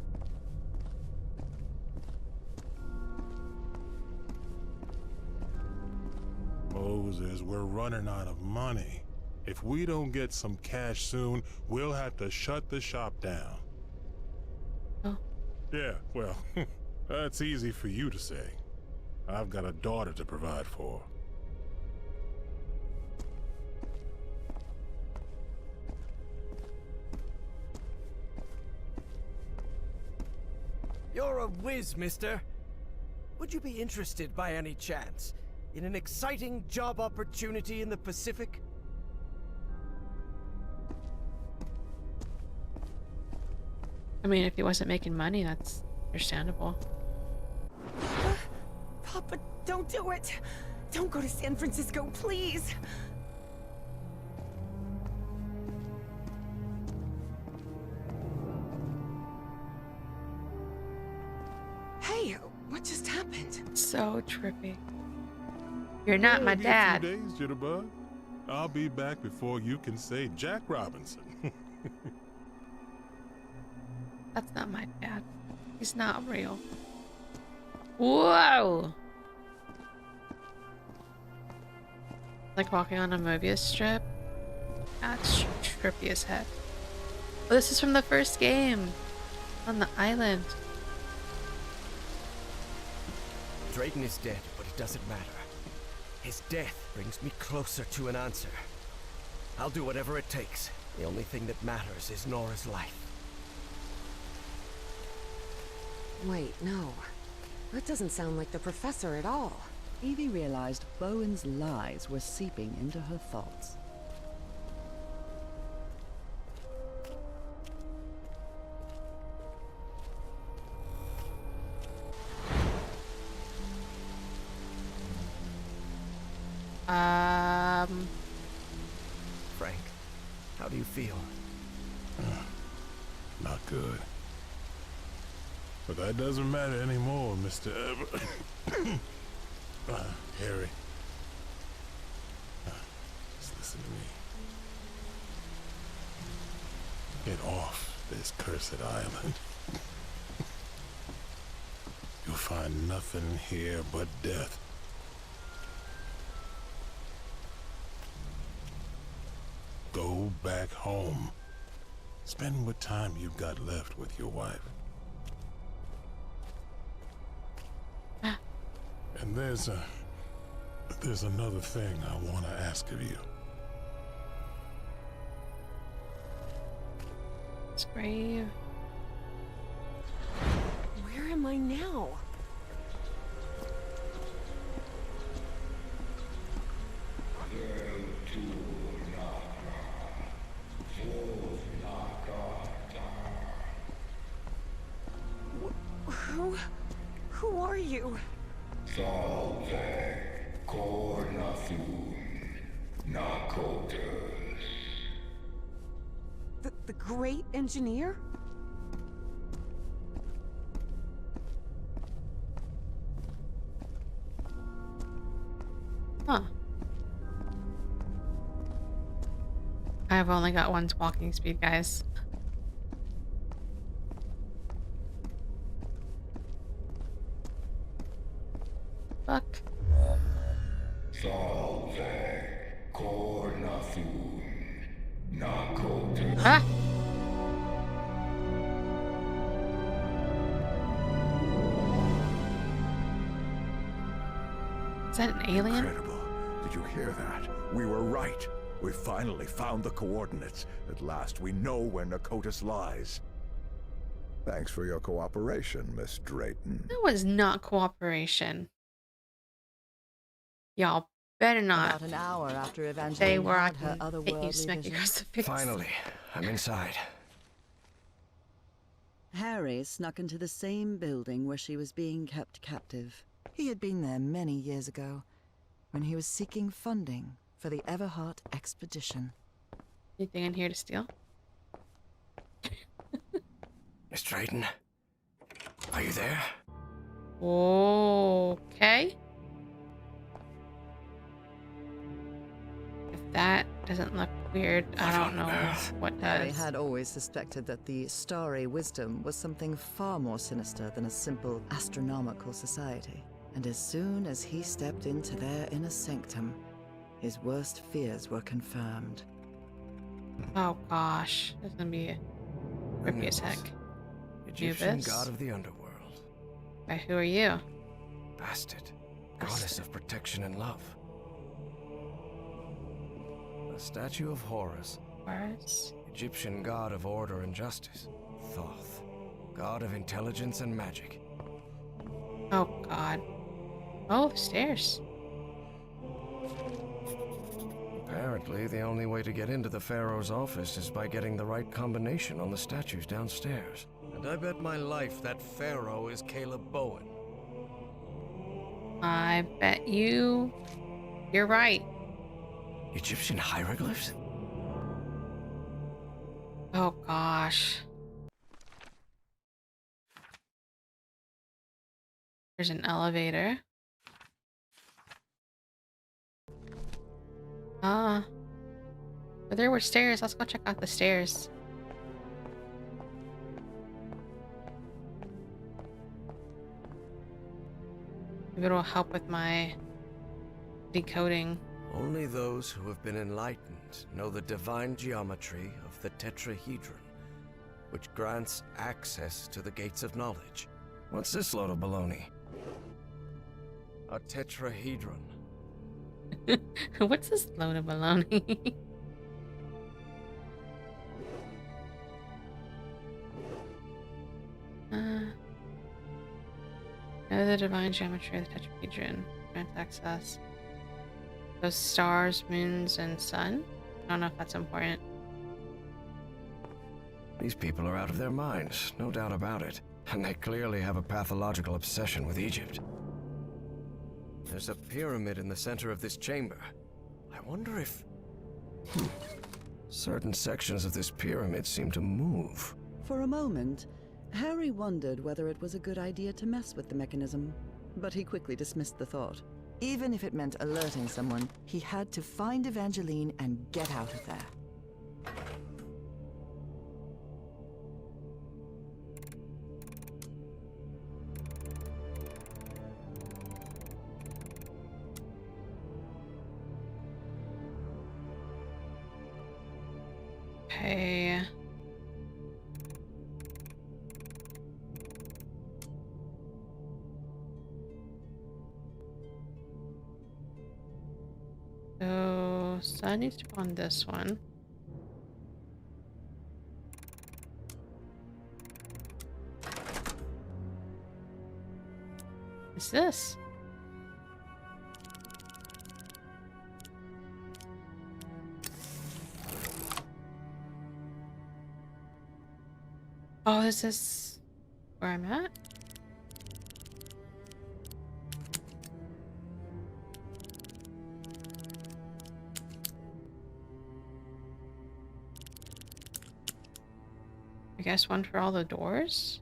Moses, we're running out of money. If we don't get some cash soon, we'll have to shut the shop down. Oh. Yeah, well, that's easy for you to say. I've got a daughter to provide for. You're a whiz, mister. Would you be interested by any chance in an exciting job opportunity in the Pacific? I mean, if he wasn't making money, that's understandable. Papa, don't do it! Don't go to San Francisco, please! Hey, what just happened? So trippy. You're not my Give me dad. a few days, Jitterbug. I'll be back before you can say Jack Robinson. That's not my dad. He's not real. Whoa! Like walking on a Mobius strip. That's trippy as heck. Oh, this is from the first game. On the island. Drayton is dead, but it doesn't matter. His death brings me closer to an answer. I'll do whatever it takes. The only thing that matters is Nora's life. Wait, no. That doesn't sound like the professor at all. Evie realized Bowen's lies were seeping into her thoughts. Frank, how do you feel? Not good. But that doesn't matter anymore, Mr. Harry. Just listen to me. Get off this cursed island. You'll find nothing here but death. Go back home. Spend what time you've got left with your wife. And there's another thing I want to ask of you. It's grave. Where am I now? Who are you? Salve cornathun nakotas. The great engineer? Huh. I've only got one walking speed, guys. Fuck. Salve cornathun nakotas. Ah! Is that an alien? Incredible. Did you hear that? We were right. We finally found the coordinates. At last, we know where Nakotas lies. Thanks for your cooperation, Miss Drayton. That was not cooperation. Y'all better not About an hour after say Evangeline where I had her can hit you, otherworldly smack you vision, across the face. Finally, I'm inside. Harry snuck into the same building where she was being kept captive. He had been there many years ago, when he was seeking funding for the Everhart expedition. Anything in here to steal? Miss Drayton, are you there? Okay. If that doesn't look weird, I don't know what Harry does. had always suspected that the starry wisdom was something far more sinister than a simple astronomical society. And as soon as he stepped into their inner sanctum, his worst fears were confirmed. Oh gosh, this is gonna be creepy as heck. Egyptian Anubis? god of the underworld. Okay, who are you? Bastet, goddess of protection and love. A statue of Horus, Horus? Egyptian god of order and justice. Thoth, god of intelligence and magic. Oh god. Oh, stairs. Apparently, the only way to get into the Pharaoh's office is by getting the right combination on the statues downstairs. And I bet my life that Pharaoh is Caleb Bowen. I bet you're right. Egyptian hieroglyphs? Oh gosh. There's an elevator. But there were stairs. Let's go check out the stairs. Maybe it'll help with my decoding. Only those who have been enlightened know the divine geometry of the tetrahedron, which grants access to the gates of knowledge. What's this load of baloney? A tetrahedron. What's this load of baloney? Know the divine geometry of the tetrahedron. Grant access. Those stars, moons, and sun? I don't know if that's important. These people are out of their minds, no doubt about it. And they clearly have a pathological obsession with Egypt. There's a pyramid in the center of this chamber. I wonder if... Certain sections of this pyramid seem to move. For a moment, Harry wondered whether it was a good idea to mess with the mechanism, but he quickly dismissed the thought. Even if it meant alerting someone, he had to find Evangeline and get out of there. Okay. So, sun needs to go on this one. What's this? Oh, is this where I'm at? I guess one for all the doors?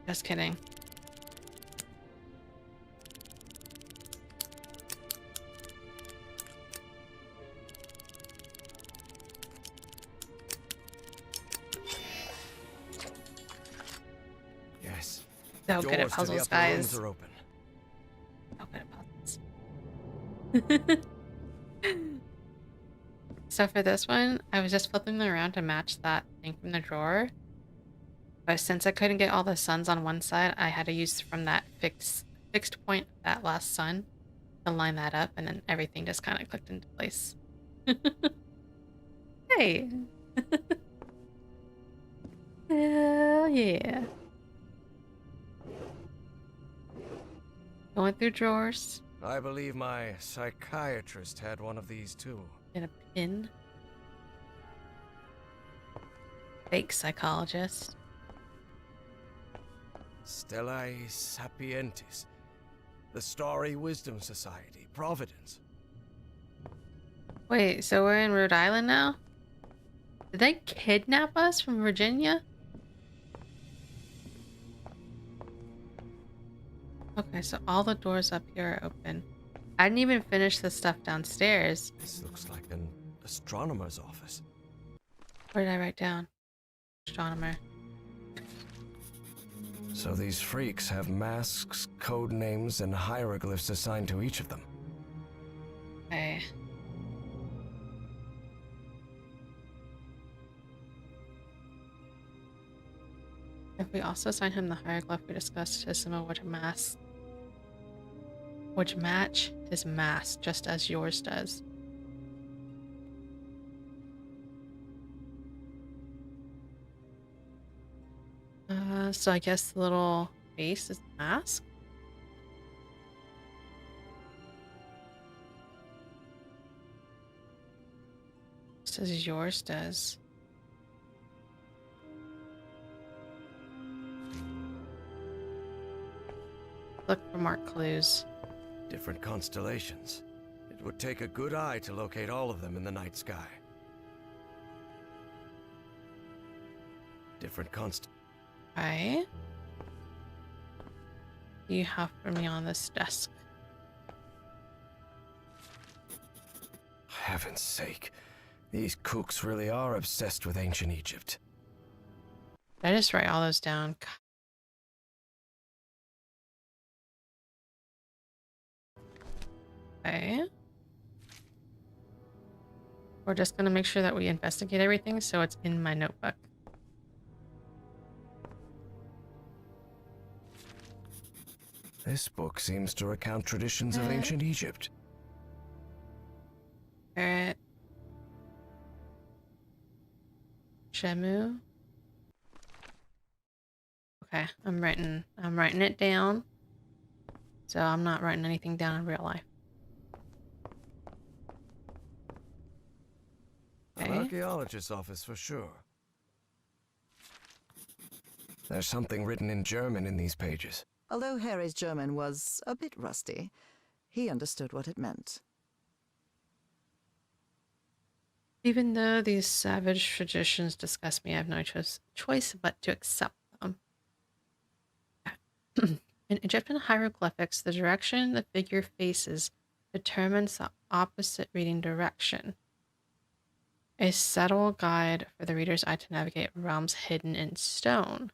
Just kidding. Yes. So good at Doors to the puzzles, upper guys. rooms are open. So good at puzzles. So for this one, I was just flipping them around to match that thing from the drawer. But since I couldn't get all the suns on one side, I had to use from that fixed point, that last sun. to line that up, and then everything just kind of clicked into place. Hey. Hell yeah. Going through drawers. I believe my psychiatrist had one of these too. Get a pin. Fake psychologist. Stellae Sapientis. The Starry Wisdom Society, Providence. Wait, so we're in Rhode Island now? Did they kidnap us from Virginia? Okay, so all the doors up here are open. I didn't even finish the stuff downstairs. This looks like an astronomer's office. What did I write down? Astronomer. So these freaks have masks, code names, and hieroglyphs assigned to each of them. Okay. If we also assign him the hieroglyph we discussed, his symbol would match his mask, just as yours does. So I guess the little face is the mask. Just as yours does. Look for marked clues. Different constellations. It would take a good eye to locate all of them in the night sky. Different Okay. What do you have for me on this desk? Heaven's sake. These kooks really are obsessed with ancient Egypt. Did I just write all those down? Okay. We're just gonna make sure that we investigate everything so it's in my notebook. This book seems to recount traditions of ancient Egypt. Parrot. Shemu. Okay, I'm writing it down. So I'm not writing anything down in real life. An archaeologist's office for sure. There's something written in German in these pages. Although Harry's German was a bit rusty, he understood what it meant. Even though these savage traditions disgust me, I have no choice but to accept them. In Egyptian hieroglyphics, the direction the figure faces determines the opposite reading direction. A subtle guide for the reader's eye to navigate realms hidden in stone.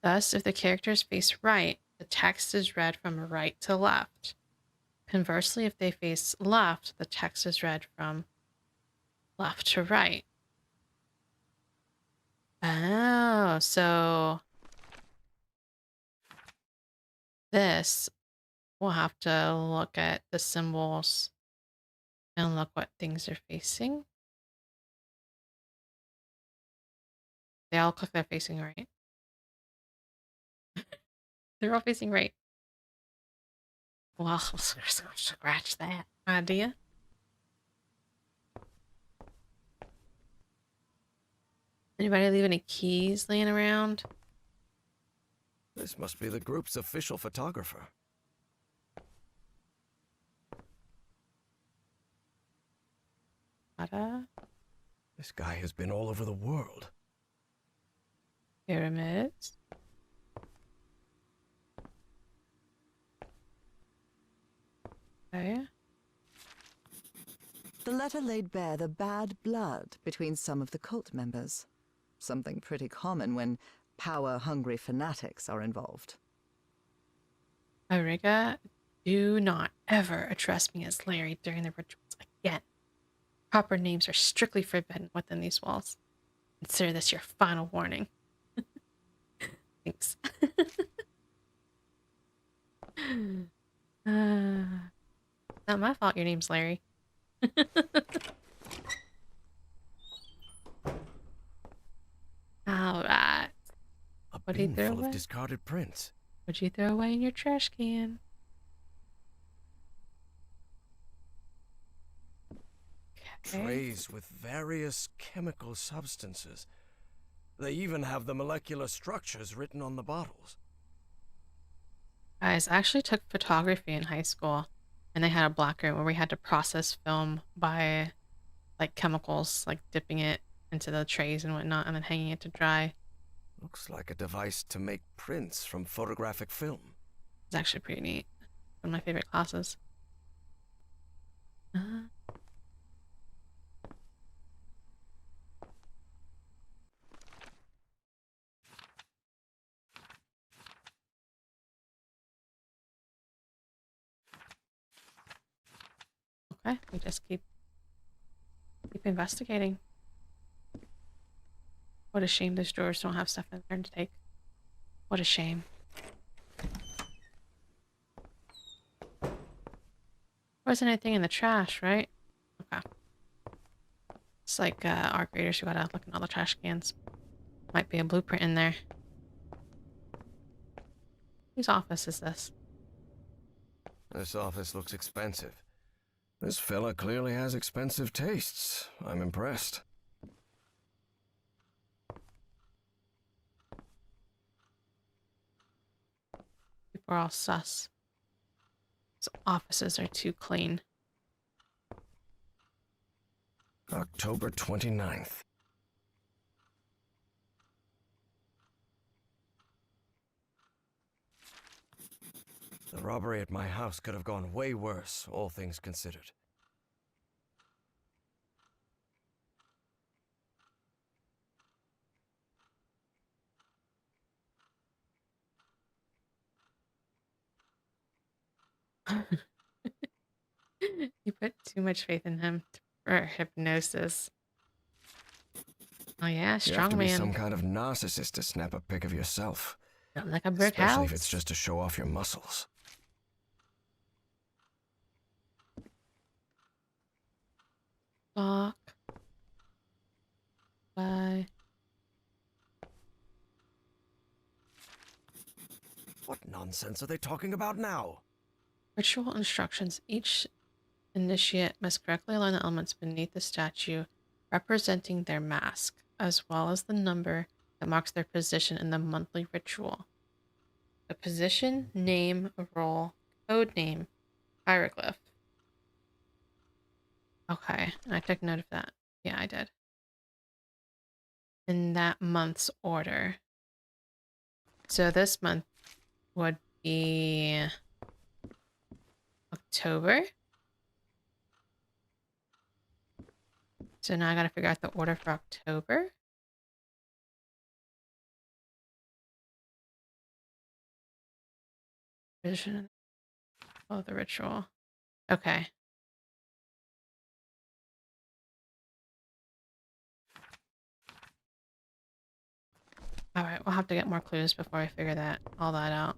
Thus, if the characters face right, the text is read from right to left. Conversely, if they face left, the text is read from left to right. Oh, so this, we'll have to look at the symbols and look what things are facing. They all look like they're facing right. They're all facing right. Well, scratch that idea. Anybody leave any keys laying around? This must be the group's official photographer. This guy has been all over the world. Pyramids. Okay. The letter laid bare the bad blood between some of the cult members. Something pretty common when power-hungry fanatics are involved. Auriga, do not ever address me as Larry during the rituals again. Proper names are strictly forbidden within these walls. Consider this your final warning. Thanks. Not my fault your name's Larry. Alright. A What did he bin throw full of away? discarded prints. What'd you throw away in your trash can? Okay. Trays with various chemical substances. They even have the molecular structures written on the bottles. Guys, I actually took photography in high school, and they had a black room where we had to process film by like chemicals, like dipping it into the trays and whatnot, and then hanging it to dry. Looks like a device to make prints from photographic film. It's actually pretty neat. One of my favorite classes. Uh, okay, we just keep investigating. What a shame those drawers don't have stuff in there to take. What a shame. Wasn't anything in the trash, right? Okay. It's like art graders who gotta look in all the trash cans. Might be a blueprint in there. Whose office is this? This office looks expensive. This fella clearly has expensive tastes. I'm impressed. People are all sus. His offices are too clean. October 29th. The robbery at my house could have gone way worse, all things considered. You put too much faith in him for hypnosis. Oh yeah, You have to be some strongman. kind of narcissist to snap a pic of yourself. Built like a brick Especially if it's house. just to show off your muscles. Block. Bye. What nonsense are they talking about now? Ritual instructions. Each initiate must correctly align the elements beneath the statue representing their mask, as well as the number that marks their position in the monthly ritual. The position, name, role, code name, hieroglyph. Okay, and I took note of that. Yeah, I did. In that month's order. So this month would be October. So now I gotta figure out the order for October. Position of the ritual. Okay. Alright, we'll have to get more clues before I figure all that out.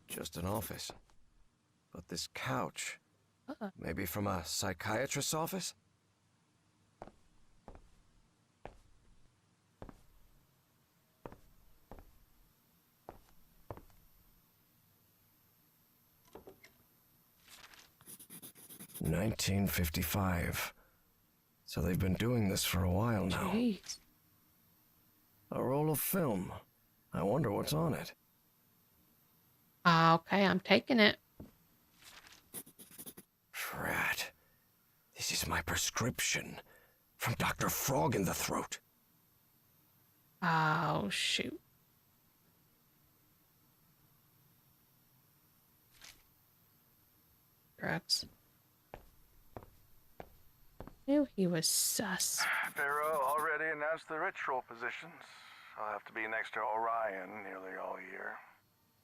Just an office. But this couch, Uh-oh. maybe from a psychiatrist's office? $1955. So they've been doing this for a while now. Jeez. A roll of film. I wonder what's on it. Okay, I'm taking it. Drat. This is my prescription. From Dr. Frog in the Throat. Oh, shoot. Drugs. Knew he was sus. Pharaoh already announced the ritual positions. I'll have to be next to Orion nearly all year.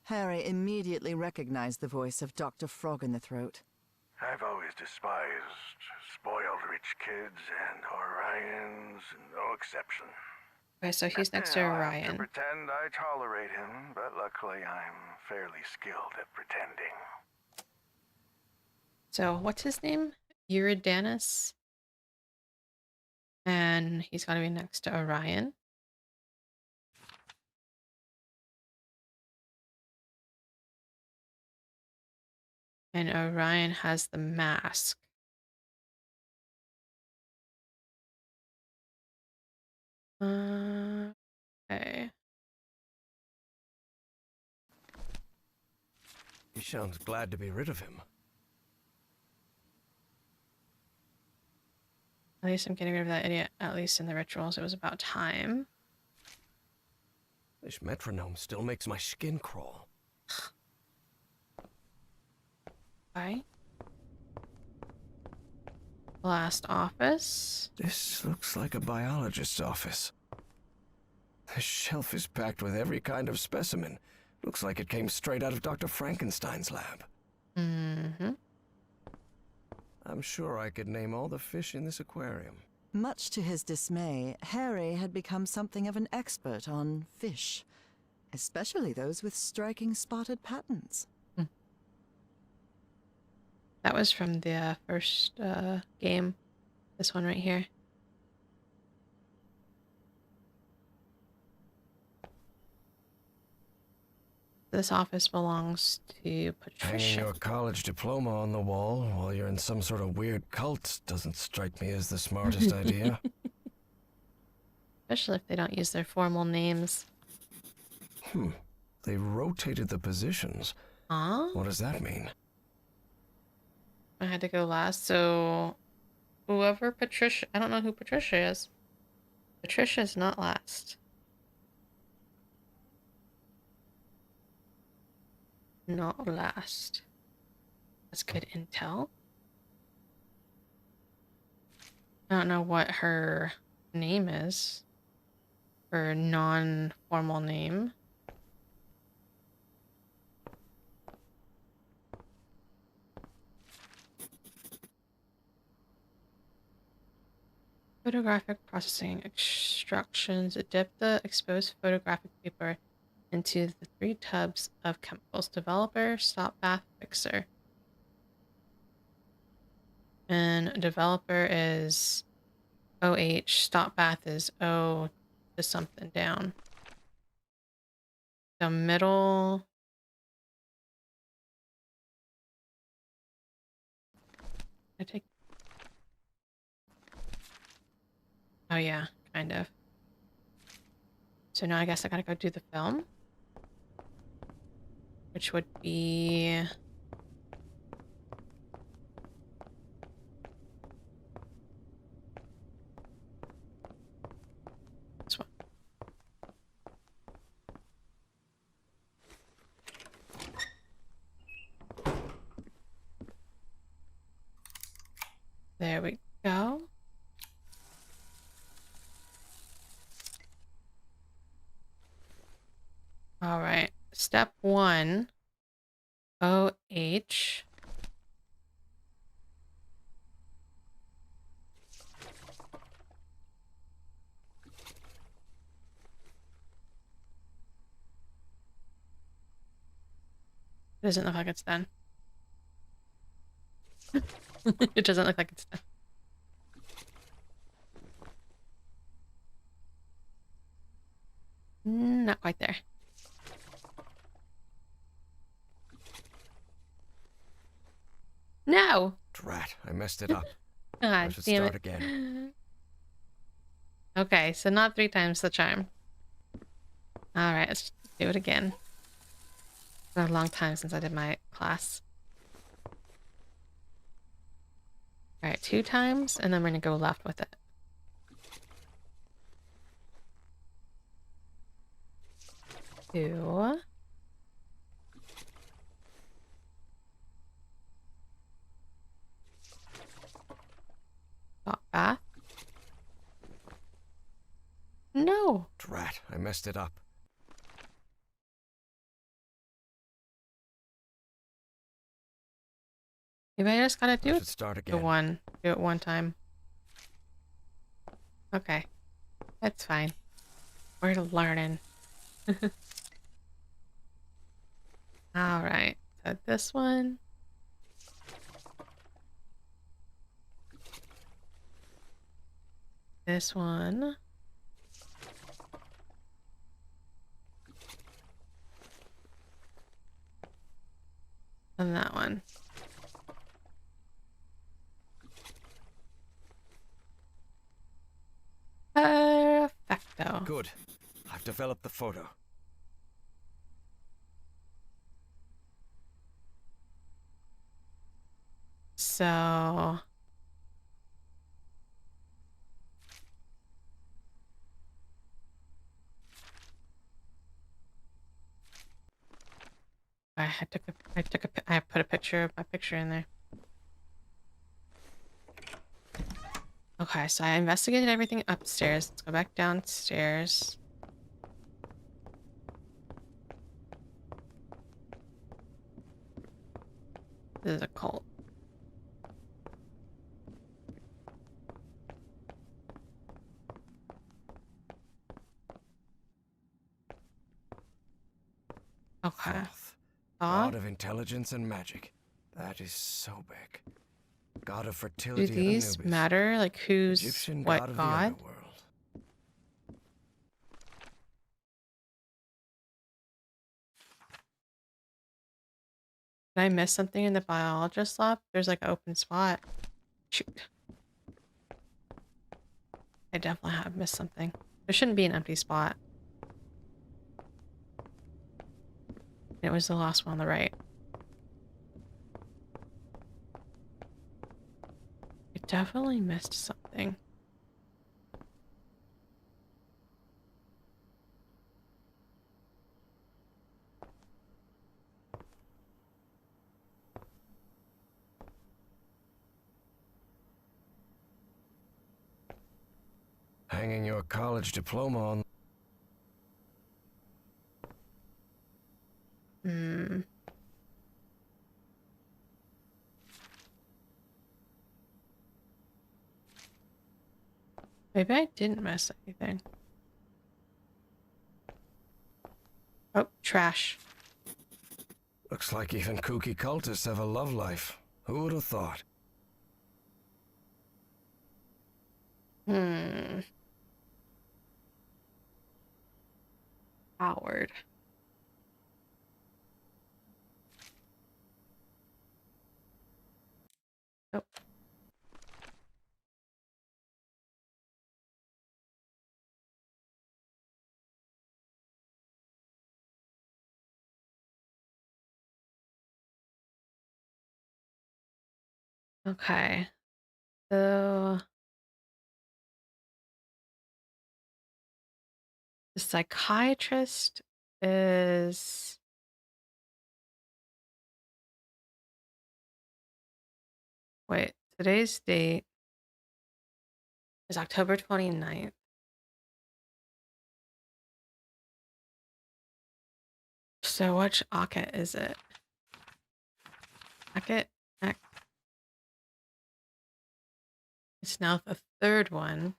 Harry immediately recognized the voice of Dr. Frog in the Throat. I've always despised spoiled rich kids, and Orion's no exception. Okay, so he's next to I'll have to Orion. pretend I tolerate him, but luckily I'm fairly skilled at pretending. So what's his name? Eridanus. And he's got to be next to Orion. And Orion has the mask. Okay. He sounds glad to be rid of him. At least I'm getting rid of that idiot, at least in the rituals. It was about time. This metronome still makes my skin crawl. Okay. Last office. This looks like a biologist's office. The shelf is packed with every kind of specimen. Looks like it came straight out of Dr. Frankenstein's lab. Mm-hmm. I'm sure I could name all the fish in this aquarium. Much to his dismay, Harry had become something of an expert on fish, especially those with striking spotted patterns. That was from the first game. This one right here. This office belongs to Patricia. Hanging your college diploma on the wall while you're in some sort of weird cult doesn't strike me as the smartest idea. Especially if they don't use their formal names. They rotated the positions. Huh? What does that mean? I had to go last, so whoever Patricia... I don't know who Patricia is. Patricia's not last. Not last. That's good intel. I don't know what her name is. Her non-formal name. Photographic processing instructions. Dip the exposed photographic paper into the 3 tubs of chemicals. Developer, stop bath, fixer. And developer is OH. Stop bath is O to something down. The middle. I take. Oh yeah, kind of. So now I guess I gotta go do the film, which would be this one. There we go. All right. Step 1. OH. It doesn't look like it's done. It doesn't look like it's done. Not quite there. No! Drat, I messed it up. I I should damn start it. again. Okay, so not 3 times the charm. Alright, let's do it again. It's been a long time since I did my class. Alright, 2 times, and then we're gonna go left with it. Two. Stop bath. No. Drat, I messed it up. Maybe I just gotta do I it should start the again. do it one time. Okay. That's fine. We're learning. All right. So this one. This one. And that one. Perfecto. Good. I've developed the photo. So I put a picture of my picture in there. Okay, so I investigated everything upstairs. Let's go back downstairs. This is a cult. Okay. Thoth, Thoth? god of intelligence and magic. That is so big. God of Do fertility of these Anubis. matter? Like who's Egyptian what god of god? the underworld. Did I miss something in the biologist lab? There's like an open spot. Shoot. I definitely have missed something. There shouldn't be an empty spot. It was the last one on the right. I definitely missed something. Hanging your college diploma on. Hmm. Maybe I didn't miss anything. Oh, trash. Looks like even kooky cultists have a love life. Who would have thought? Hmm. Howard. Oh. Okay. So the psychiatrist is wait, today's date is October 29th. So which Aket is it? Aket? It's now the third one.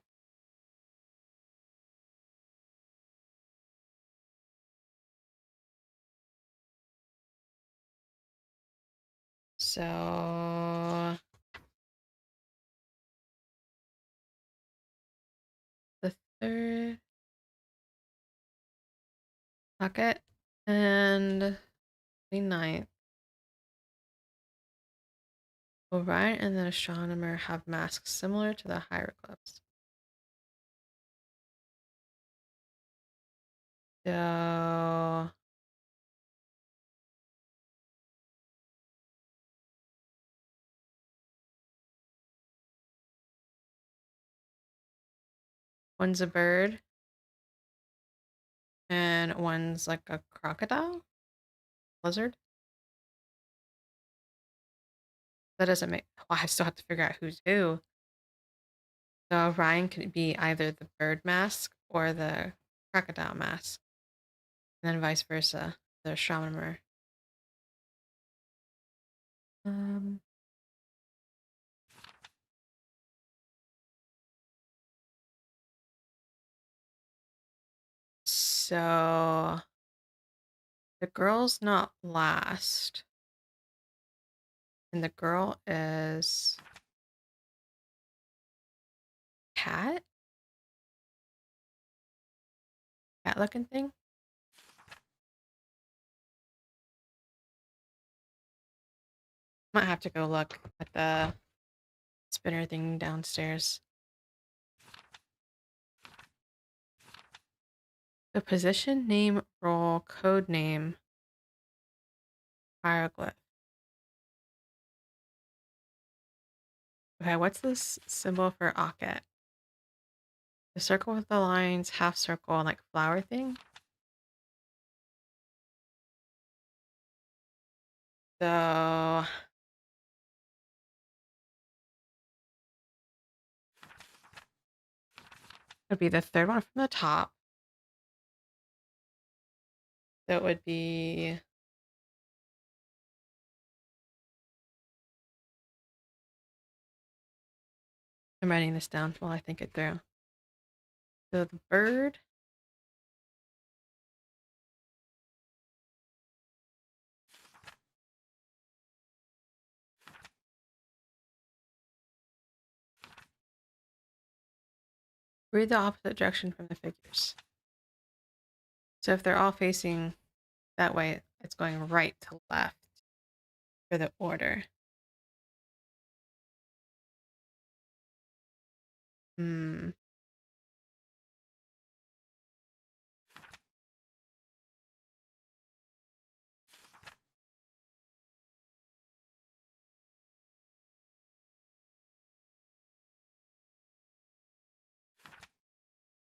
So the third Aket and 29th. Orion and the astronomer have masks similar to the hieroglyphs. So one's a bird and one's like a crocodile? Lizard? That doesn't make well, I still have to figure out who's who. So Orion could be either the bird mask or the crocodile mask. And then vice versa, the astronomer. Um So the girl's not last. And the girl is cat? Cat looking thing? Might have to go look at the spinner thing downstairs. The position, name, role, code name, hieroglyph. Okay, what's this symbol for Ocket? The circle with the lines, half circle, like flower thing? So would be the third one from the top. That would be I'm writing this down while I think it through. So the bird. Read the opposite direction from the figures. So if they're all facing that way, it's going right to left for the order. Hmm.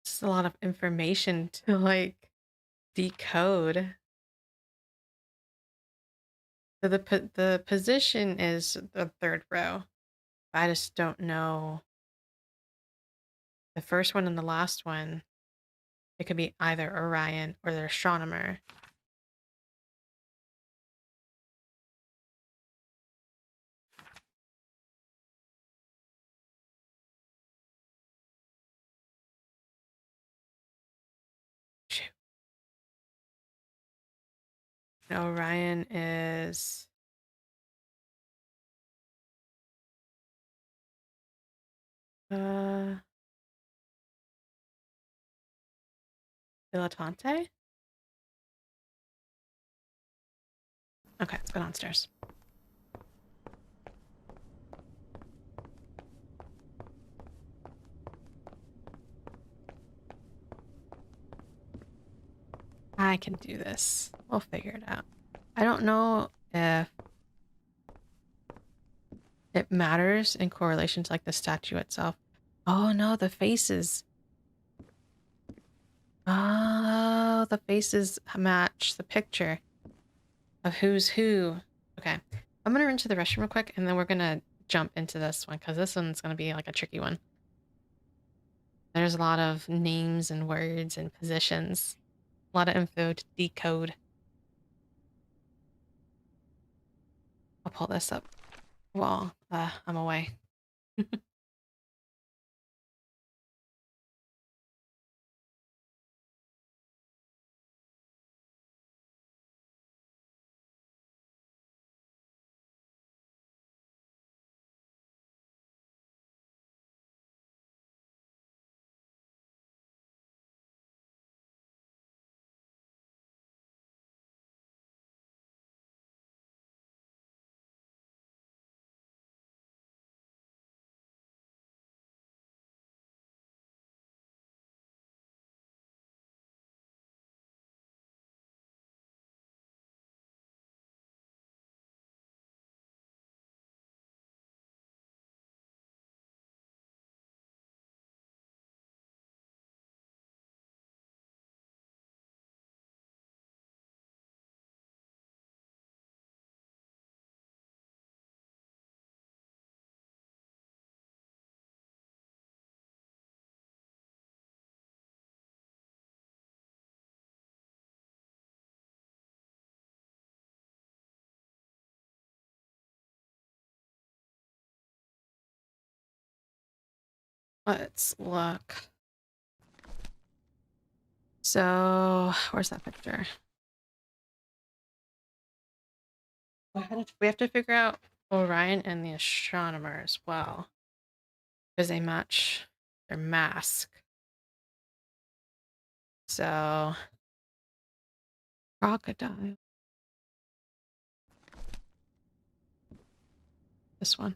It's a lot of information to like decode. So the position is the third row. I just don't know the first one and the last one. It could be either Orion or the astronomer. Shoot. Orion is uh Dilettante? Okay, let's go downstairs. I can do this. We'll figure it out. I don't know if it matters in correlation to like the statue itself. Oh no, the faces. Oh, the faces match the picture of who's who. Okay. I'm gonna run to the restroom real quick and then we're gonna jump into this one because this one's gonna be like a tricky one. There's a lot of names and words and positions. A lot of info to decode. I'll pull this up while I'm away. Let's look. So, where's that picture? We have to figure out Orion and the astronomer as well. Because they match their mask. So, crocodile. This one.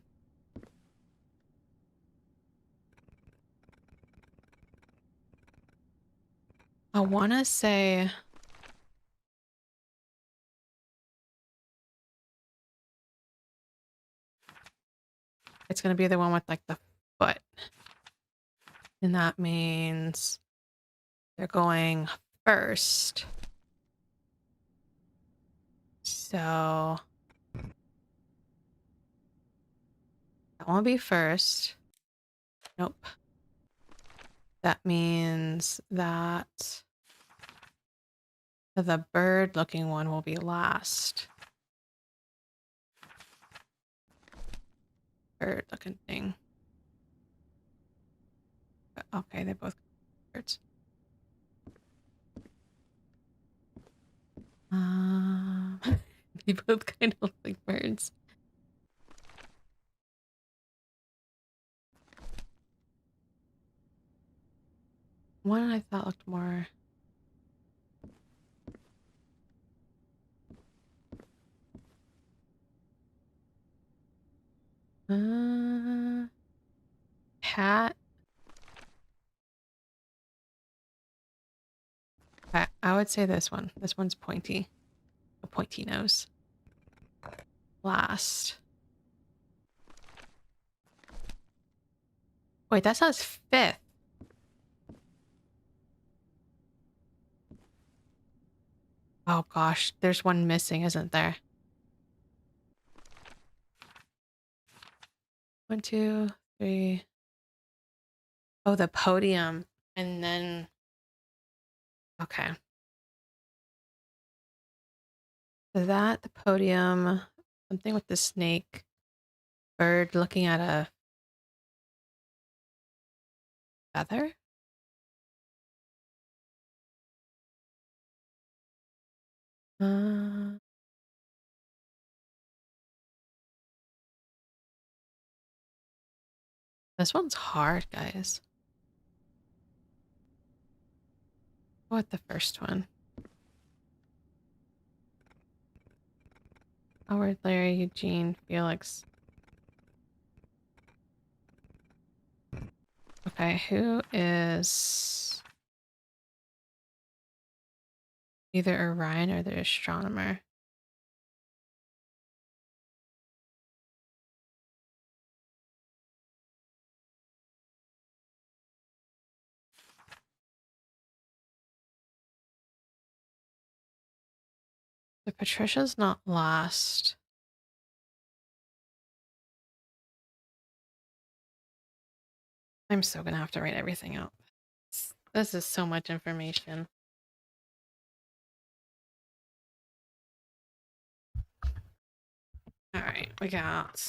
I want to say it's going to be the one with like the foot. And that means they're going first. So that won't be first. Nope. That means that the bird looking one will be last. Bird looking thing. Okay, they both birds. They both kind of look like birds. One I thought looked more. Cat. I would say this one. This one's pointy. A pointy nose. Last. Wait, that says fifth. Oh gosh, there's one missing, isn't there? 1, 2, 3. Oh, the podium. And then. Okay. So that, the podium, something with the snake, bird looking at a feather? Uh, this one's hard, guys. What the first one? Howard, Larry, Eugene, Felix. Okay, who is either Orion or the astronomer? So Patricia's not last. I'm so gonna have to write everything out. This is so much information. All right, we got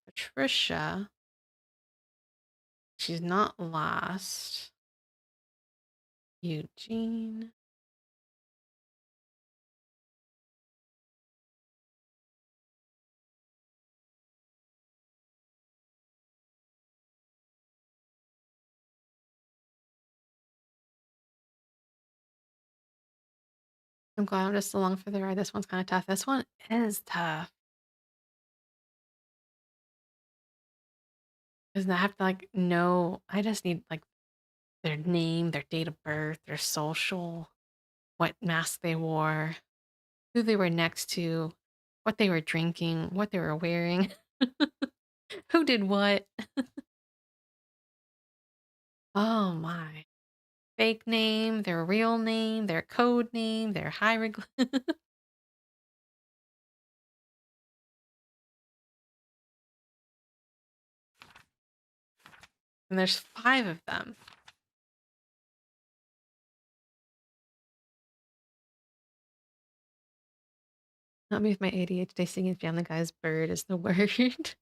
Patricia. She's not last. Eugene. I'm glad I'm just along for the ride. This one's kind of tough. This one is tough. Because I have to like know. I just need like their name, their date of birth, their social, what mask they wore, who they were next to, what they were drinking, what they were wearing, who did what. Oh my. Fake name, their real name, their code name, their hieroglyph. And there's 5 of them. Not me with my ADHD singing Family Guy's bird is the word.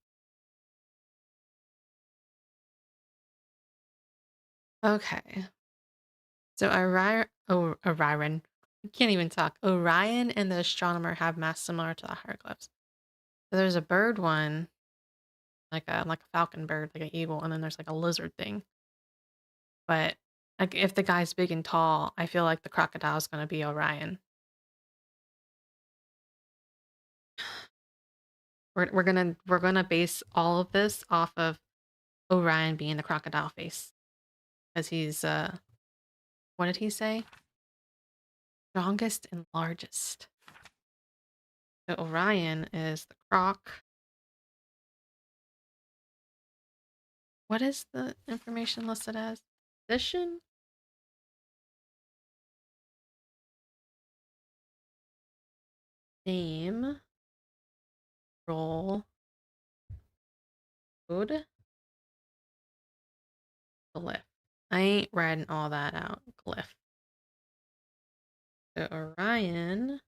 Okay. So Orion. I can't even talk. Orion and the astronomer have masks similar to the hieroglyphs. So there's a bird one, like a falcon bird, like an eagle, and then there's like a lizard thing. But like if the guy's big and tall, I feel like the crocodile is gonna be Orion. We're gonna base all of this off of Orion being the crocodile face. Because he's what did he say? Strongest and largest. So Orion is the croc. What is the information listed as? Position? Name. Role. Code. Glyph. I ain't writing all that out. Glyph. So Orion.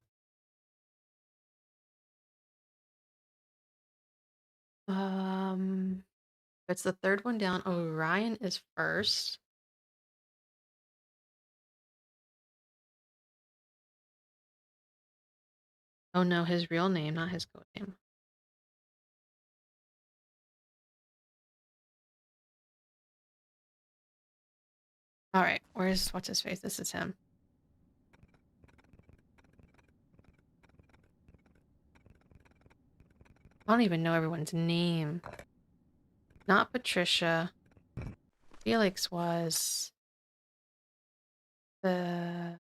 It's the third one down. Orion is first. Oh no, his real name, not his code name. All right, what's his face? This is him. I don't even know everyone's name. Not Patricia. Felix was the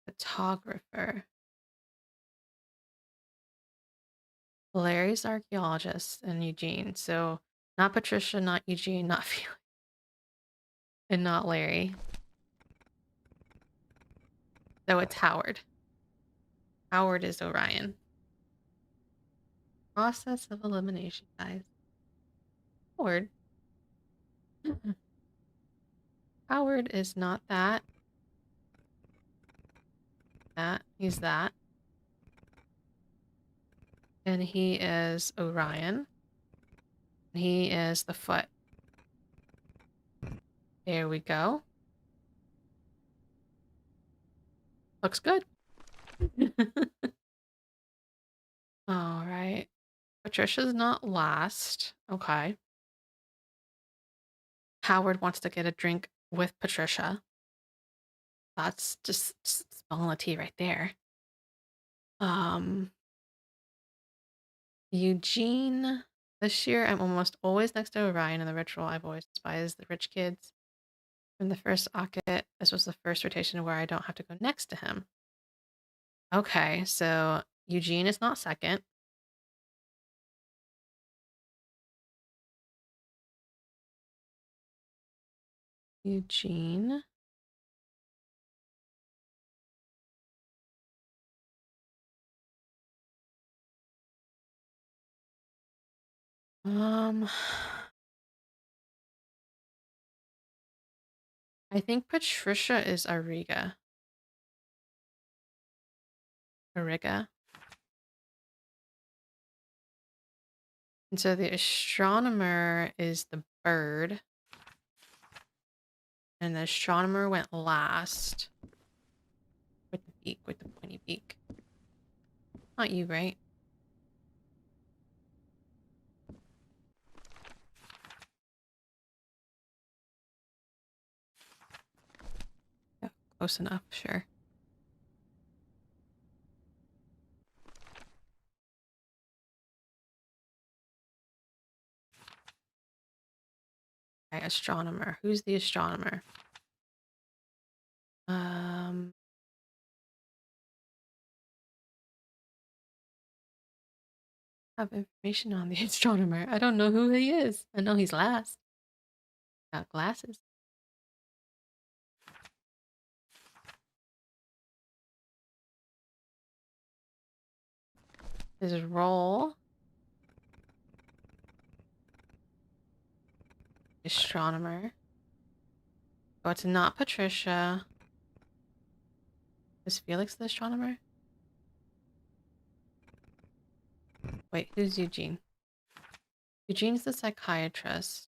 photographer. Larry's archaeologist and Eugene. So not Patricia, not Eugene, not Felix, and not Larry. So it's Howard. Howard is Orion. Process of elimination, guys. Howard. Howard is not that. He's that. And he is Orion. He is the foot. There we go. Looks good. All right. Patricia's not last. Okay. Howard wants to get a drink with Patricia. That's just spilling the tea right there. Eugene. This year, I'm almost always next to Orion in the ritual. I've always despised the rich kids. From the first Ocket, this was the first rotation where I don't have to go next to him. Okay, so Eugene is not second. Eugene. I think Patricia is Ariga. Ariga. And so the astronomer is the bird. And the astronomer went last. With the beak, with the pointy beak. Not you, right? Yeah, close enough, sure. Okay, astronomer. Who's the astronomer? Have information on the astronomer. I don't know who he is. I know he's last. Got glasses. His role. Astronomer. Oh, it's not Patricia. Is Felix the astronomer? Wait, who's Eugene? Eugene's the psychiatrist.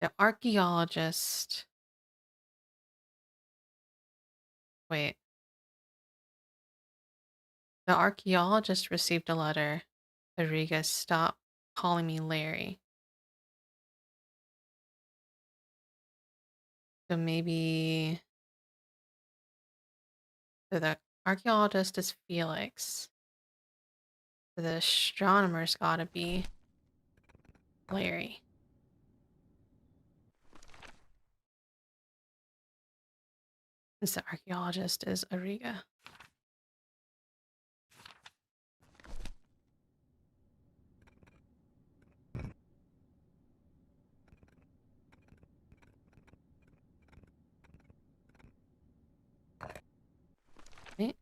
The archaeologist. Wait. The archaeologist received a letter. Rodriguez, stop calling me Larry. So maybe so the archaeologist is Felix. So the astronomer's gotta be Larry. Since the archaeologist is Ariga. Right?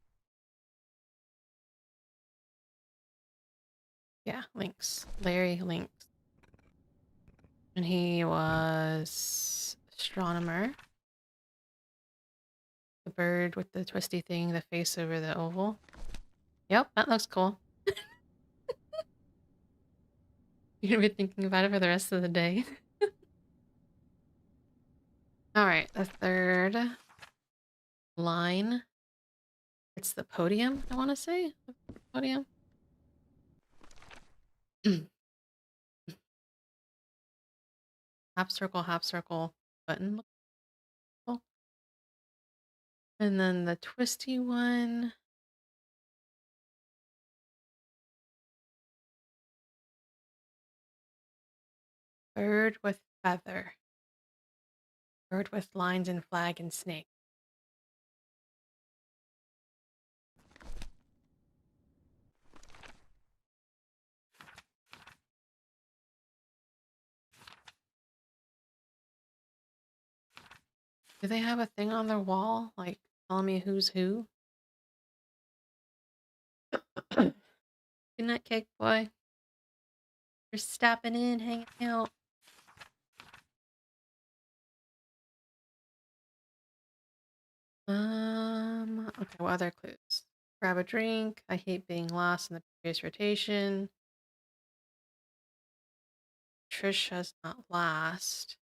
Yeah, Lynx. Larry Lynx. And he was astronomer. The bird with the twisty thing, the face over the oval. Yep, that looks cool. You're gonna be thinking about it for the rest of the day. Alright, the third line. It's the podium, I want to say. The podium. half circle, button. And then the twisty one. Bird with feather. Bird with lines and flag and snake. Do they have a thing on their wall, like telling me who's who? Good night, cake boy. You're stepping in, hanging out. Okay, what other clues? Grab a drink. I hate being lost in the previous rotation. Trisha's not last.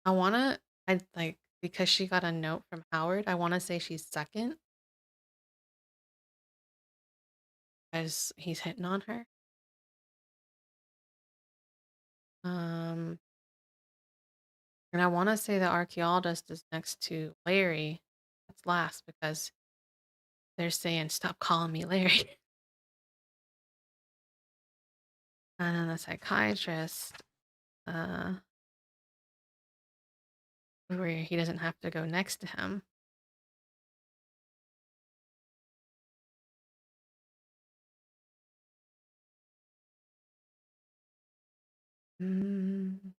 I like, because she got a note from Howard, I wanna say she's second. As he's hitting on her. And I wanna say the archaeologist is next to Larry. That's last because they're saying, "Stop calling me Larry." And then the psychiatrist, uh, where he doesn't have to go next to him. Mm.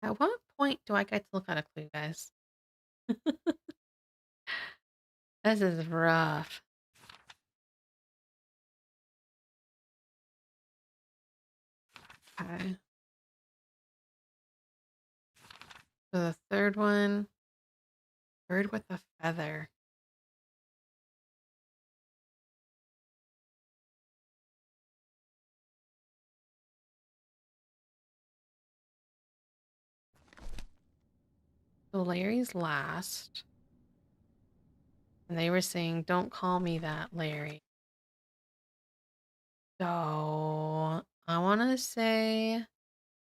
At what point do I get to look at a clue, guys? This is rough. Okay. So the third one, bird with a feather. So Larry's last. And they were saying, "Don't call me that, Larry." So I want to say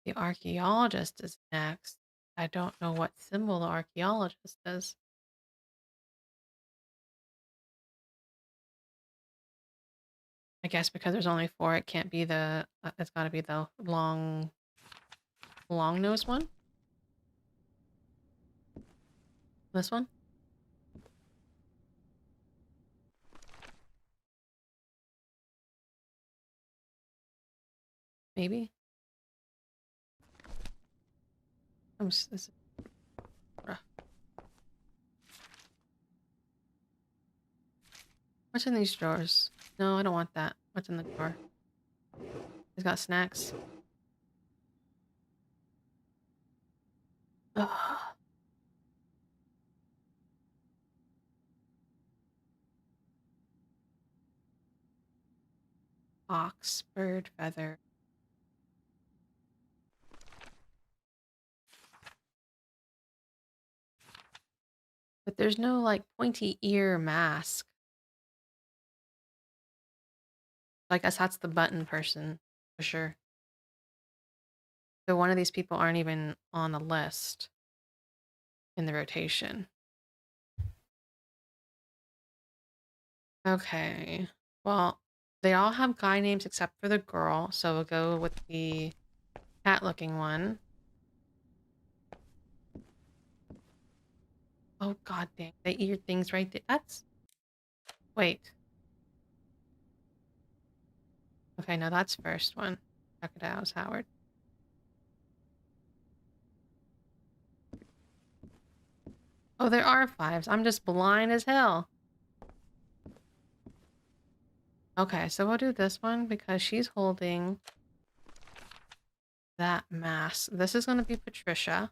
the archaeologist is next. I don't know what symbol the archaeologist is. I guess because there's only four, it can't be the. It's got to be the long nose one. This one. Maybe. This is rough. What's in these drawers? No, I don't want that. What's in the drawer? It's got snacks. Ugh. Ox, bird, feather. But there's no like pointy ear mask. I guess that's the button person for sure. So one of these people aren't even on the list in the rotation. Okay. Well, they all have guy names except for the girl, so we'll go with the cat-looking one. Oh god dang, they eat your things right there. That's... Wait. Okay, no, that's first one. Check it out, Howard. Oh, there are fives. I'm just blind as hell. Okay, so we'll do this one because she's holding that mask. This is going to be Patricia.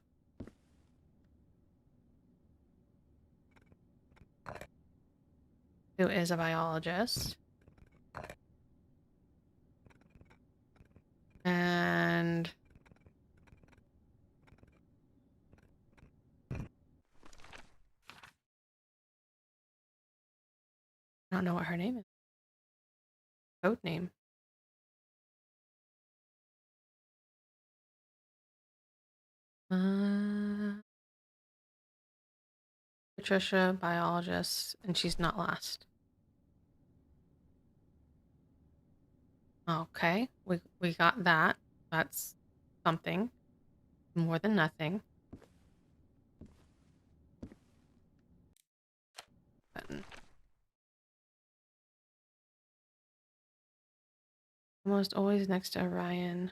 Who is a biologist. And... I don't know what her name is. Code name. Patricia, biologist, and she's not last. Okay, we got that. That's something. More than nothing. Button. Almost always next to Orion.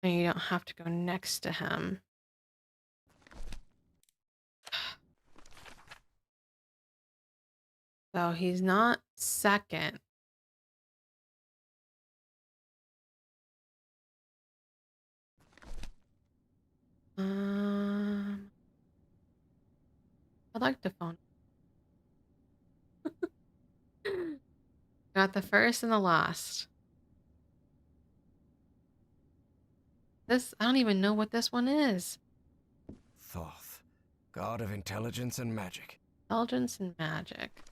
And you don't have to go next to him. So he's not second. I'd like to phone. Got the first and the last. This, I don't even know what this one is. Thoth, god of intelligence and magic. Intelligence and magic.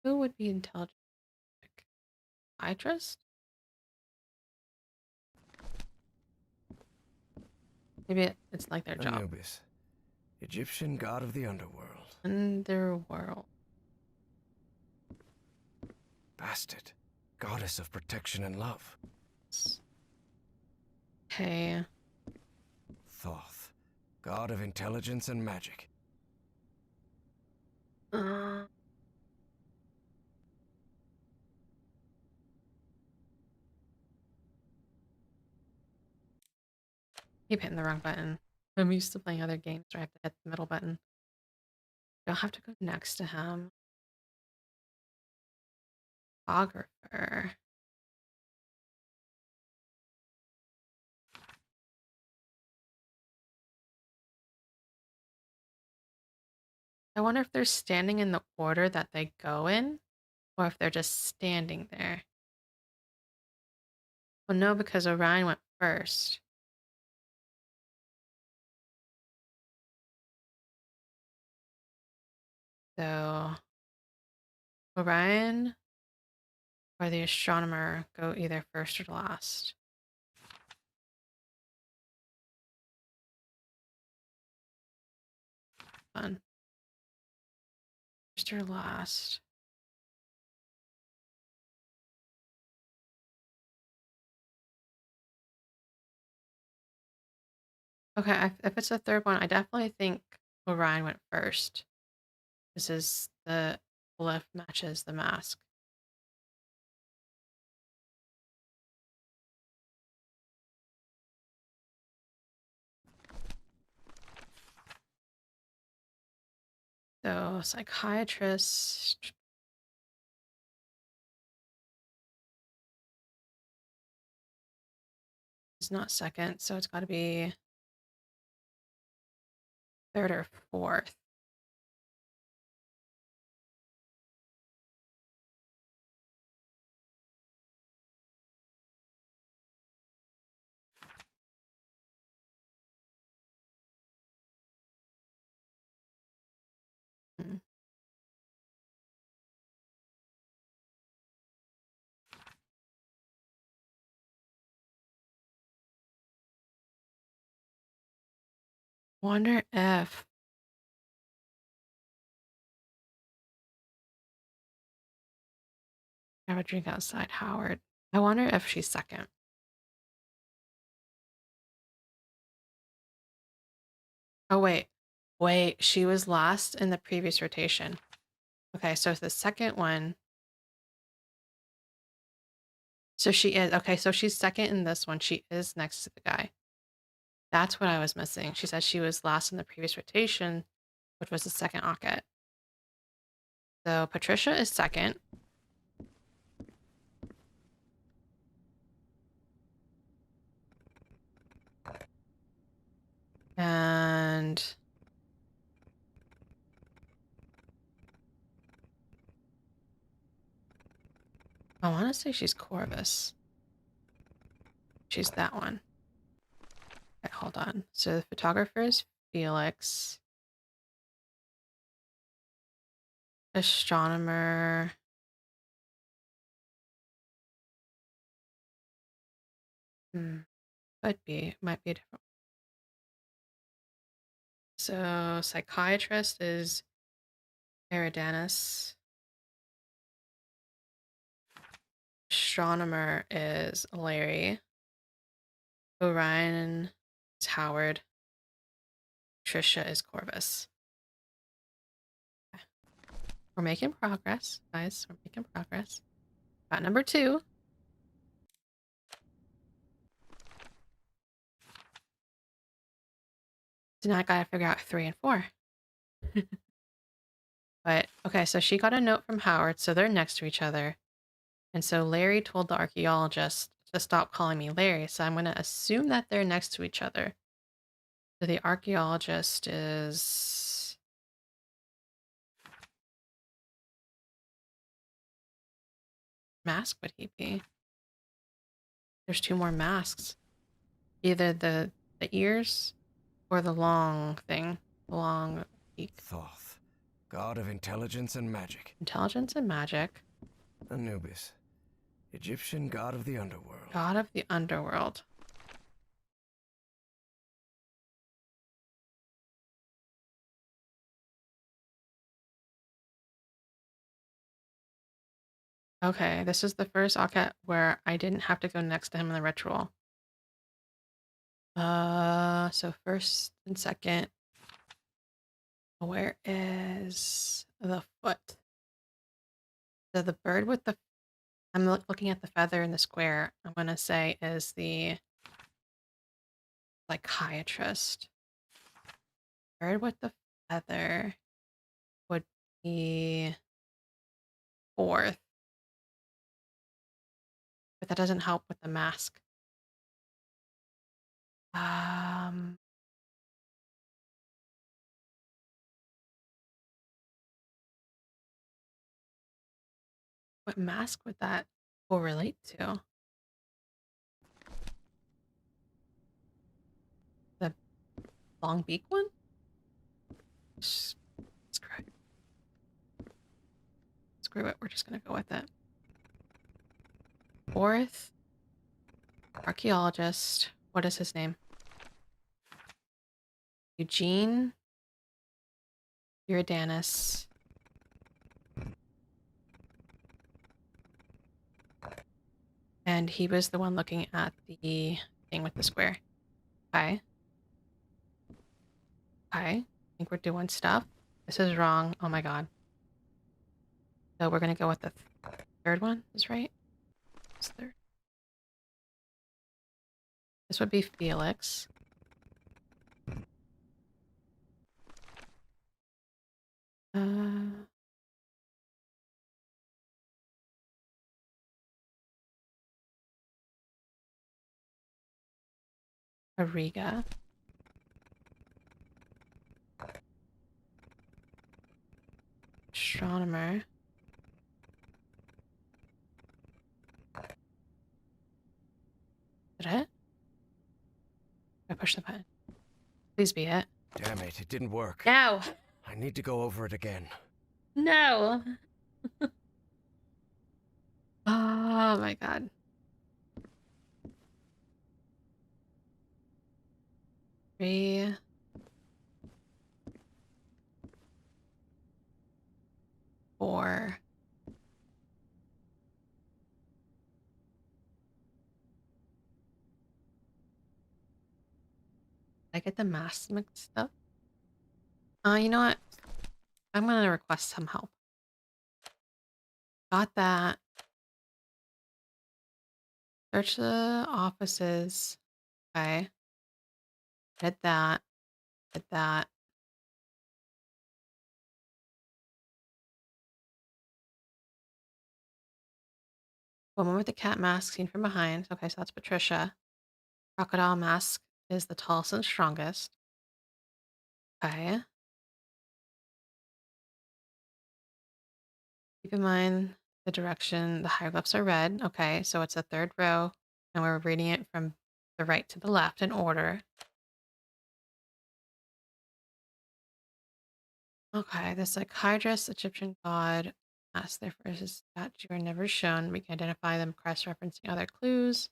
Who would be intelligent? I trust? Maybe it's like their job. Anubis, Egyptian god of the underworld. Underworld. Bastet, goddess of protection and love. Okay. Thoth, god of intelligence and magic. Keep hitting the wrong button. I'm used to playing other games where I have to hit the middle button. You'll have to go next to him. Photographer. I wonder if they're standing in the order that they go in, or if they're just standing there. Well, no, because Orion went first. So, Orion or the astronomer go either first or last. Fun. First or last. Okay, if it's the third one, I definitely think Orion went first. This is the glyph matches the mask. So, psychiatrist. Is not second, so it's got to be third or fourth. Wonder if have a drink outside Howard. I wonder if she's second. Oh, wait. Wait, she was last in the previous rotation. Okay, so the second one. So she is. Okay, so she's second in this one. She is next to the guy. That's what I was missing. She said she was last in the previous rotation, which was the second Ocket. So Patricia is second. And I want to say she's Corvus. She's that one. Okay, hold on. So the photographer is Felix. Astronomer. Could be. Might be a different. So psychiatrist is Eridanus. Astronomer is Larry. Orion is Howard. Trisha is Corvus. Okay. We're making progress, guys. We're making progress. Got number 2. So now I gotta figure out 3 and 4. But okay, so she got a note from Howard, so they're next to each other. And so Larry told the archaeologist to stop calling me Larry, so I'm gonna assume that they're next to each other. So the archaeologist is mask would he be? There's 2 more masks. Either the ears or the long thing. The long beak. Thoth, god of intelligence and magic. Intelligence and magic. Anubis, Egyptian god of the underworld. God of the underworld. Okay, this is the first Ocket where I didn't have to go next to him in the ritual. So first and second. Where is the foot? So the bird with the, I'm looking at the feather in the square, I'm gonna say is the psychiatrist. Bird with the feather would be 4th. But that doesn't help with the mask. What mask would that correlate to? The long beak one? Screw it. Screw it. We're just gonna go with it. 4th archaeologist. What is his name? Eugene Iridanus. And he was the one looking at the thing with the square. Okay. I think we're doing stuff. This is wrong. Oh my god. So we're gonna go with the third one. Is right? It's third. This would be Felix. Ariga. Astronomer. Did it? I push the button. Please be it. Damn it didn't work. No! I need to go over it again. No! Oh my god. I get the masks mixed up? You know what? I'm gonna request some help. Got that. Search the offices. Okay. Did that. Did that. Woman with the cat mask seen from behind. Okay, so that's Patricia. Crocodile mask is the tallest and strongest. Okay. Keep in mind the direction the hieroglyphs are read. Okay, so it's the third row, and we're reading it from the right to the left in order. Okay, the psychiatrist, Egyptian god, mask therefore is a statue are never shown. We can identify them cross-referencing other clues.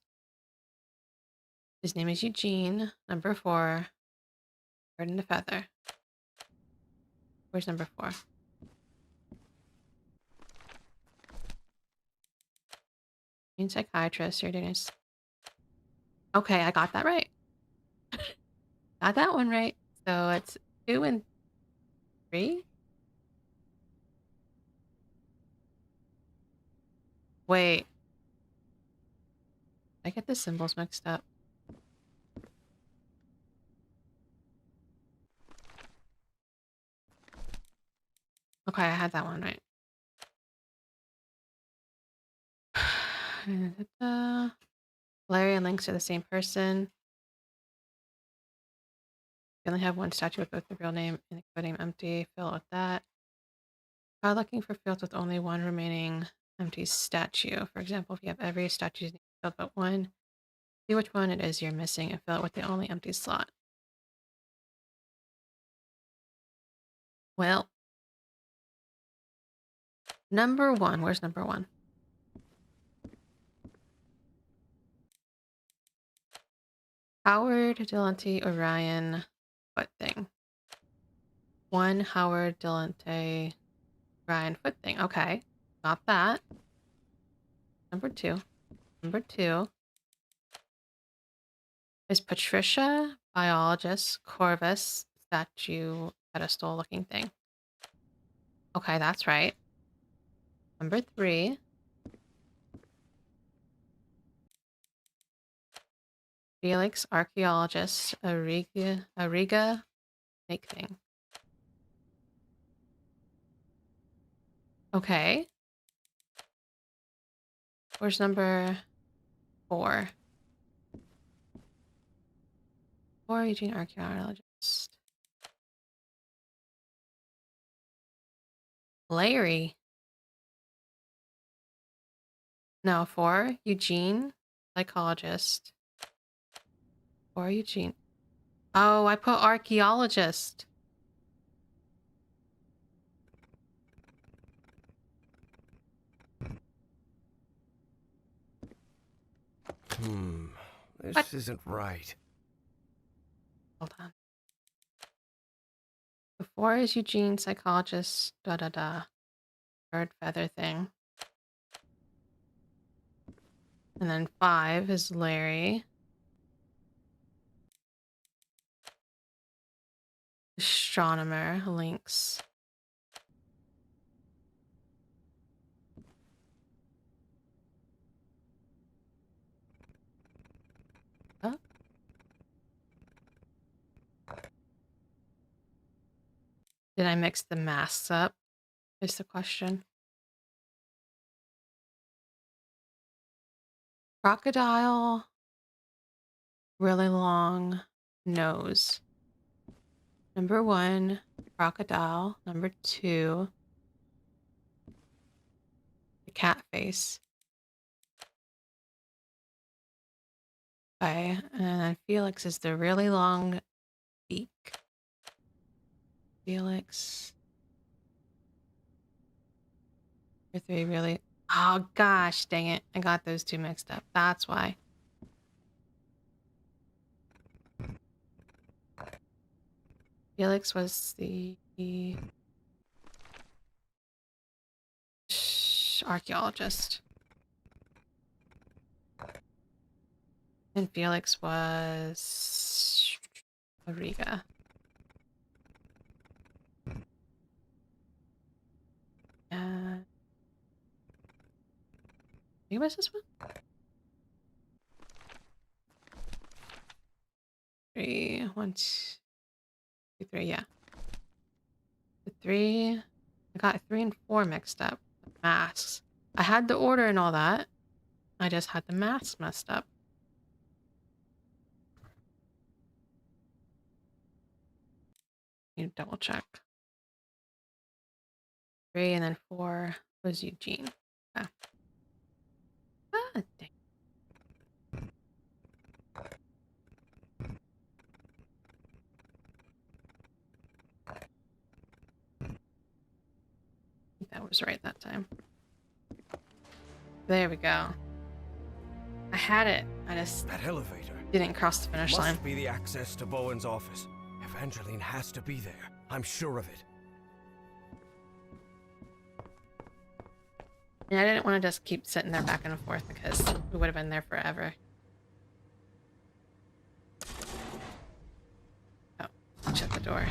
His name is Eugene. Number 4. Bird and a feather. Where's number 4? Eugene psychiatrist. You're doing. Okay, I got that right. Got that one right. So it's 2 and 3. Wait. I get the symbols mixed up. Okay, I had that one right. Larry and Lynx are the same person. You only have one statue with both the real name and the code name empty. Fill with that. Try looking for fields with only one remaining empty statue. For example, if you have every statue's name filled but one, see which one it is you're missing and fill it with the only empty slot. Well, number 1. Where's number 1? Howard, Delante, Orion, foot thing. 1 Howard, Delante, Orion, foot thing. Okay, got that. Number 2. Number 2 is Patricia, biologist, Corvus, statue, pedestal looking thing. Okay, that's right. Number 3. Felix, archaeologist, Ariga, snake thing. Okay. Where's number 4? 4, Eugene, archaeologist. Larry. No, 4, Eugene, psychologist. 4, Eugene. Oh, I put archaeologist. This What? isn't right. Hold on. The 4 is Eugene, psychologist, bird feather thing. And then 5 is Larry. Astronomer, Lynx. Huh? Did I mix the masks up? Is the question. Crocodile, really long nose. Number 1, crocodile. Number 2, the cat face. Okay, and then Felix is the really long beak. Felix. Number 3, really. Oh gosh, dang it. I got those 2 mixed up. That's why. Felix was the archaeologist. And Felix was Ariga. You miss this one? 3, 1, 2, 3, yeah. The 3, I got 3 and 4 mixed up. Masks. I had the order and all that. I just had the masks messed up. You double check. 3 and then 4 was Eugene. Yeah. Ah, dang. That was right that time. There we go. I had it. I just That elevator didn't cross the finish line. must be the access to Bowen's office. Evangeline has to be there. I'm sure of it. And I didn't want to just keep sitting there back and forth because we would have been there forever. Oh, shut the door.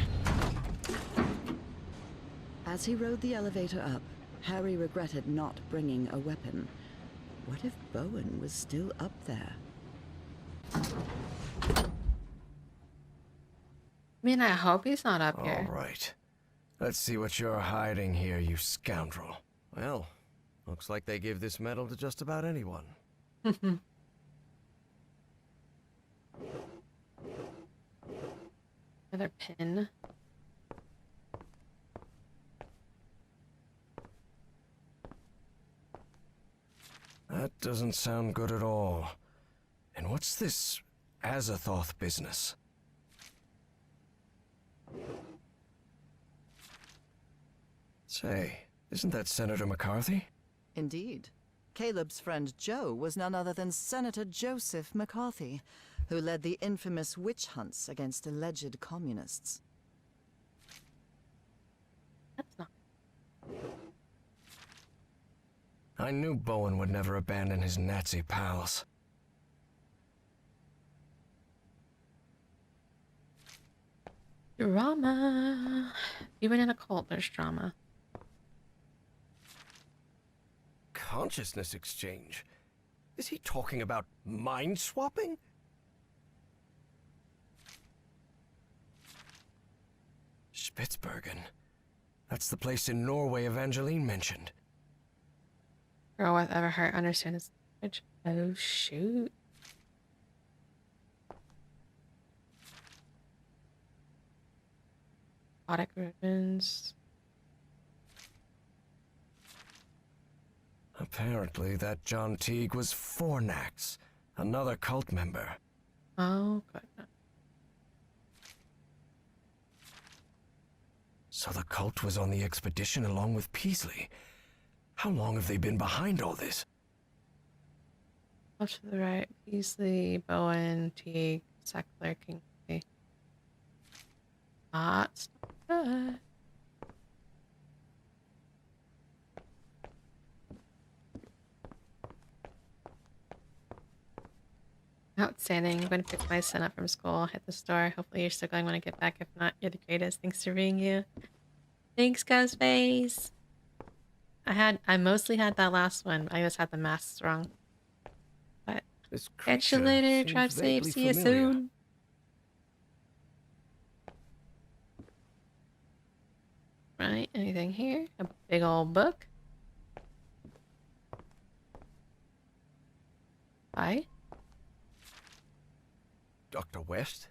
As he rode the elevator up, Harry regretted not bringing a weapon. What if Bowen was still up there? I mean, I hope he's not up here. All right. Let's see what you're hiding here, you scoundrel. Well, looks like they give this medal to just about anyone. Another pin. That doesn't sound good at all. And what's this Azathoth business? Say, isn't that Senator McCarthy? Indeed. Caleb's friend Joe was none other than Senator Joseph McCarthy, who led the infamous witch hunts against alleged communists. That's not. I knew Bowen would never abandon his Nazi pals. Drama. Even in a cult, there's drama. Consciousness exchange? Is he talking about mind swapping? Spitsbergen. That's the place in Norway Evangeline mentioned. Girl with Everheart understands language. Oh shoot. Aquatic ribbons. Apparently that John Teague was Fornax, another cult member. Oh goodness. So the cult was on the expedition along with Peasley. How long have they been behind all this? Off to the right. Beasley, Bowen, Teague, Sackler, Kingsley. That's not good. Outstanding. I'm going to pick my son up from school, hit the store. Hopefully you're still going when I get back. If not, you're the greatest. Thanks for being you. Thanks, Ghostface. I mostly had that last one. I just had the masks wrong. But catch you later. Drive safe. See you soon. Right, anything here? A big old book. Bye. Dr. West?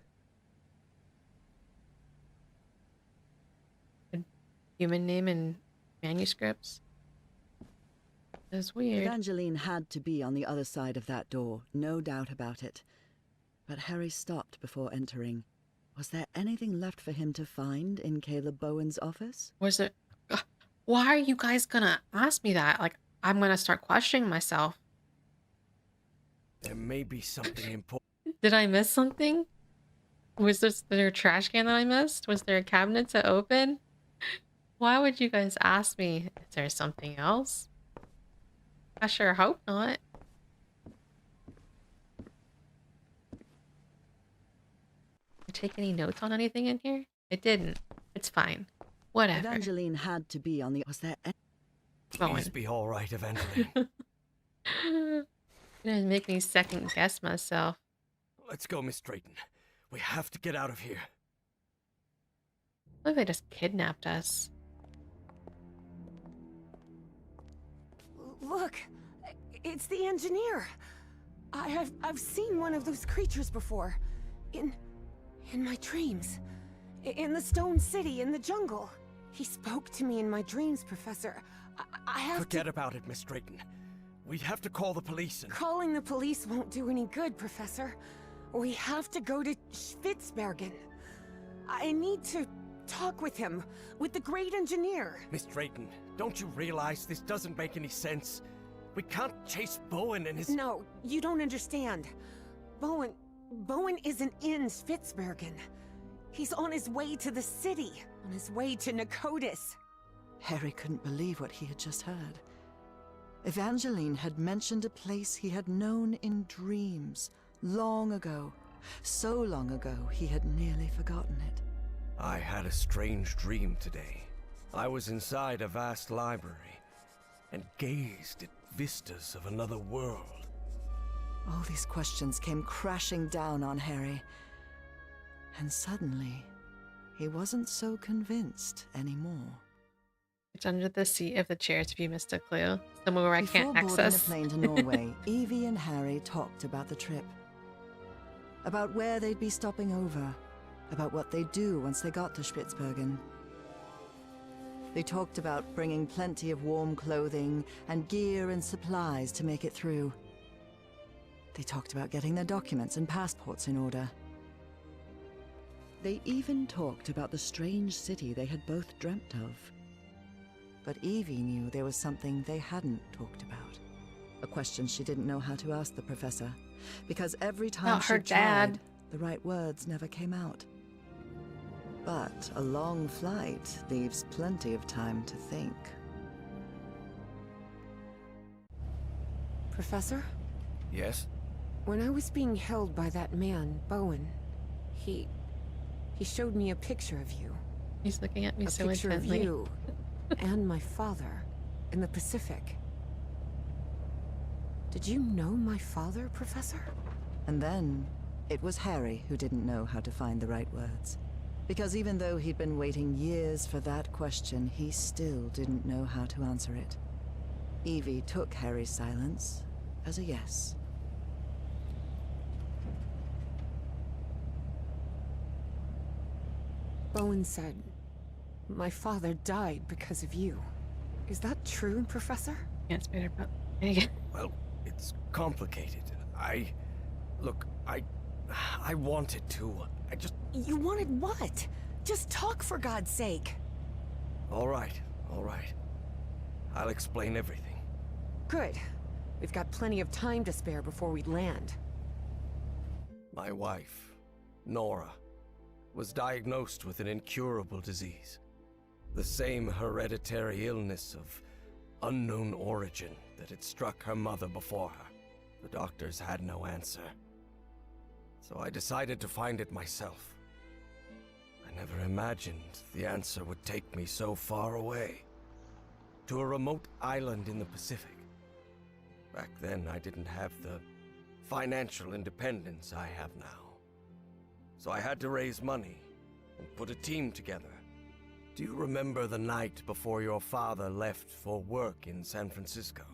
A human name in manuscripts. That's weird. Evangeline had to be on the other side of that door, no doubt about it. But Harry stopped before entering. Was there anything left for him to find in Caleb Bowen's office? Was it? Why are you guys gonna ask me that? Like, I'm gonna start questioning myself. There may be something important. Did I miss something? Was there a trash can that I missed? Was there a cabinet to open? Why would you guys ask me? Is there something else? I sure hope not. I take any notes on anything in here? It didn't. It's fine. Whatever. Evangeline had to be on the... Was there... Please be all right, Evangeline. You're gonna make me second guess myself. Let's go, Miss Drayton. We have to get out of here. What if they just kidnapped us? Look, it's the engineer. I've seen one of those creatures before. In my dreams. In the Stone City, in the jungle. He spoke to me in my dreams, Professor. I have Forget about it, Miss Drayton. We'd have to call the police and... Calling the police won't do any good, Professor. We have to go to Spitzbergen. I need to talk with him, with the great engineer. Miss Drayton, don't you realize this doesn't make any sense? We can't chase Bowen and his... No, you don't understand. Bowen isn't in Spitzbergen. He's on his way to the city, on his way to Nakotis. Harry couldn't believe what he had just heard. Evangeline had mentioned a place he had known in dreams, long ago. So long ago, he had nearly forgotten it. I had a strange dream today. I was inside a vast library and gazed at vistas of another world. All these questions came crashing down on Harry. And suddenly, he wasn't so convinced anymore. It's under the seat of the chairs if you missed a clue. Somewhere where I can't Before boarding access. the plane to Norway, Evie and Harry talked about the trip. About where they'd be stopping over. About what they'd do once they got to Spitzbergen. They talked about bringing plenty of warm clothing and gear and supplies to make it through. They talked about getting their documents and passports in order. They even talked about the strange city they had both dreamt of. But Evie knew there was something they hadn't talked about. A question she didn't know how to ask the professor, because every time About her she tried, dad. the right words never came out. But a long flight leaves plenty of time to think. Professor? Yes? When I was being held by that man, Bowen, he showed me a picture of you. He's looking at me A so picture intently. of you and my father in the Pacific. Did you know my father, Professor? And then, it was Harry who didn't know how to find the right words. Because even though he'd been waiting years for that question, he still didn't know how to answer it. Evie took Harry's silence as a yes. Bowen said, my father died because of you. Is that true, Professor? Yeah, it's better, but Well, it's complicated. Look, I wanted to. You wanted what? Just talk, for God's sake. All right. I'll explain everything. Good. We've got plenty of time to spare before we land. My wife, Nora, was diagnosed with an incurable disease. The same hereditary illness of unknown origin that had struck her mother before her. The doctors had no answer. So I decided to find it myself. I never imagined the answer would take me so far away. To a remote island in the Pacific. Back then, I didn't have the financial independence I have now. So I had to raise money and put a team together. Do you remember the night before your father left for work in San Francisco?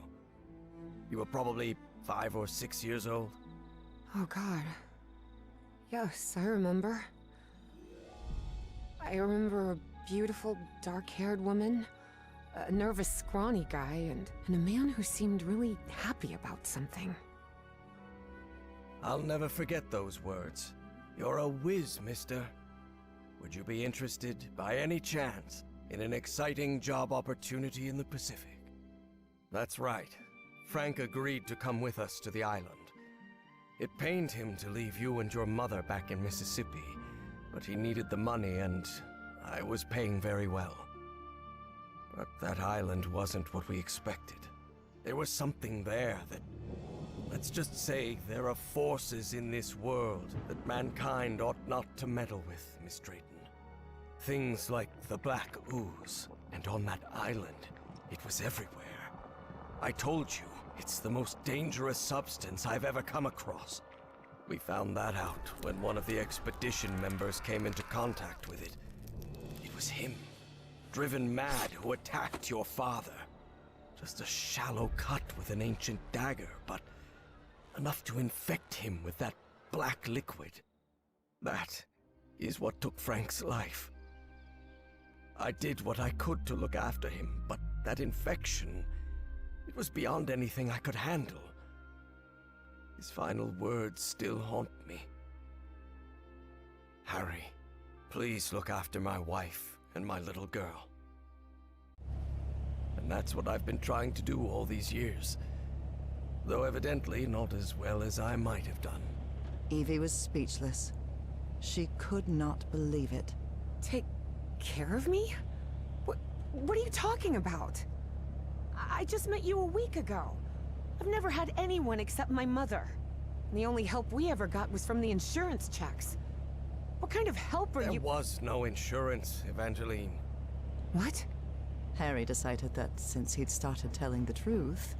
You were probably 5 or 6 years old. Oh, God. Yes, I remember. I remember a beautiful, dark-haired woman, a nervous, scrawny guy, and a man who seemed really happy about something. I'll never forget those words. You're a whiz, mister. Would you be interested, by any chance, in an exciting job opportunity in the Pacific? That's right. Frank agreed to come with us to the island. It pained him to leave you and your mother back in Mississippi, but he needed the money and I was paying very well. But that island wasn't what we expected. There was something there that... Let's just say there are forces in this world that mankind ought not to meddle with, Miss Drayton. Things like the Black Ooze, and on that island, it was everywhere. I told you, it's the most dangerous substance I've ever come across. We found that out when one of the expedition members came into contact with it. It was him, driven mad, who attacked your father. Just a shallow cut with an ancient dagger, but enough to infect him with that black liquid. That is what took Frank's life. I did what I could to look after him, but that infection, it was beyond anything I could handle. His final words still haunt me. Harry, please look after my wife and my little girl. And that's what I've been trying to do all these years. Though evidently not as well as I might have done. Evie was speechless. She could not believe it. Take care of me? What are you talking about? I just met you a week ago. I've never had anyone except my mother. And the only help we ever got was from the insurance checks. What kind of help are you— There was no insurance, Evangeline. What? Harry decided that since he'd started telling the truth,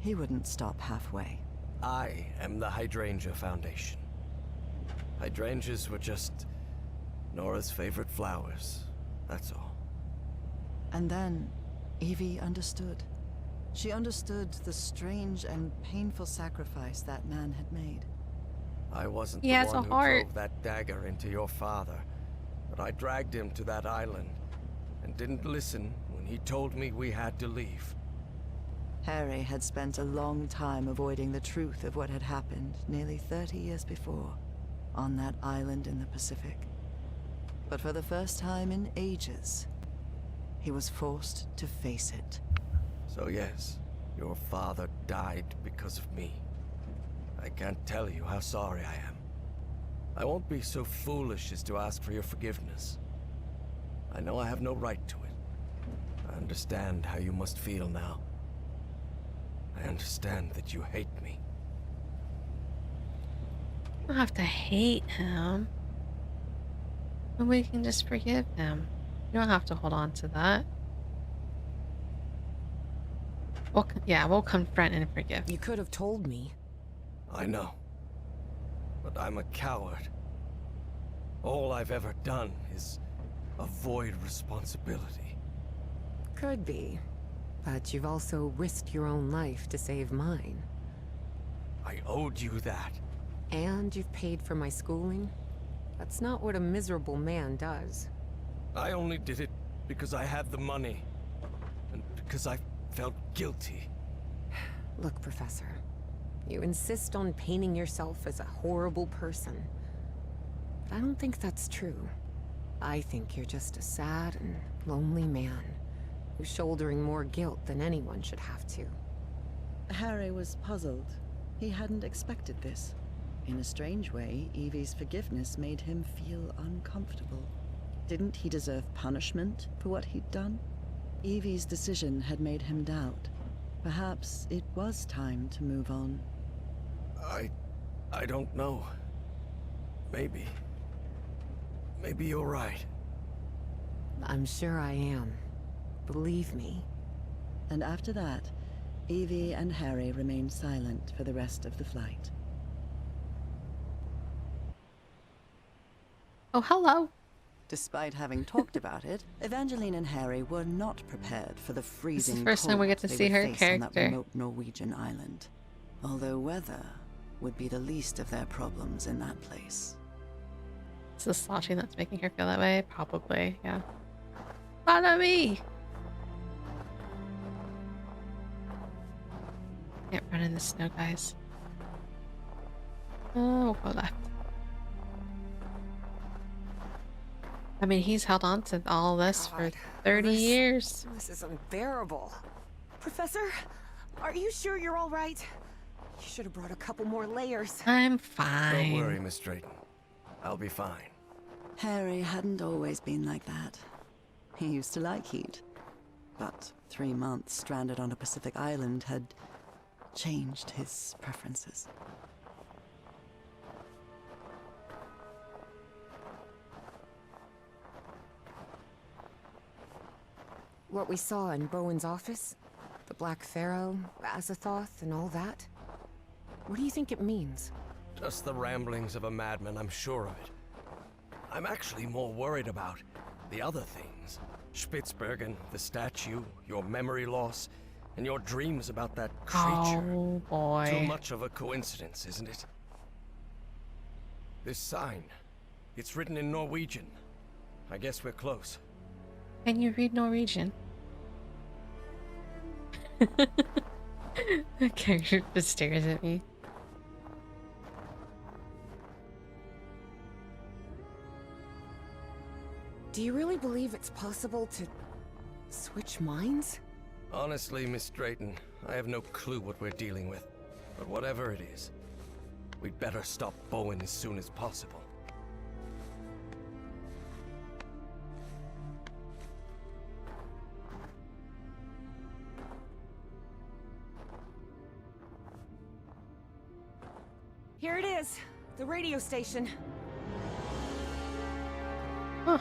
he wouldn't stop halfway. I am the Hydrangea Foundation. Hydrangeas were just Nora's favorite flowers, that's all. And then Evie understood. She understood the strange and painful sacrifice that man had made. I wasn't He the has one a who heart. drove that dagger into your father, but I dragged him to that island and didn't listen when he told me we had to leave. Harry had spent a long time avoiding the truth of what had happened nearly 30 years before, on that island in the Pacific. But for the first time in ages, he was forced to face it. So yes, your father died because of me. I can't tell you how sorry I am. I won't be so foolish as to ask for your forgiveness. I know I have no right to it. I understand how you must feel now. I understand that you hate me. You don't have to hate him. And we can just forgive him. You don't have to hold on to that. We'll confront and forgive. You could have told me. I know. But I'm a coward. All I've ever done is avoid responsibility. Could be. But you've also risked your own life to save mine. I owed you that. And you've paid for my schooling? That's not what a miserable man does. I only did it because I had the money. And because I felt guilty. Look, Professor. You insist on painting yourself as a horrible person. But I don't think that's true. I think you're just a sad and lonely man who's shouldering more guilt than anyone should have to. Harry was puzzled. He hadn't expected this. In a strange way, Evie's forgiveness made him feel uncomfortable. Didn't he deserve punishment for what he'd done? Evie's decision had made him doubt. Perhaps it was time to move on. I don't know. Maybe. Maybe you're right. I'm sure I am. Believe me. And after that, Evie and Harry remained silent for the rest of the flight. Oh, hello. Despite having talked about it, Evangeline and Harry were not prepared for the freezing the first time we get to cold see they her would face on that character. remote Norwegian island. Although weather would be the least of their problems in that place. It's the sloshing that's making her feel that way. Probably, yeah. Follow me! Can't run in the snow, guys. Oh, we'll go left. I mean, he's held on to all this for 30 years. This is unbearable. Professor, are you sure you're all right? You should have brought a couple more layers. I'm fine. Don't worry, Miss Drayton. I'll be fine. Harry hadn't always been like that. He used to like heat. But 3 months stranded on a Pacific island had changed his preferences. What we saw in Bowen's office? The Black Pharaoh, Azathoth, and all that? What do you think it means? Just the ramblings of a madman, I'm sure of it. I'm actually more worried about the other things. Spitzbergen, the statue, your memory loss, and your dreams about that creature. Oh boy. Too much of a coincidence, isn't it? This sign, it's written in Norwegian. I guess we're close. Can you read Norwegian? The character just stares at me. Do you really believe it's possible to switch minds? Honestly, Miss Drayton, I have no clue what we're dealing with. But whatever it is, we'd better stop Bowen as soon as possible. Here it is, the radio station. Huh.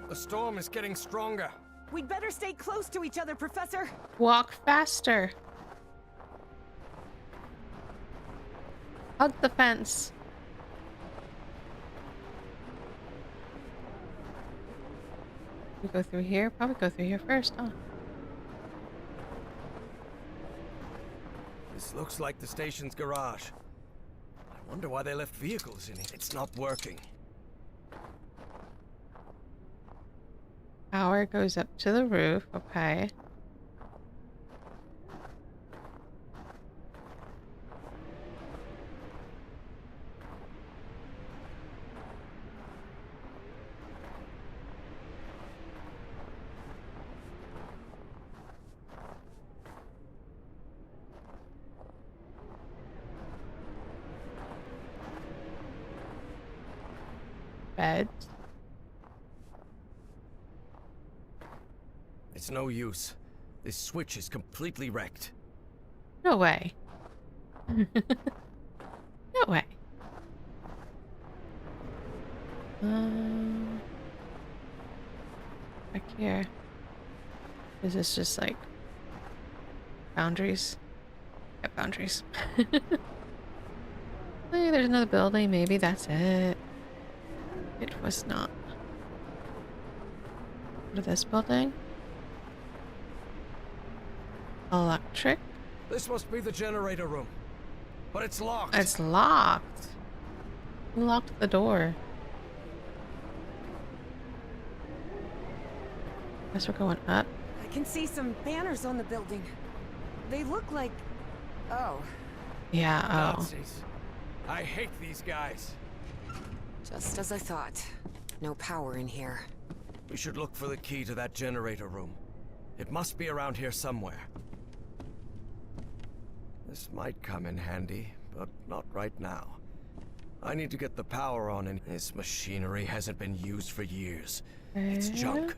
The storm is getting stronger. We'd better stay close to each other, Professor. Walk faster. Hug the fence. We go through here? Probably go through here first, huh? This looks like the station's garage. I wonder why they left vehicles in it. It's not working. Power goes up to the roof, okay. Beds. It's no use. This switch is completely wrecked. No way. No way. Back here. Is this just like boundaries? Yeah, boundaries. Hey, there's another building. Maybe that's it. It was not. What is this building? Electric? This must be the generator room. But it's locked. It's locked. Who locked the door? Guess we're going up. I can see some banners on the building. They look like... Oh. Yeah, oh. Nazis. I hate these guys. Just as I thought. No power in here. We should look for the key to that generator room. It must be around here somewhere. This might come in handy, but not right now. I need to get the power on, and this machinery hasn't been used for years. It's junk.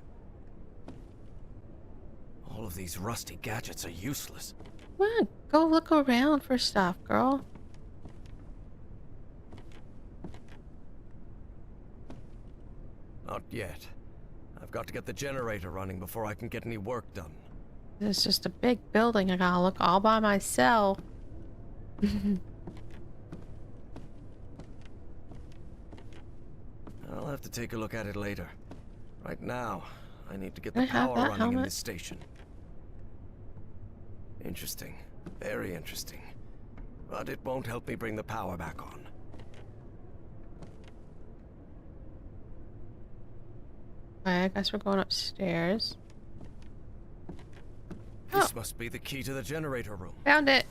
All of these rusty gadgets are useless. Come on, go look around for stuff, girl. Not yet. I've got to get the generator running before I can get any work done. It's just a big building. I gotta look all by myself. I'll have to take a look at it later. Right now, I need to get Can the I have power that running in helmet? this station. Interesting. Very interesting. But it won't help me bring the power back on. Okay, I guess we're going upstairs. This must be the key to the generator room. Found it.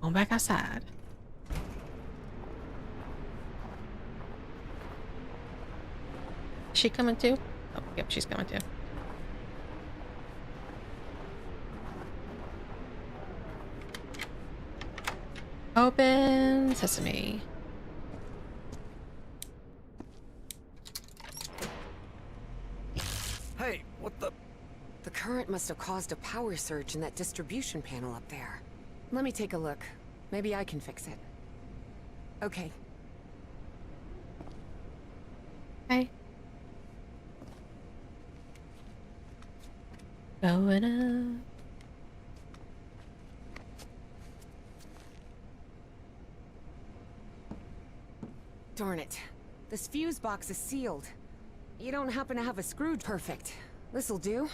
Going back outside. Is she coming too? Oh, yep, she's coming too. Open sesame. Hey, what the? The current must have caused a power surge in that distribution panel up there. Let me take a look. Maybe I can fix it. Okay. Okay. Going up. Darn it. This fuse box is sealed. You don't happen to have a screw? Perfect. This'll do.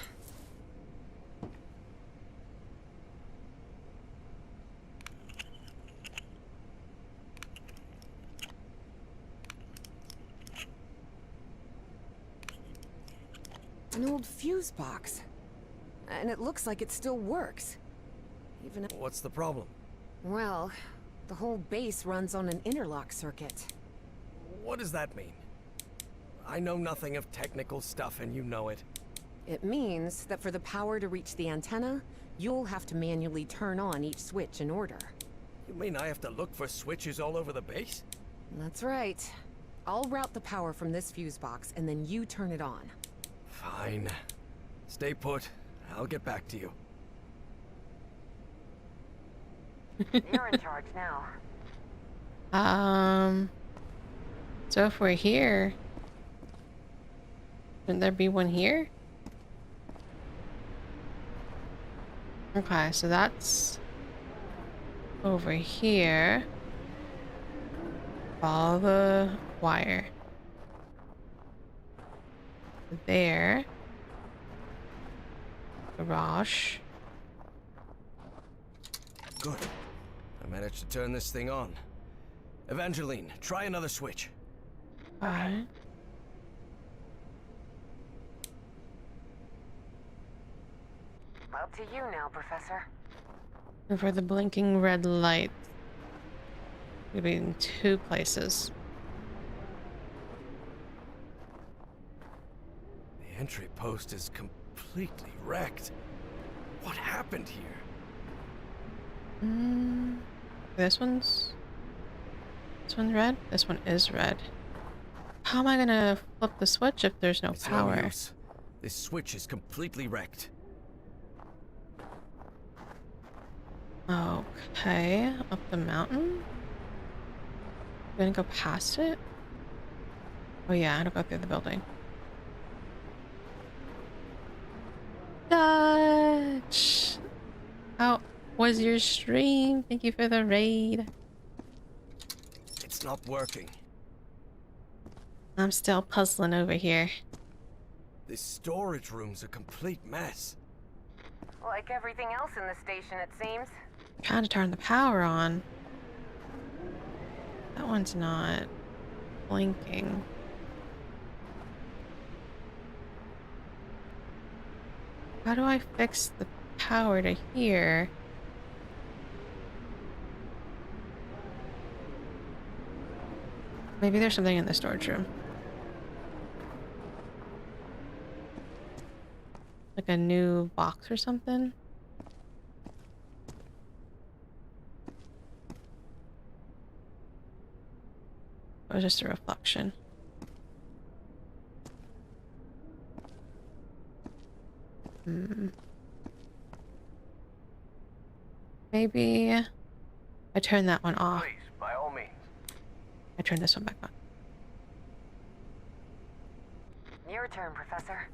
An old fuse box. And it looks like it still works. Even if... What's the problem? Well, the whole base runs on an interlock circuit. What does that mean? I know nothing of technical stuff and you know it. It means that for the power to reach the antenna, you'll have to manually turn on each switch in order. You mean I have to look for switches all over the base? That's right. I'll route the power from this fuse box and then you turn it on. Fine. Stay put. I'll get back to you. You're in charge now. So if we're here, shouldn't there be one here? Okay, so that's over here. Follow the wire. There. Garage. Good. I managed to turn this thing on. Evangeline, try another switch. Alright. Up to you now, Professor. And for the blinking red light, it'll be in two places. The entry post is completely wrecked. What happened here? This one's red. This one is red. How am I gonna flip the switch if there's no It's power? no use. This switch is completely wrecked. Okay, up the mountain. Gonna go past it. Oh yeah, I don't go through the building. Dutch! How was your stream? Thank you for the raid. It's not working. I'm still puzzling over here. This storage room's a complete mess. Like everything else in the station, it seems. Trying to turn the power on. That one's not blinking. How do I fix the power to here? Maybe there's something in the storage room. Like a new box or something? Or just a reflection? Maybe I turn that one off. Please, by all means. I turn this one back on. Your turn, Professor.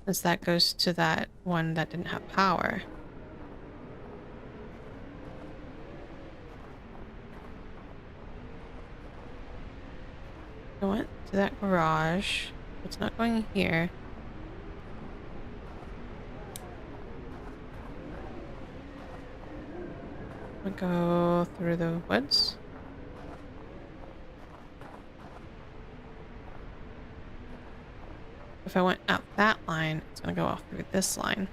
As that goes to that one that didn't have power. I went to that garage. It's not going here. I'll go through the woods. If I went out that line, it's gonna go off through this line.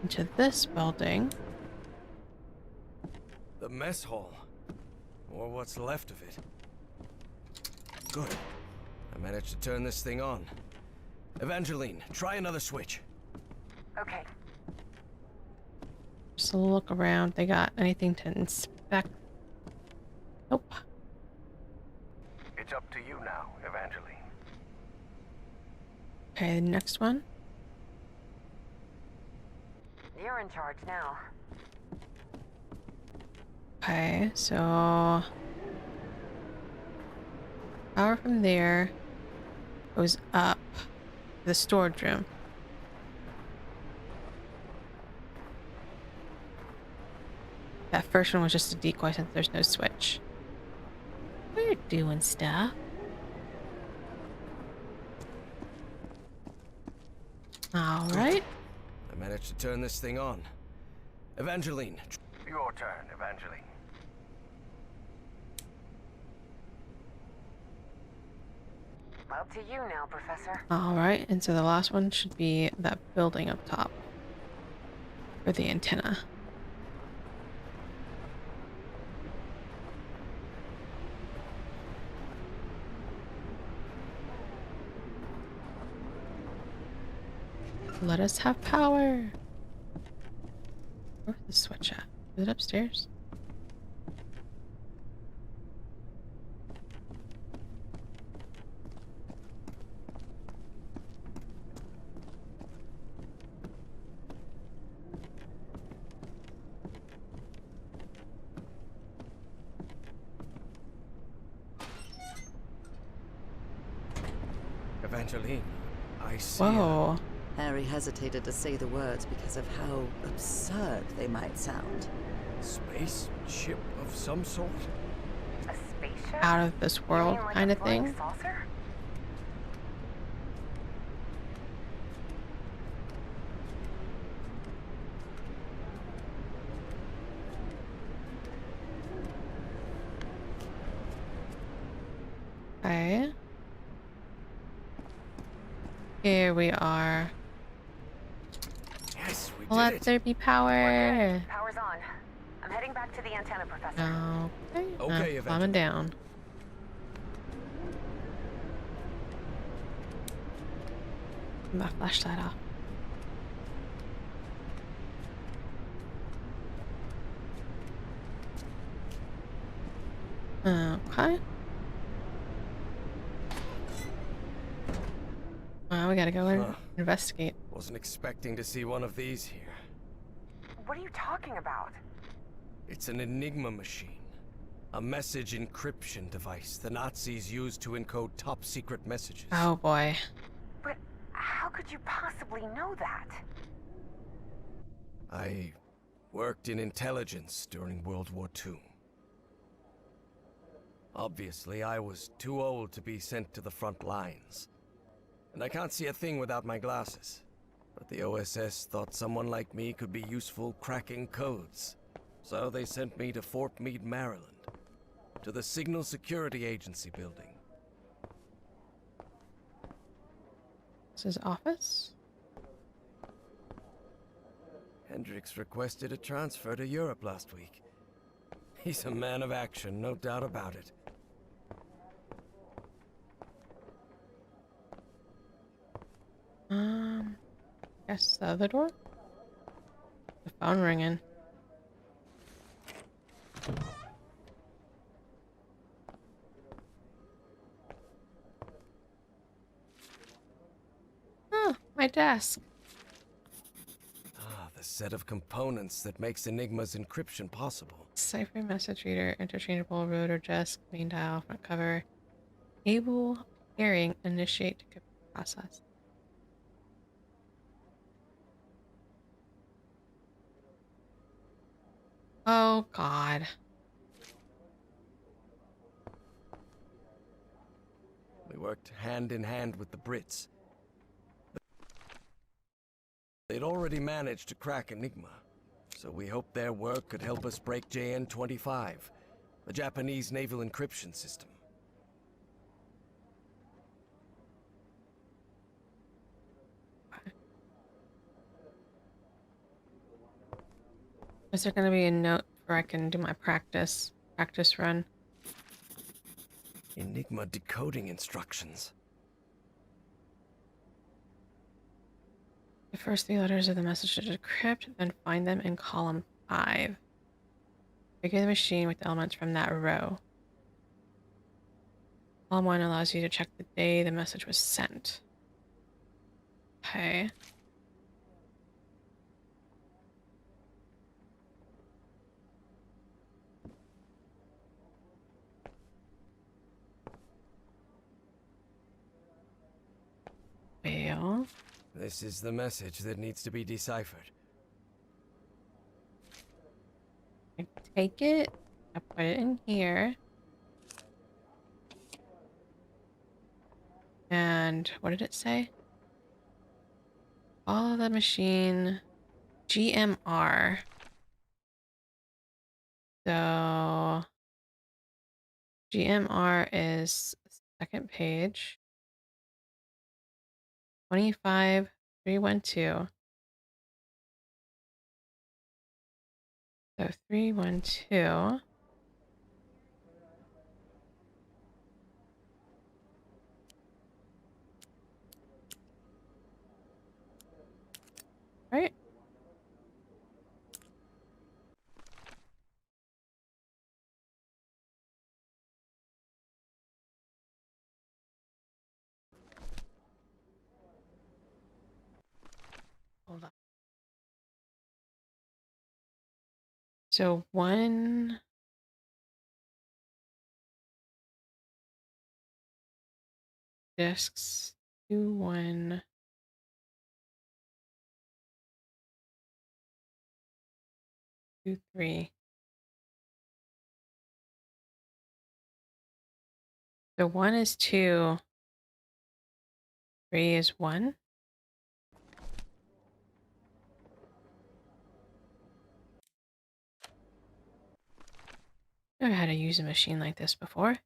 Into this building. The mess hall. Or what's left of it. Good. I managed to turn this thing on. Evangeline, try another switch. Okay. Just a look around. They got anything to inspect? Nope. It's up to you now, Evangeline. Okay, the next one. You're in charge now. Okay, so power from there goes up to the storage room. That first one was just a decoy since there's no switch. We're doing stuff. All right. I managed to turn this thing on. Evangeline. Your turn, Evangeline. Up to you now, Professor. All right, and so the last one should be that building up top for the antenna. Let us have power. Where's the switch at? Is it upstairs? Evangeline, I see. Whoa. Harry hesitated to say the words because of how absurd they might sound. Space ship of some sort? A spaceship? Out of this world kind of thing. Saucer? Okay. Here we are. Yes, we did Let it. there be power. Power's on. I'm heading back to the antenna, Professor. Okay. Okay, I'm climbing Evangeline. down. Turn my flashlight off. Okay. Well, we gotta go and Huh. investigate. Wasn't expecting to see one of these here. What are you talking about? It's an Enigma machine. A message encryption device the Nazis used to encode top-secret messages. Oh boy. But how could you possibly know that? I worked in intelligence during World War II. Obviously, I was too old to be sent to the front lines. And I can't see a thing without my glasses. But the OSS thought someone like me could be useful cracking codes. So they sent me to Fort Meade, Maryland, to the Signal Security Agency building. This is office? Hendricks requested a transfer to Europe last week. He's a man of action, no doubt about it. Guess the other door? The phone ringing. Oh, my desk. Ah, the set of components that makes Enigma's encryption possible. Cipher message reader, interchangeable rotor desk, main dial, front cover. Able hearing, initiate decryption process. Oh God. We worked hand in hand with the Brits. They'd already managed to crack Enigma, so we hoped their work could help us break JN-25, the Japanese naval encryption system. Is there going to be a note where I can do my practice run? Enigma decoding instructions. The first 3 letters of the message to decrypt, then find them in column 5. Figure the machine with the elements from that row. Column 1 allows you to check the day the message was sent. Okay. Well, This is the message that needs to be deciphered. I take it, I put it in here. And what did it say? Follow the machine. GMR. So GMR is second page. 25312. So 312. Right? Hold on. So 1 discs, 2 1 2 3. So 1 is 2, 3 is 1. Never had to use a machine like this before.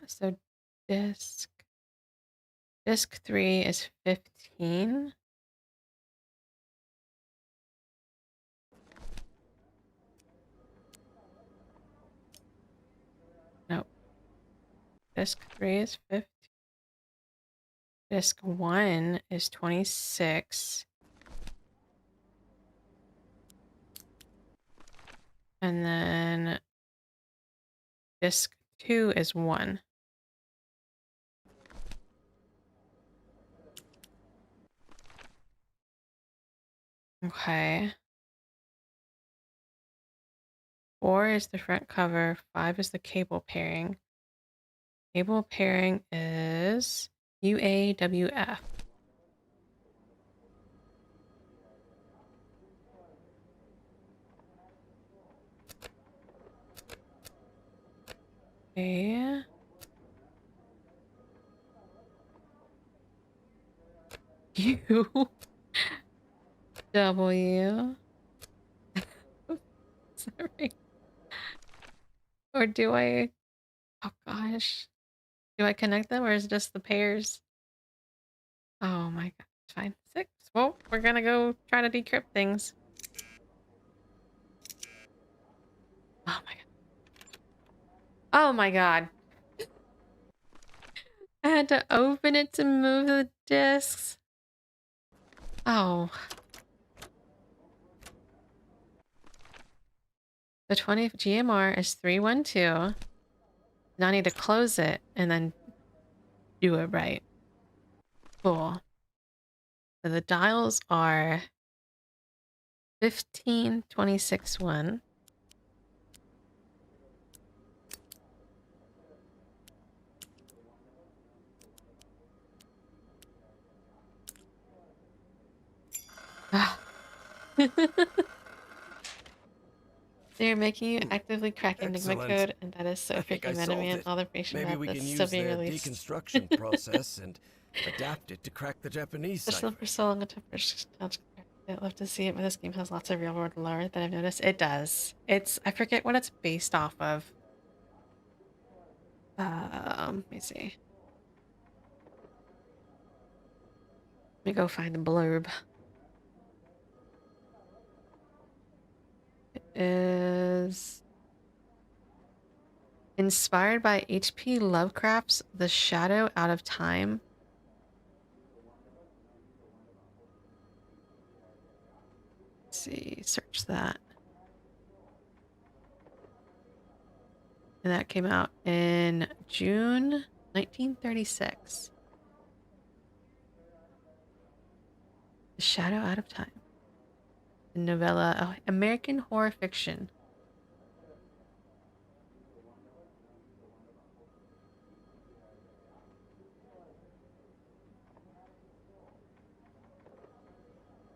So disc 3 is 15. No, disc 3 is 15. Disc 1 is 26. And then disc 2 is 1. Okay. 4 is the front cover. 5 is the cable pairing. Cable pairing is UAWF. Okay. U W. Sorry. Or do I? Oh gosh. Do I connect them or is it just the pairs? Oh my god. It's fine. 6. Well, we're gonna go try to decrypt things. Oh my god. Oh my god. I had to open it to move the discs. Oh. The 20 GMR is 312. Now I need to close it and then do it right. Cool. So the dials are 15, 26, 1. They're making you actively crack Enigma Excellent. code, and that is so I think I freaking meta solved man. it. All the information Maybe about we this can is still use being their released. deconstruction process and adapt it to crack the Japanese Just cipher. for so long a time. I'd love to see it, but this game has lots of real world lore that I've noticed. It does. I forget what it's based off of. Let me see. Let me go find the blurb. It is inspired by H.P. Lovecraft's The Shadow Out of Time. see, search that. And that came out in June 1936. The Shadow Out of Time. The novella, oh, American horror fiction.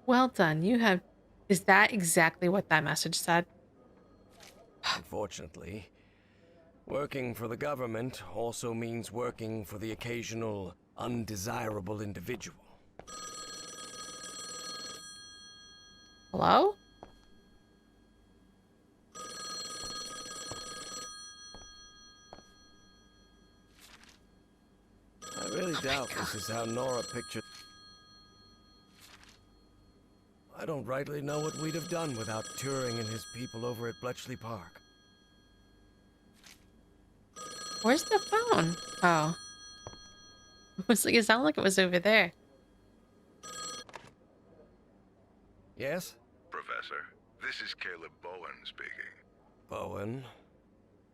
Well done. You have... Is that exactly what that message said? Unfortunately, working for the government also means working for the occasional undesirable individual. Hello? I really doubt this is how Nora pictured. I don't rightly know what we'd have done without Turing and his people over at Bletchley Park. Where's the phone? Oh. It sounded like it was over there. Yes? Professor, this is Caleb Bowen speaking. Bowen?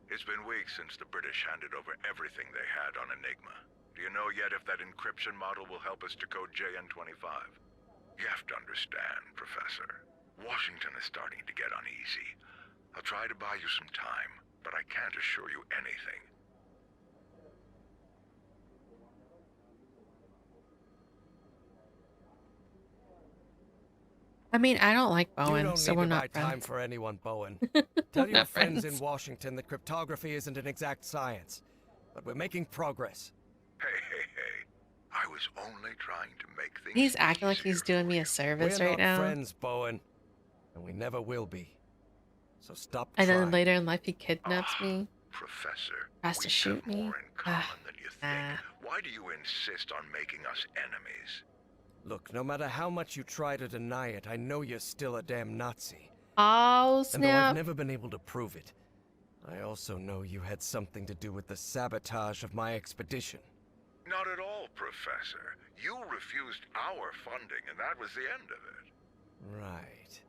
It's been weeks since the British handed over everything they had on Enigma. Do you know yet if that encryption model will help us decode JN-25? You have to understand, Professor. Washington is starting to get uneasy. I'll try to buy you some time, but I can't assure you anything. I mean, I don't like You Bowen, don't so need we're to buy not time friends. for anyone, Bowen. Tell your Not friends friends. in Washington that cryptography isn't an exact science, but we're making progress. Hey, hey, hey. I was only trying to make things He's acting like easier he's doing for me you. a service We're right not now. friends, Bowen, and we never will be. So stop And trying. then later in life, he kidnaps me. Professor, Tries to we shoot have me. more in common than you think. Nah. Why do you insist on making us enemies? Look, no matter how much you try to deny it, I know you're still a damn Nazi. Oh, And though I've snap. never been able to prove it, I also know you had something to do with the sabotage of my expedition. Not at all, Professor. You refused our funding, and that was the end of it. Right.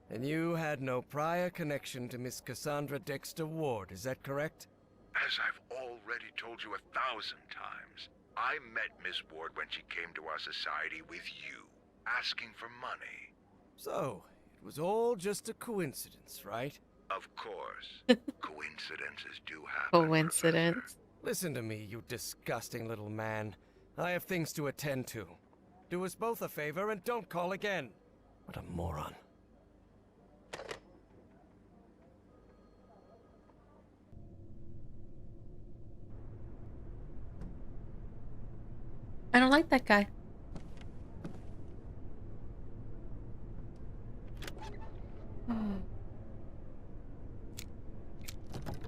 And you had no prior connection to Miss Cassandra Dexter Ward, is that correct? As I've already told you 1,000 times, I met Miss Ward when she came to our society with you, asking for money. So, it was all just a coincidence, right? Of course. Coincidences do happen. Coincidence. Professor. Listen to me, you disgusting little man. I have things to attend to. Do us both a favor and don't call again. What a moron. I don't like that guy.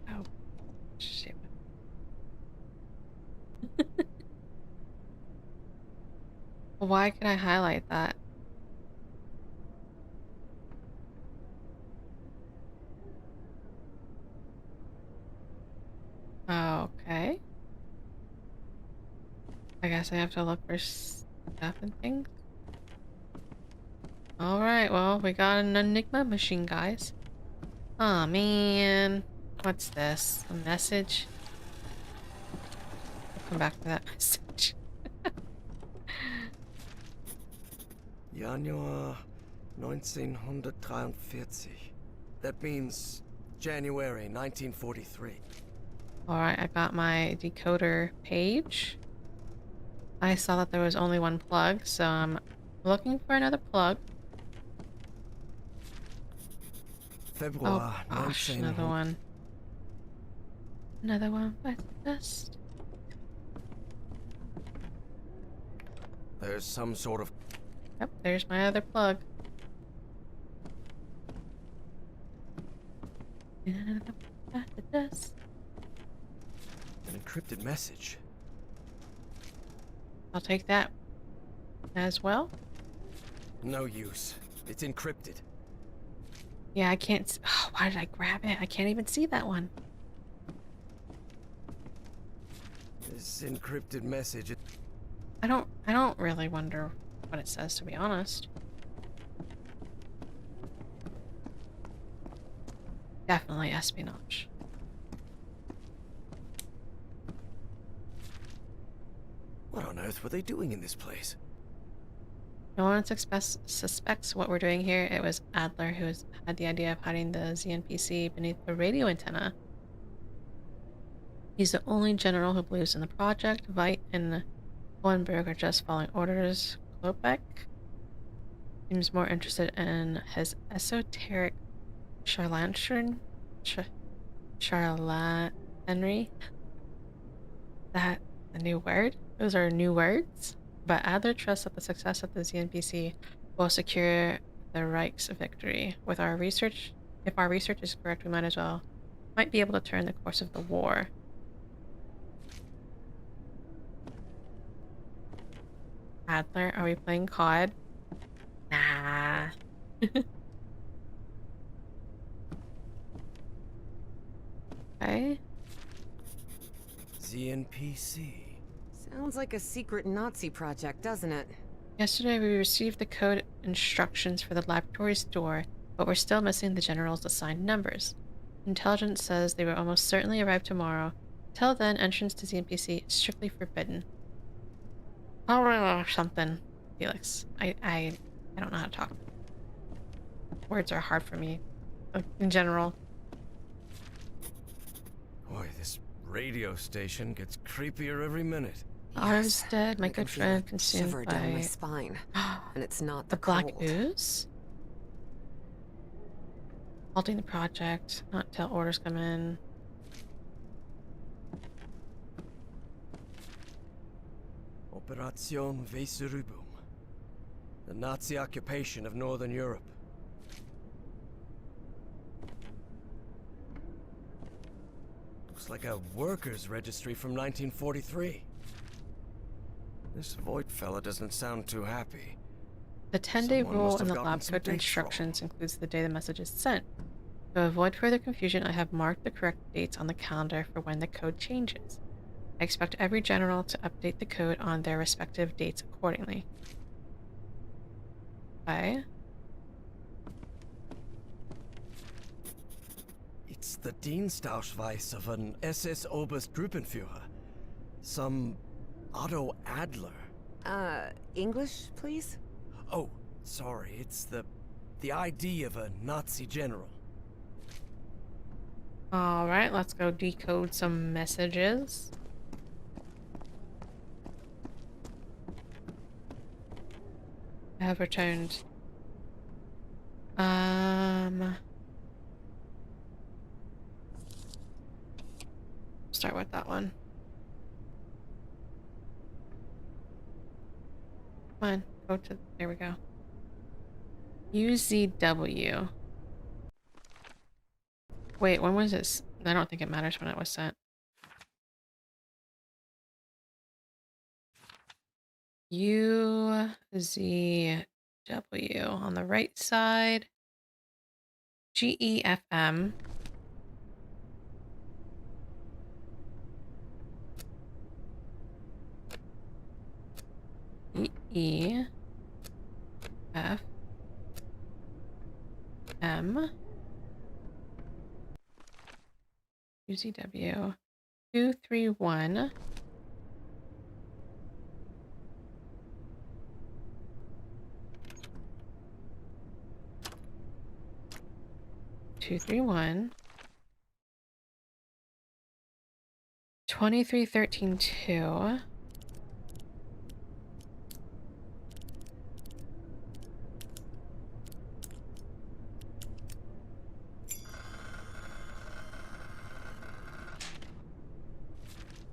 Oh, shit. Why can I highlight that? Okay. I guess I have to look for stuff and things. Alright, well, we got an Enigma machine, guys. Oh man. What's this? A message? I'll come back to that message. Januar 1943. That means January 1943. Alright, I got my decoder page. I saw that there was only one plug, so I'm looking for another plug. February Oh gosh, another one. Another one. What's this? There's some sort of... Yep, there's my other plug. This. an encrypted message. I'll take that as well. No use. It's encrypted. Yeah, I can't. Oh, why did I grab it? I can't even see that one. This encrypted message... I don't really wonder what it says, to be honest. Definitely espionage. What on earth were they doing in this place? No one suspects what we're doing here. It was Adler who had the idea of hiding the ZNPC beneath the radio antenna. He's the only general who believes in the project. Veit and Hohenberg are just following orders. Klopek seems more interested in his esoteric charlatan charlatanry. That a new word? Those are new words. But Adler trusts that the success of the ZNPC will secure the Reich's victory. With our research, if our research is correct, we might be able to turn the course of the war. Adler, are we playing COD? Nah. Okay. ZNPC. Sounds like a secret Nazi project, doesn't it? Yesterday we received the code instructions for the laboratory's door, but we're still missing the general's assigned numbers. Intelligence says they will almost certainly arrive tomorrow. Till then, entrance to ZNPC is strictly forbidden. Oh, something. Felix. I don't know how to talk. Words are hard for me, in general. Boy, this radio station gets creepier every minute. Ours dead, my I can good feel friend a consumed shiver down my by spine, and it's not the the black cold. ooze. Halting the project, not till orders come in. Operation Weserübung. The Nazi occupation of Northern Europe. Looks like a workers' registry from 1943. This Voigt fella doesn't sound too happy. The 10-day Someone rule must in have the gotten lab some code dates instructions includes the day the message is sent. To avoid further confusion, I have marked the correct dates on the calendar for when the code changes. I expect every general to update the code on their respective dates accordingly. Okay. It's the Dienstausweis of an SS Oberstgruppenführer. Some Otto Adler. English, please? Oh, sorry, it's the ID of a Nazi general. Alright, let's go decode some messages. I have returned. Start with that one. Come on, go to, there we go. UZW. Wait, when was this? I don't think it matters when it was sent. UZW on the right side. GEFM. EEFM. UZW 231 231 2313 2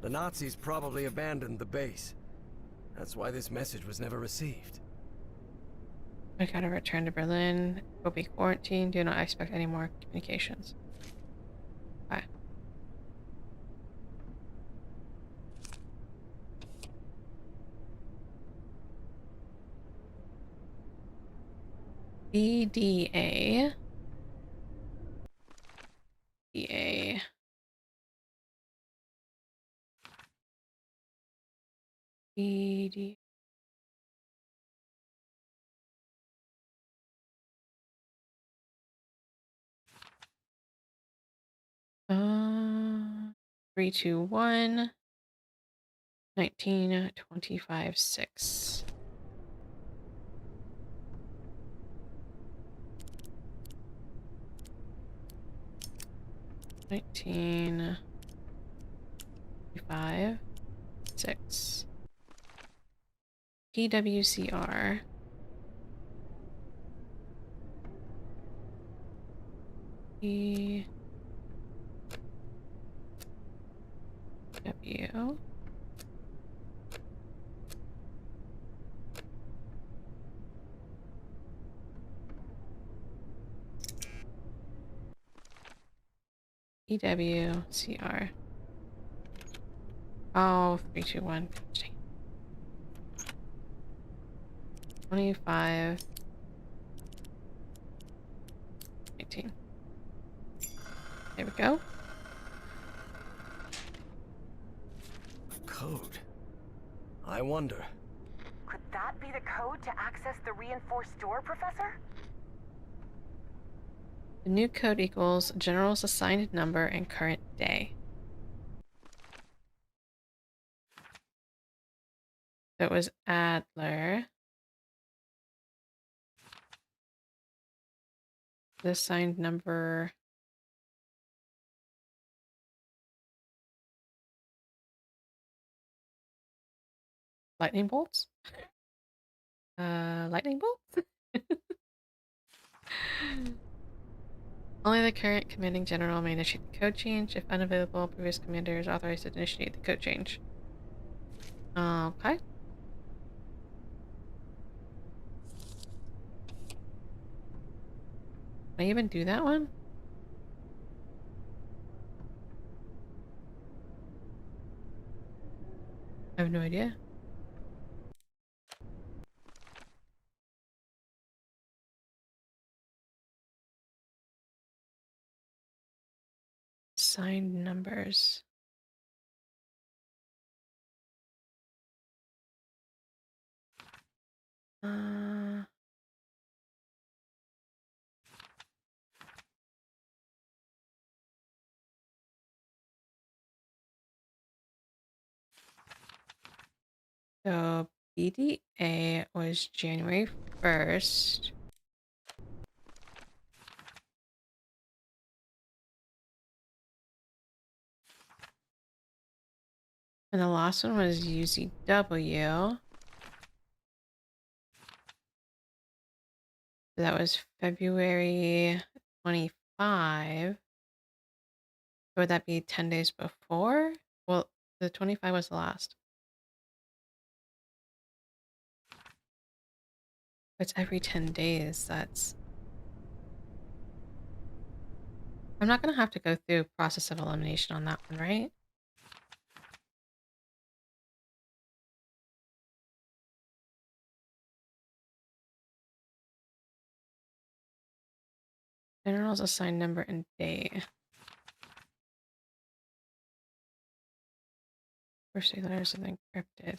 The Nazis probably abandoned the base. That's why this message was never received. I gotta return to Berlin. Will be quarantined. Do not expect any more communications. Bye. BDA. BA. BD. 321 1925 6. $19.25 6. PWCR. PW. PWCR. Oh, 321. 25 19. There we go. Code. I wonder. Could that be the code to access the reinforced door, Professor? The new code equals general's assigned number and current day. So it was Adler. The assigned number. Lightning bolts? Lightning bolts? Only the current commanding general may initiate the code change. If unavailable, previous commander is authorized to initiate the code change. Okay. Can I even do that one? I have no idea. Assigned numbers. Uh, so BDA was January 1st. And the last one was UZW. So that was February 25. Would that be 10 days before? Well, the 25 was the last. It's every 10 days. That's... I'm not going to have to go through process of elimination on that one, right? General's assigned number and day. First three letters and then encrypted.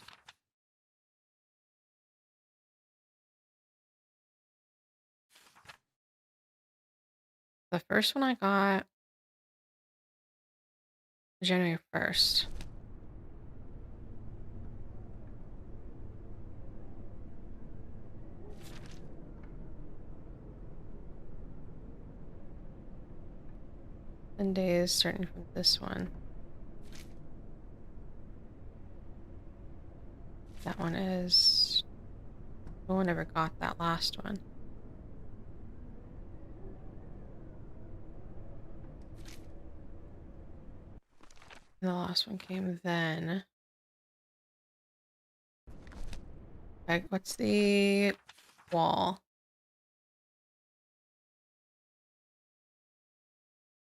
The first one I got January 1st. And days starting from this one. That one is... No one ever got that last one. And the last one came then. Okay, what's the wall?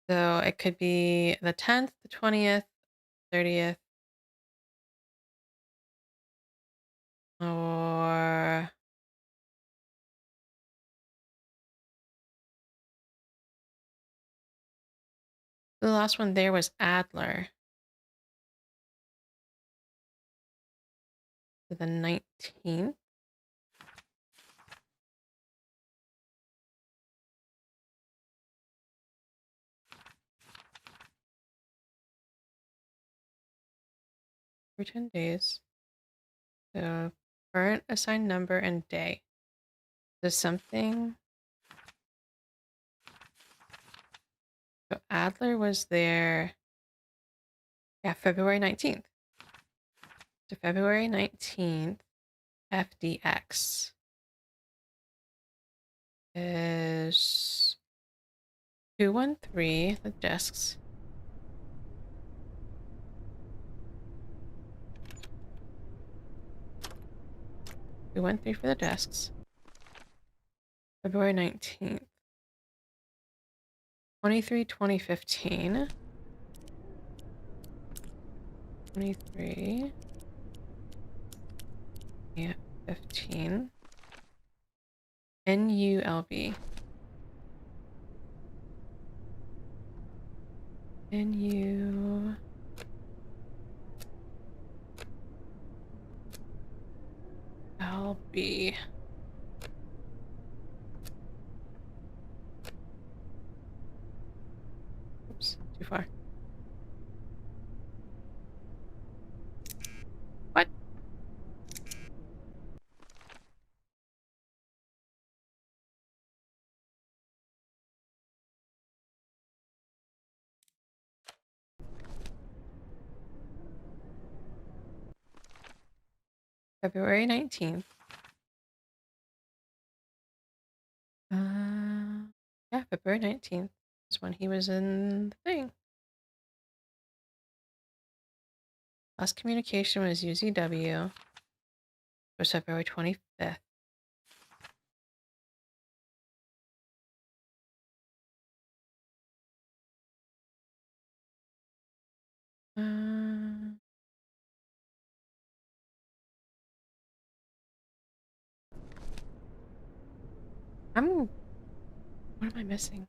So it could be the 10th, the 20th, 30th, or the last one there was Adler. So the 19th. every 10 days. So current assigned number and day. Does something... So Adler was there... Yeah, February 19th. So February 19th, FDX is 213, the desks. 213 for the desks. February 19th. 23/2015. 23. Yeah, 15. NULB. NU. LB. Oops, too far. What? February 19th. Yeah, February 19th is when he was in the thing. Last communication was UZW. It was February 25th. What am I missing?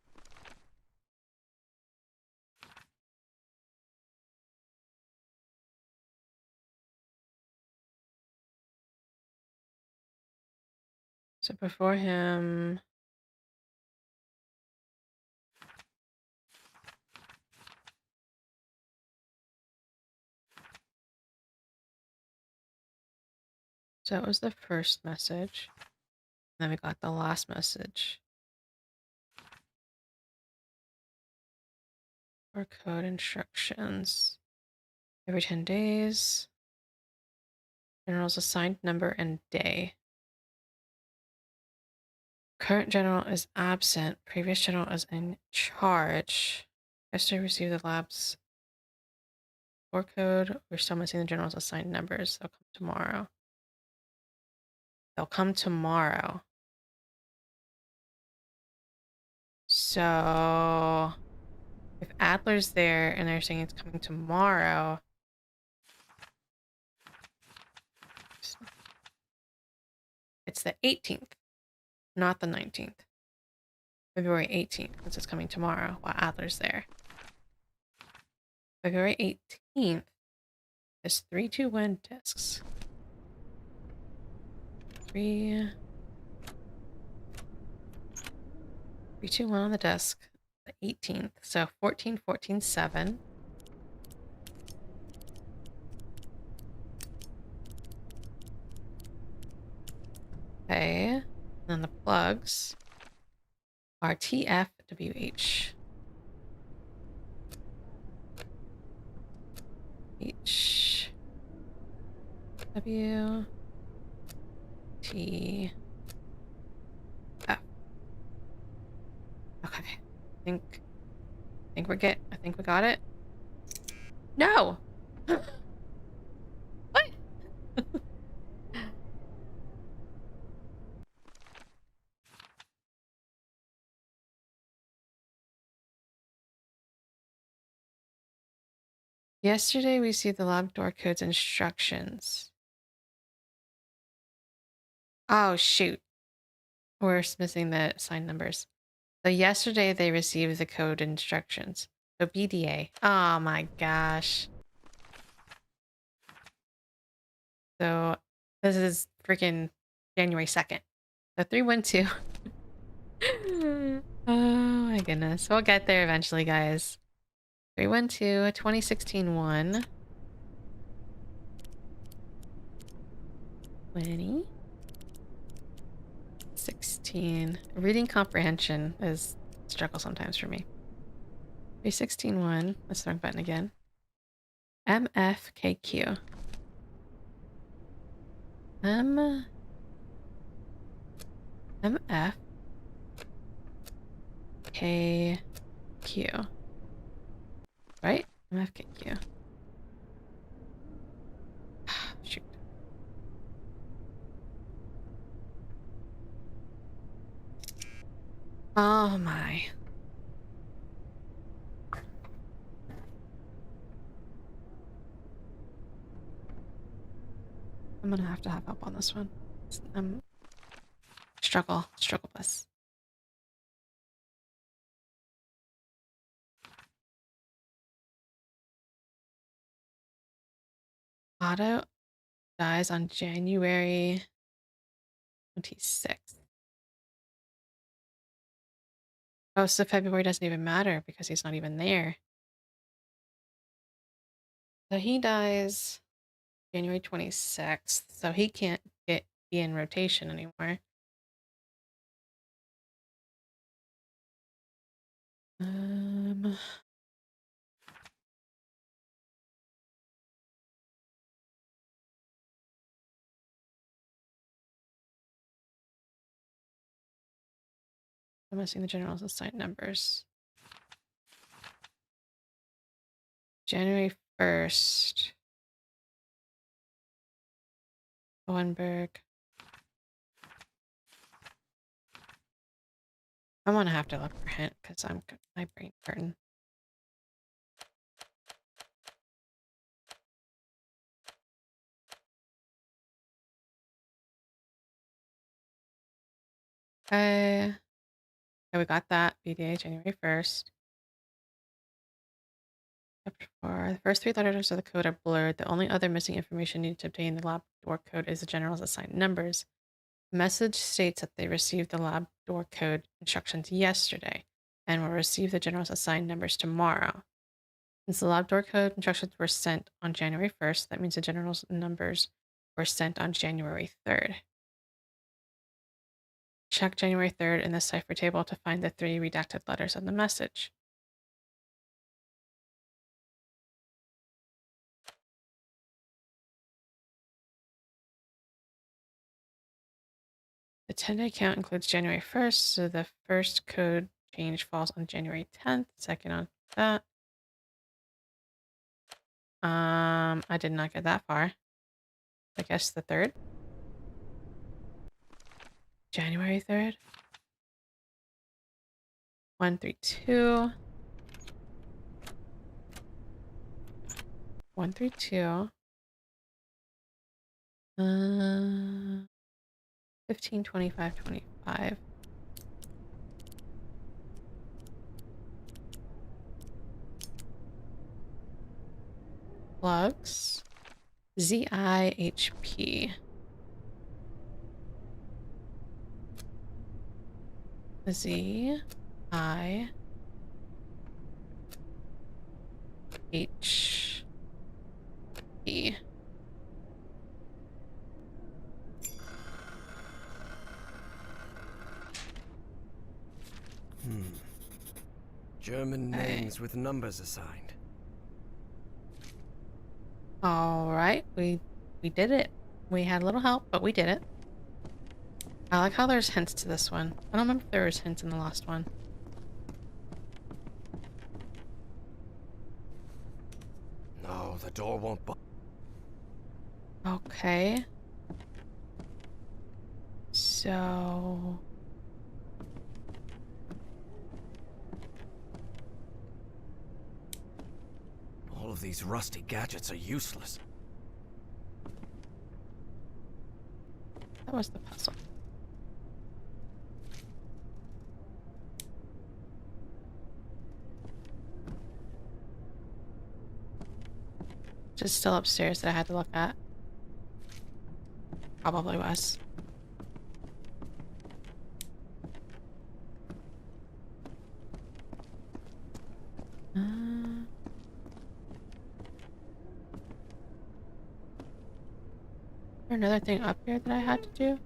So before him... So that was the first message. And then we got the last message. Or code instructions. Every 10 days. General's assigned number and day. Current general is absent. Previous general is in charge. Yesterday received the lab's or code. We're still missing the general's assigned numbers. They'll come tomorrow. They'll come tomorrow. So if Adler's there and they're saying it's coming tomorrow, it's the 18th, not the 19th. February 18th, because it's coming tomorrow while Adler's there. February 18th is 321 discs. 321 on the desk. The 18th. So 14, 14, 7. Okay. And then the plugs are TFWH. H W T F. Okay. I think we got it. No. What? Yesterday we see the lab door codes instructions. Oh shoot. We're missing the sign numbers. So yesterday they received the code instructions. So BDA. Oh my gosh. So this is freaking January 2nd. So 312. Oh my goodness. We'll get there eventually, guys. 312, 2016 1. 20. 16. Reading comprehension is a struggle sometimes for me. 316-1. Let's wrong button again. MFKQ. MFKQ. Right? MFKQ. Shoot. Oh my. I'm gonna have to have help on this one. Struggle bus. Otto dies on January 26th. Oh, so February doesn't even matter because he's not even there. So he dies January 26th, so he can't be in rotation anymore. I'm missing the general's assigned numbers. January 1st. Owenberg. I'm gonna have to look for hint because my brain hurting. Okay. Okay, we got that. BDA January 1st. Chapter 4. The first 3 letters of the code are blurred. The only other missing information needed to obtain the lab door code is the general's assigned numbers. The message states that they received the lab door code instructions yesterday and will receive the general's assigned numbers tomorrow. Since the lab door code instructions were sent on January 1st, that means the general's numbers were sent on January 3rd. Check January 3rd in the cipher table to find the 3 redacted letters of the message. The 10-day count includes January 1st, so the first code change falls on January 10th, second on that. I did not get that far. I guess the 3rd. January 3rd. 132. 132. 15, 25, 25. Plugs. ZIHP. Z I H E. German names with numbers assigned. All right, we did it. We had a little help, but we did it. I like how there's hints to this one. I don't remember if there was hints in the last one. No, the door won't budge. Okay. So... All of these rusty gadgets are useless. that was the puzzle. Just still upstairs that I had to look at. Probably was. there another thing up here that I had to do?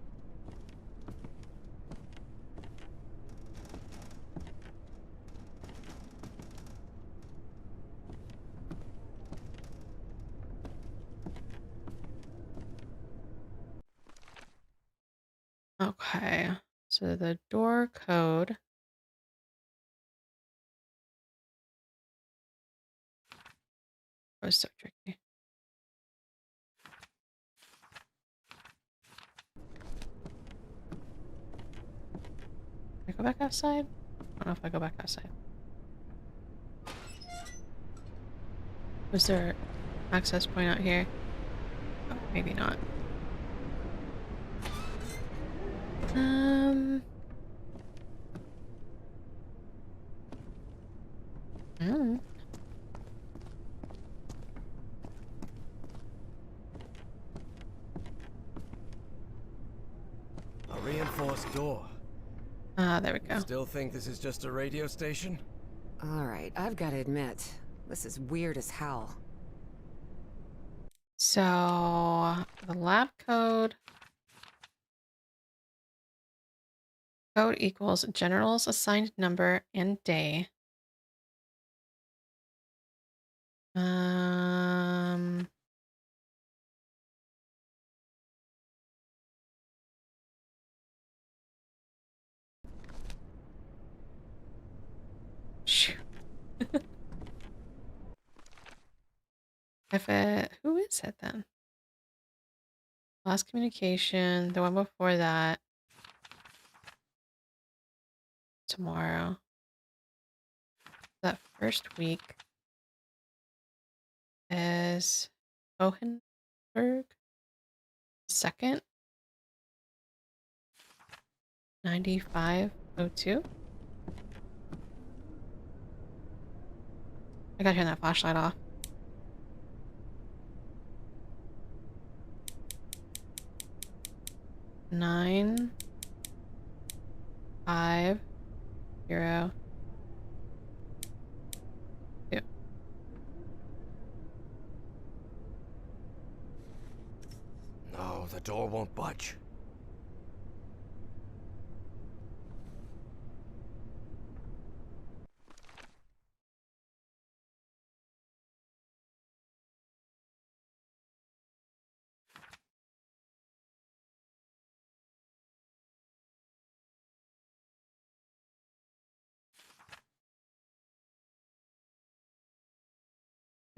Okay, so the door code. Was so tricky. Can I go back outside? I don't know if I go back outside. Was there access point out here? Oh, maybe not. Mm. A reinforced door. Ah, there we go. Still think this is just a radio station? Alright, I've got to admit, this is weird as hell. So the lab code equals general's assigned number and day. Um, Shoot. If it, who is it then? Last communication, the one before that. Tomorrow. That first week is Hohenberg. Second, 9502. I gotta turn that flashlight off. Nine, 5, 0, 2. No, the door won't budge.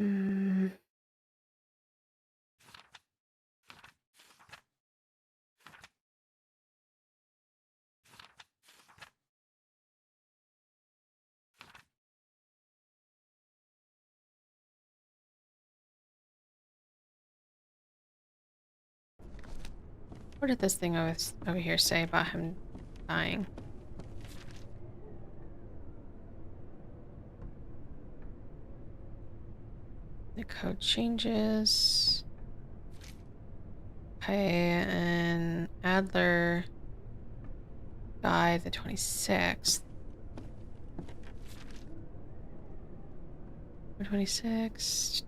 Mm. What did this thing over here say about him dying? The code changes. Okay, and Adler died the 26th. 26.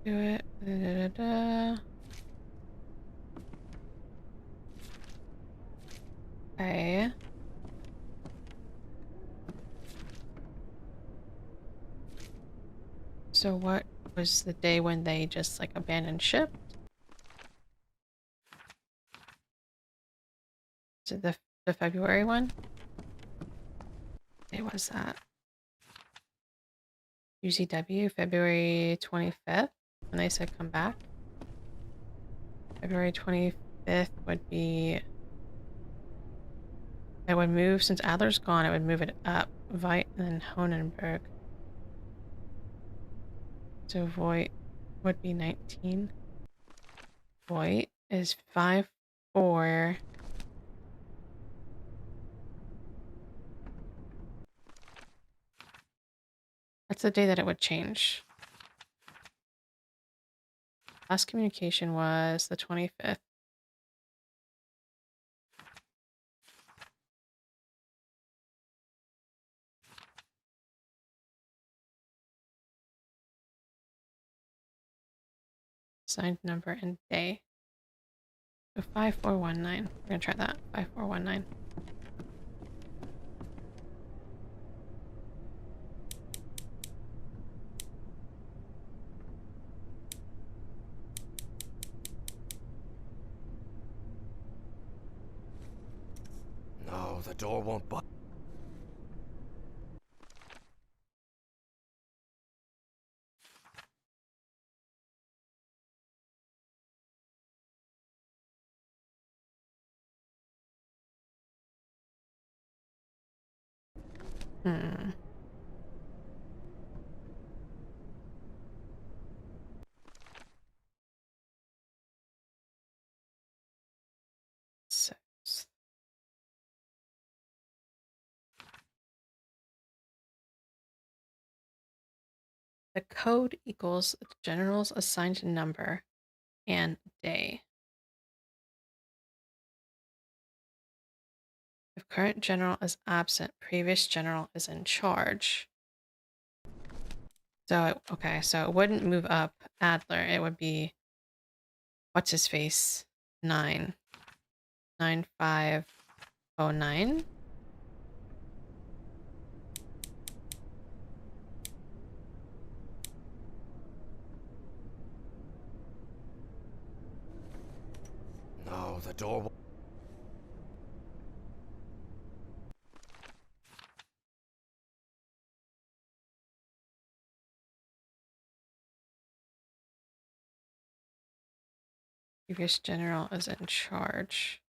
Do it. Da, da, da, da. Okay. So what was the day when they just like abandoned ship? Is it the February one? It was that. UCW, February 25th, when they said come back. February 25th would be... It would move, since Adler's gone, it would move it up. Veit and then Honenberg. So Voight would be 19. Voight is 5-4. That's the day that it would change. Last communication was the 25th. Assigned number and day. So 5419. We're gonna try that. 5419. No, the door won't budge. Hmm. Six. The code equals the general's assigned number and day. If current general is absent, previous general is in charge. So, okay, so it wouldn't move up Adler. It would be, what's his face? 9. 9509. No, the door won't. Previous general is in charge.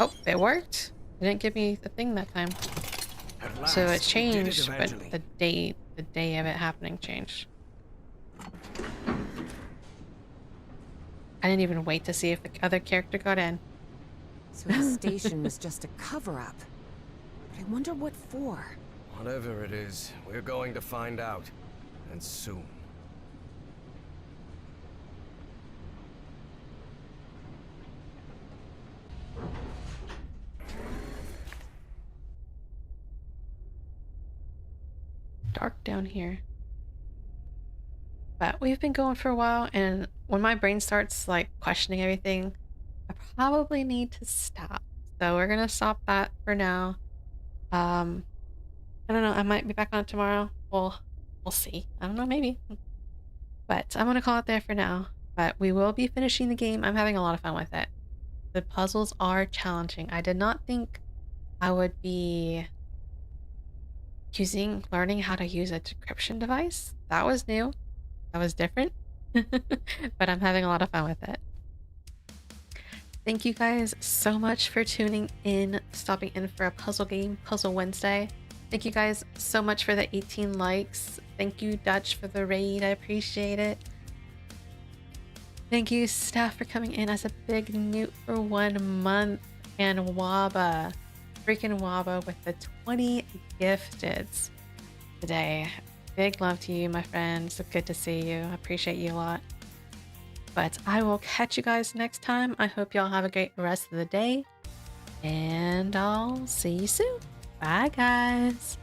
Oh, it worked. It didn't give me the thing that time. So it changed, but the day of it happening changed. I didn't even wait to see if the other character got in. So the station was just a cover-up. But I wonder what for. Whatever it is, we're going to find out. And soon. Dark down here. But we've been going for a while, and when my brain starts like questioning everything, I probably need to stop. So we're gonna stop that for now. I don't know, I might be back on it tomorrow. We'll see. I don't know, maybe. But I'm gonna call it there for now. But we will be finishing the game. I'm having a lot of fun with it. The puzzles are challenging. I did not think I would be learning how to use a decryption device. That was new. That was different. But I'm having a lot of fun with it. Thank you guys so much for tuning in, stopping in for a puzzle game, Puzzle Wednesday. Thank you guys so much for the 18 likes. Thank you, Dutch, for the raid. I appreciate it. Thank you, Steph, for coming in as a big newt for 1 month. And Waba, freaking Waba, with the 20 gifteds today. Big love to you, my friends. So good to see you. I appreciate you a lot. But I will catch you guys next time. I hope y'all have a great rest of the day. And I'll see you soon. Bye, guys.